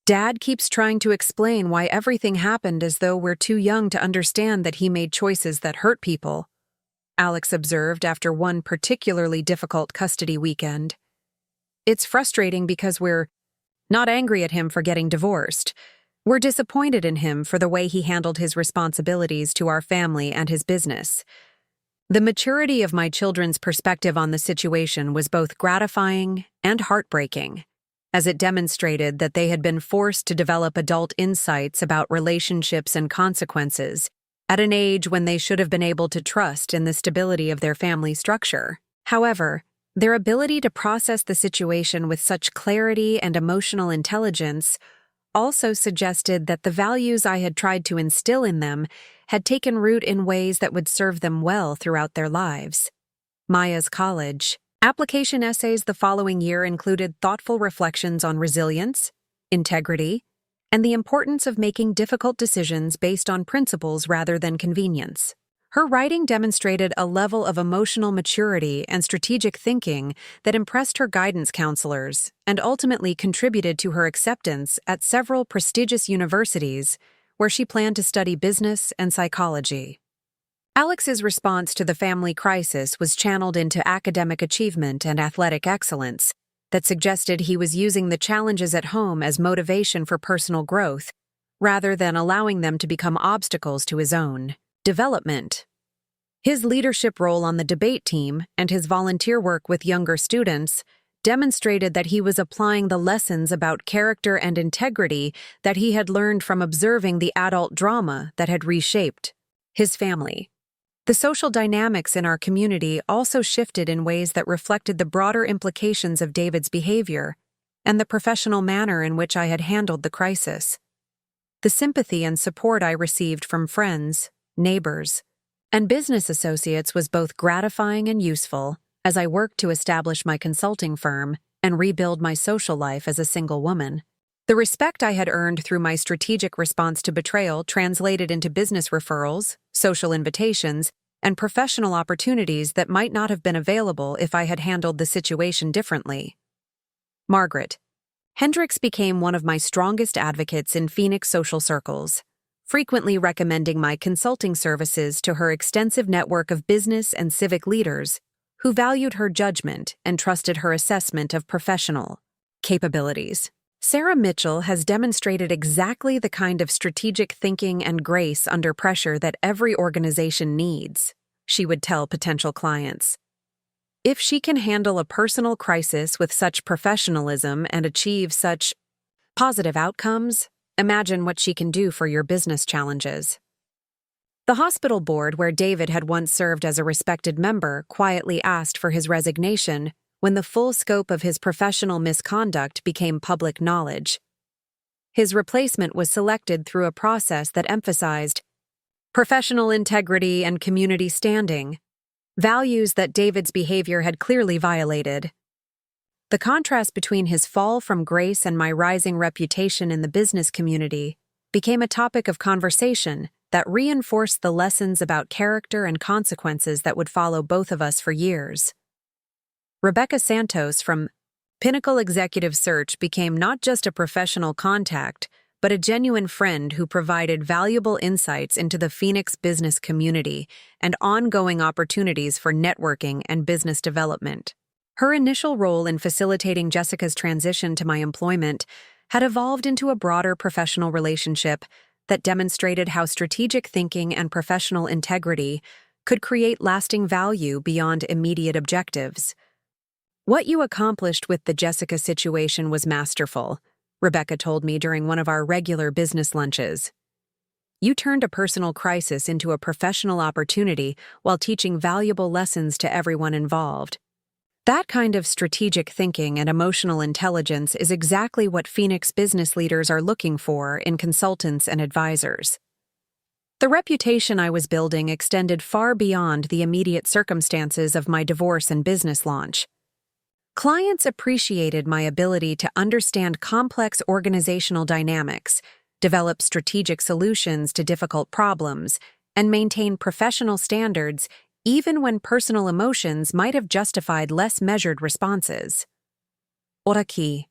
Dad keeps trying to explain why everything happened as though we're too young to understand that he made choices that hurt people, Alex observed after one particularly difficult custody weekend. It's frustrating because we're not angry at him for getting divorced. We're disappointed in him for the way he handled his responsibilities to our family and his business. The maturity of my children's perspective on the situation was both gratifying and heartbreaking, as it demonstrated that they had been forced to develop adult insights about relationships and consequences at an age when they should have been able to trust in the stability of their family structure. However, their ability to process the situation with such clarity and emotional intelligence also suggested that the values I had tried to instill in them had taken root in ways that would serve them well throughout their lives. Maya's college application essays the following year included thoughtful reflections on resilience, integrity, and the importance of making difficult decisions based on principles rather than convenience. Her writing demonstrated a level of emotional maturity and strategic thinking that impressed her guidance counselors and ultimately contributed to her acceptance at several prestigious universities where she planned to study business and psychology. Alex's response to the family crisis was channeled into academic achievement and athletic excellence that suggested he was using the challenges at home as motivation for personal growth rather than allowing them to become obstacles to his own development. His leadership role on the debate team and his volunteer work with younger students demonstrated that he was applying the lessons about character and integrity that he had learned from observing the adult drama that had reshaped his family. The social dynamics in our community also shifted in ways that reflected the broader implications of David's behavior and the professional manner in which I had handled the crisis. The sympathy and support I received from friends, neighbors, and business associates was both gratifying and useful as I worked to establish my consulting firm and rebuild my social life as a single woman. The respect I had earned through my strategic response to betrayal translated into business referrals, social invitations, and professional opportunities that might not have been available if I had handled the situation differently. Margaret Hendricks became one of my strongest advocates in Phoenix social circles, frequently recommending my consulting services to her extensive network of business and civic leaders who valued her judgment and trusted her assessment of professional capabilities. Sarah Mitchell has demonstrated exactly the kind of strategic thinking and grace under pressure that every organization needs, she would tell potential clients. If she can handle a personal crisis with such professionalism and achieve such positive outcomes, imagine what she can do for your business challenges. The hospital board where David had once served as a respected member quietly asked for his resignation when the full scope of his professional misconduct became public knowledge. His replacement was selected through a process that emphasized professional integrity and community standing, values that David's behavior had clearly violated. The contrast between his fall from grace and my rising reputation in the business community became a topic of conversation that reinforced the lessons about character and consequences that would follow both of us for years. Rebecca Santos from Pinnacle Executive Search became not just a professional contact, but a genuine friend who provided valuable insights into the Phoenix business community and ongoing opportunities for networking and business development. Her initial role in facilitating Jessica's transition to my employment had evolved into a broader professional relationship that demonstrated how strategic thinking and professional integrity could create lasting value beyond immediate objectives. "What you accomplished with the Jessica situation was masterful," Rebecca told me during one of our regular business lunches. "You turned a personal crisis into a professional opportunity while teaching valuable lessons to everyone involved. That kind of strategic thinking and emotional intelligence is exactly what Phoenix business leaders are looking for in consultants and advisors." The reputation I was building extended far beyond the immediate circumstances of my divorce and business launch. Clients appreciated my ability to understand complex organizational dynamics, develop strategic solutions to difficult problems, and maintain professional standards even when personal emotions might have justified less measured responses. Oraki.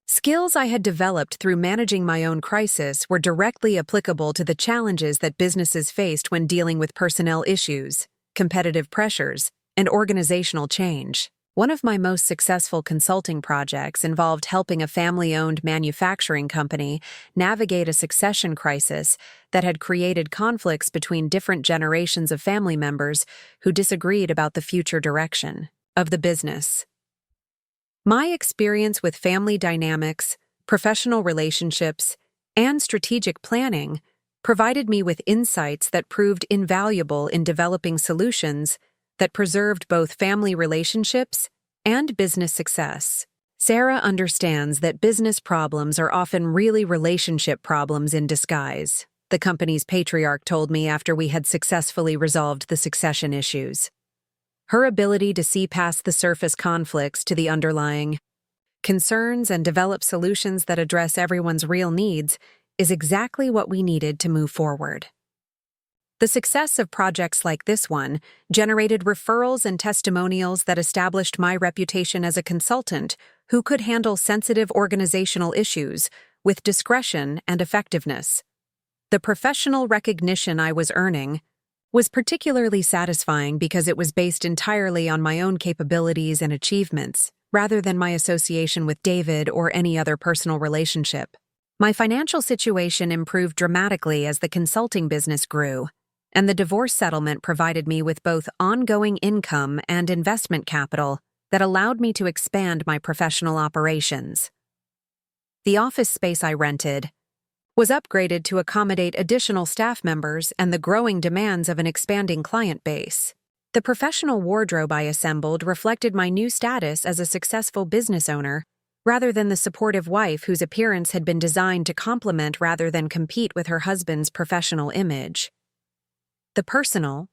Skills I had developed through managing my own crisis were directly applicable to the challenges that businesses faced when dealing with personnel issues, competitive pressures, and organizational change. One of my most successful consulting projects involved helping a family-owned manufacturing company navigate a succession crisis that had created conflicts between different generations of family members who disagreed about the future direction of the business. My experience with family dynamics, professional relationships, and strategic planning provided me with insights that proved invaluable in developing solutions that preserved both family relationships and business success. "Sarah understands that business problems are often really relationship problems in disguise," the company's patriarch told me after we had successfully resolved the succession issues. Her ability to see past the surface conflicts to the underlying concerns and develop solutions that address everyone's real needs is exactly what we needed to move forward. The success of projects like this one generated referrals and testimonials that established my reputation as a consultant who could handle sensitive organizational issues with discretion and effectiveness. The professional recognition I was earning was particularly satisfying because it was based entirely on my own capabilities and achievements, rather than my association with David or any other personal relationship. My financial situation improved dramatically as the consulting business grew, and the divorce settlement provided me with both ongoing income and investment capital that allowed me to expand my professional operations. The office space I rented was upgraded to accommodate additional staff members and the growing demands of an expanding client base. The professional wardrobe I assembled reflected my new status as a successful business owner, rather than the supportive wife whose appearance had been designed to complement rather than compete with her husband's professional image. The personal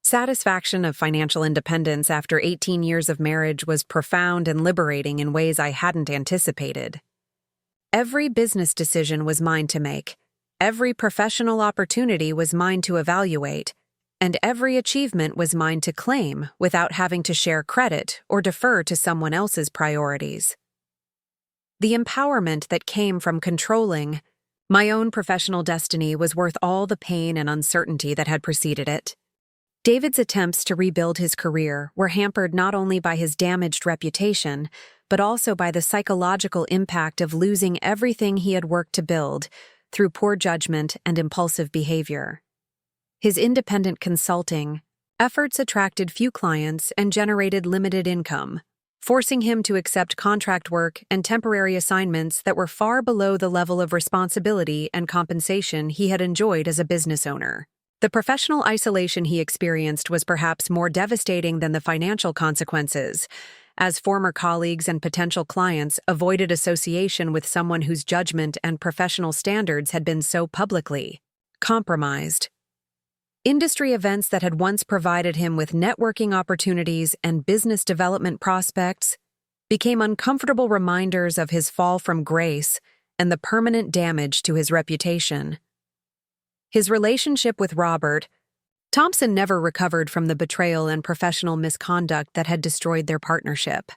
satisfaction of financial independence after 18 years of marriage was profound and liberating in ways I hadn't anticipated. Every business decision was mine to make, every professional opportunity was mine to evaluate, and every achievement was mine to claim without having to share credit or defer to someone else's priorities. The empowerment that came from controlling my own professional destiny was worth all the pain and uncertainty that had preceded it. David's attempts to rebuild his career were hampered not only by his damaged reputation, but also by the psychological impact of losing everything he had worked to build through poor judgment and impulsive behavior. His independent consulting efforts attracted few clients and generated limited income, forcing him to accept contract work and temporary assignments that were far below the level of responsibility and compensation he had enjoyed as a business owner. The professional isolation he experienced was perhaps more devastating than the financial consequences, as former colleagues and potential clients avoided association with someone whose judgment and professional standards had been so publicly compromised. Industry events that had once provided him with networking opportunities and business development prospects became uncomfortable reminders of his fall from grace and the permanent damage to his reputation. His relationship with Robert Thompson never recovered from the betrayal and professional misconduct that had destroyed their partnership.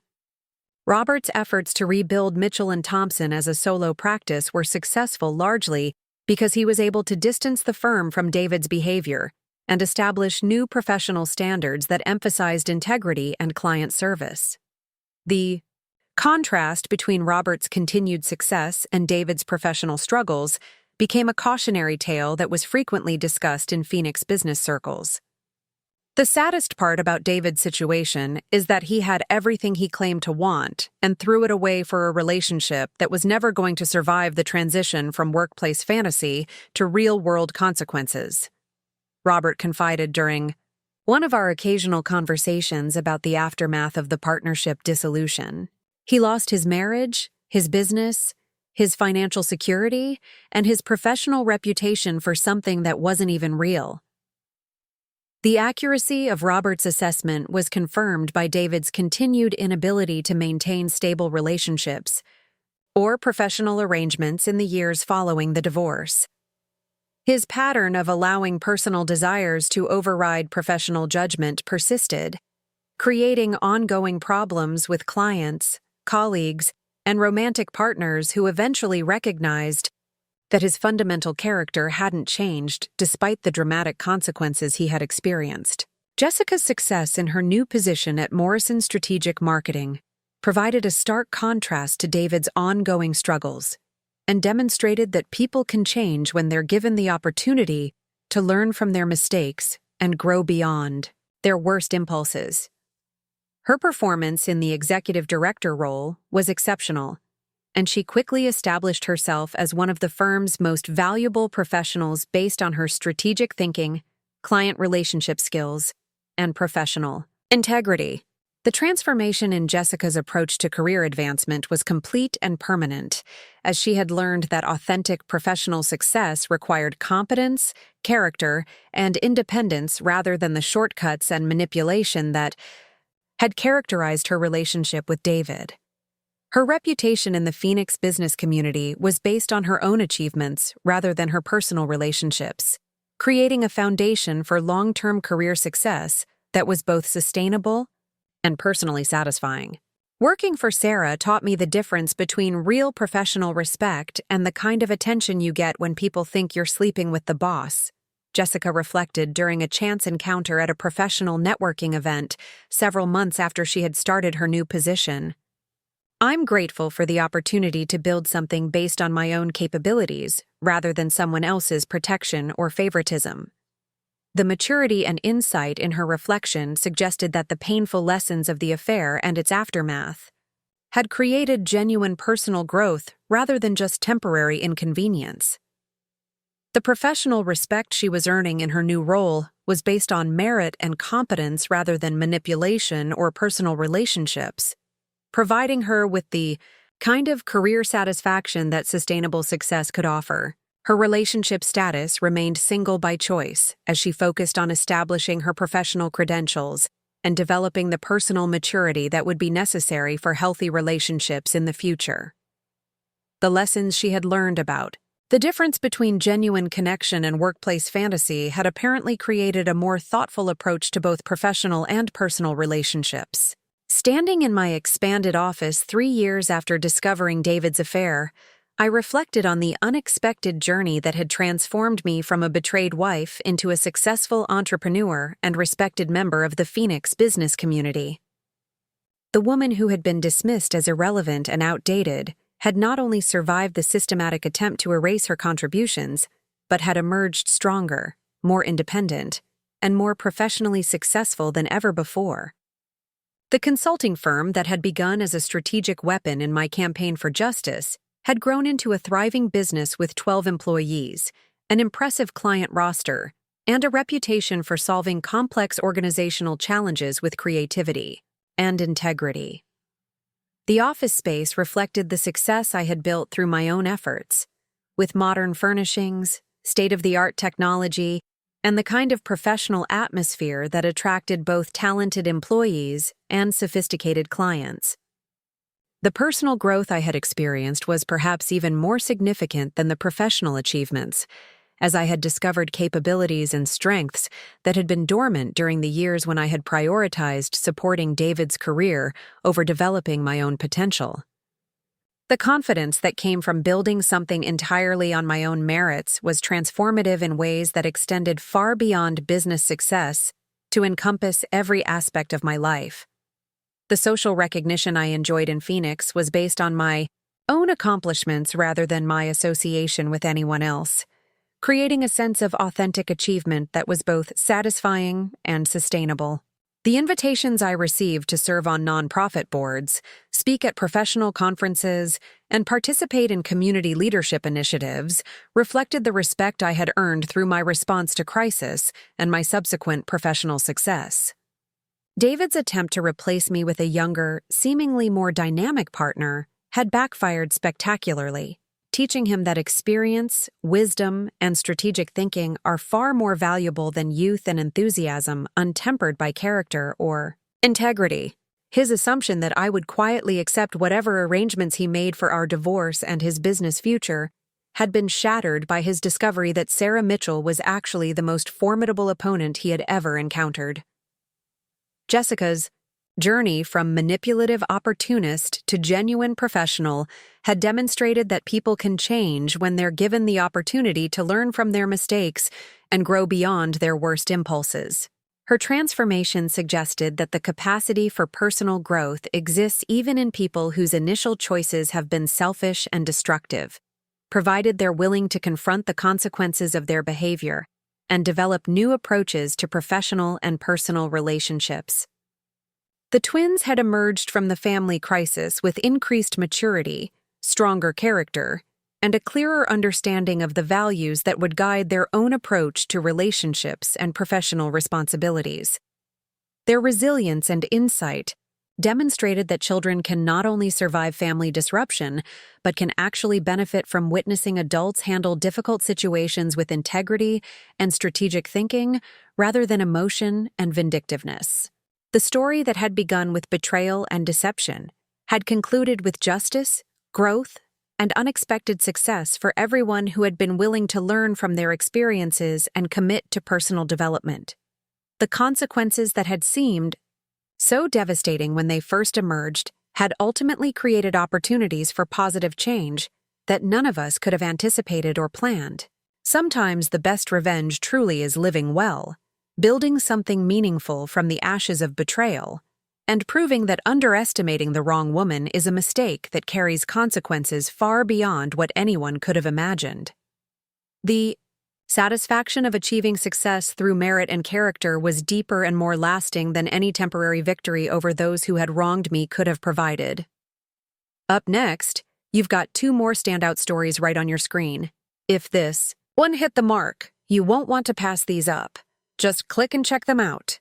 Robert's efforts to rebuild Mitchell and Thompson as a solo practice were successful largely because he was able to distance the firm from David's behavior and establish new professional standards that emphasized integrity and client service. The contrast between Robert's continued success and David's professional struggles became a cautionary tale that was frequently discussed in Phoenix business circles. The saddest part about David's situation is that he had everything he claimed to want and threw it away for a relationship that was never going to survive the transition from workplace fantasy to real-world consequences. Robert confided during one of our occasional conversations about the aftermath of the partnership dissolution. He lost his marriage, his business, his financial security, and his professional reputation for something that wasn't even real. The accuracy of Robert's assessment was confirmed by David's continued inability to maintain stable relationships or professional arrangements in the years following the divorce. His pattern of allowing personal desires to override professional judgment persisted, creating ongoing problems with clients, colleagues, and romantic partners who eventually recognized that his fundamental character hadn't changed despite the dramatic consequences he had experienced. Jessica's success in her new position at Morrison Strategic Marketing provided a stark contrast to David's ongoing struggles and demonstrated that people can change when they're given the opportunity to learn from their mistakes and grow beyond their worst impulses. Her performance in the executive director role was exceptional, and she quickly established herself as one of the firm's most valuable professionals based on her strategic thinking, client relationship skills, and professional integrity. The transformation in Jessica's approach to career advancement was complete and permanent, as she had learned that authentic professional success required competence, character, and independence rather than the shortcuts and manipulation that had characterized her relationship with David. Her reputation in the Phoenix business community was based on her own achievements rather than her personal relationships, creating a foundation for long-term career success that was both sustainable and personally satisfying. Working for Sarah taught me the difference between real professional respect and the kind of attention you get when people think you're sleeping with the boss, Jessica reflected during a chance encounter at a professional networking event several months after she had started her new position. I'm grateful for the opportunity to build something based on my own capabilities rather than someone else's protection or favoritism. The maturity and insight in her reflection suggested that the painful lessons of the affair and its aftermath had created genuine personal growth rather than just temporary inconvenience. The professional respect she was earning in her new role was based on merit and competence rather than manipulation or personal relationships, providing her with the kind of career satisfaction that sustainable success could offer. Her relationship status remained single by choice as she focused on establishing her professional credentials and developing the personal maturity that would be necessary for healthy relationships in the future. The lessons she had learned about the difference between genuine connection and workplace fantasy had apparently created a more thoughtful approach to both professional and personal relationships. Standing in my expanded office 3 years after discovering David's affair, I reflected on the unexpected journey that had transformed me from a betrayed wife into a successful entrepreneur and respected member of the Phoenix business community. The woman who had been dismissed as irrelevant and outdated had not only survived the systematic attempt to erase her contributions, but had emerged stronger, more independent, and more professionally successful than ever before. The consulting firm that had begun as a strategic weapon in my campaign for justice had grown into a thriving business with 12 employees, an impressive client roster, and a reputation for solving complex organizational challenges with creativity and integrity. The office space reflected the success I had built through my own efforts, with modern furnishings, state-of-the-art technology, and the kind of professional atmosphere that attracted both talented employees and sophisticated clients. The personal growth I had experienced was perhaps even more significant than the professional achievements, as I had discovered capabilities and strengths that had been dormant during the years when I had prioritized supporting David's career over developing my own potential. The confidence that came from building something entirely on my own merits was transformative in ways that extended far beyond business success to encompass every aspect of my life. The social recognition I enjoyed in Phoenix was based on my own accomplishments rather than my association with anyone else, creating a sense of authentic achievement that was both satisfying and sustainable. The invitations I received to serve on nonprofit boards, speak at professional conferences, and participate in community leadership initiatives reflected the respect I had earned through my response to crisis and my subsequent professional success. David's attempt to replace me with a younger, seemingly more dynamic partner had backfired spectacularly, teaching him that experience, wisdom, and strategic thinking are far more valuable than youth and enthusiasm untempered by character or integrity. His assumption that I would quietly accept whatever arrangements he made for our divorce and his business future had been shattered by his discovery that Sarah Mitchell was actually the most formidable opponent he had ever encountered. Jessica's journey from manipulative opportunist to genuine professional had demonstrated that people can change when they're given the opportunity to learn from their mistakes and grow beyond their worst impulses. Her transformation suggested that the capacity for personal growth exists even in people whose initial choices have been selfish and destructive, provided they're willing to confront the consequences of their behavior and develop new approaches to professional and personal relationships. The twins had emerged from the family crisis with increased maturity, stronger character, and a clearer understanding of the values that would guide their own approach to relationships and professional responsibilities. Their resilience and insight demonstrated that children can not only survive family disruption, but can actually benefit from witnessing adults handle difficult situations with integrity and strategic thinking rather than emotion and vindictiveness. The story that had begun with betrayal and deception had concluded with justice, growth, and unexpected success for everyone who had been willing to learn from their experiences and commit to personal development. The consequences that had seemed so devastating when they first emerged had ultimately created opportunities for positive change that none of us could have anticipated or planned. Sometimes the best revenge truly is living well, building something meaningful from the ashes of betrayal, and proving that underestimating the wrong woman is a mistake that carries consequences far beyond what anyone could have imagined. The satisfaction of achieving success through merit and character was deeper and more lasting than any temporary victory over those who had wronged me could have provided. Up next, you've got 2 more standout stories right on your screen. If this one hit the mark, you won't want to pass these up. Just click and check them out.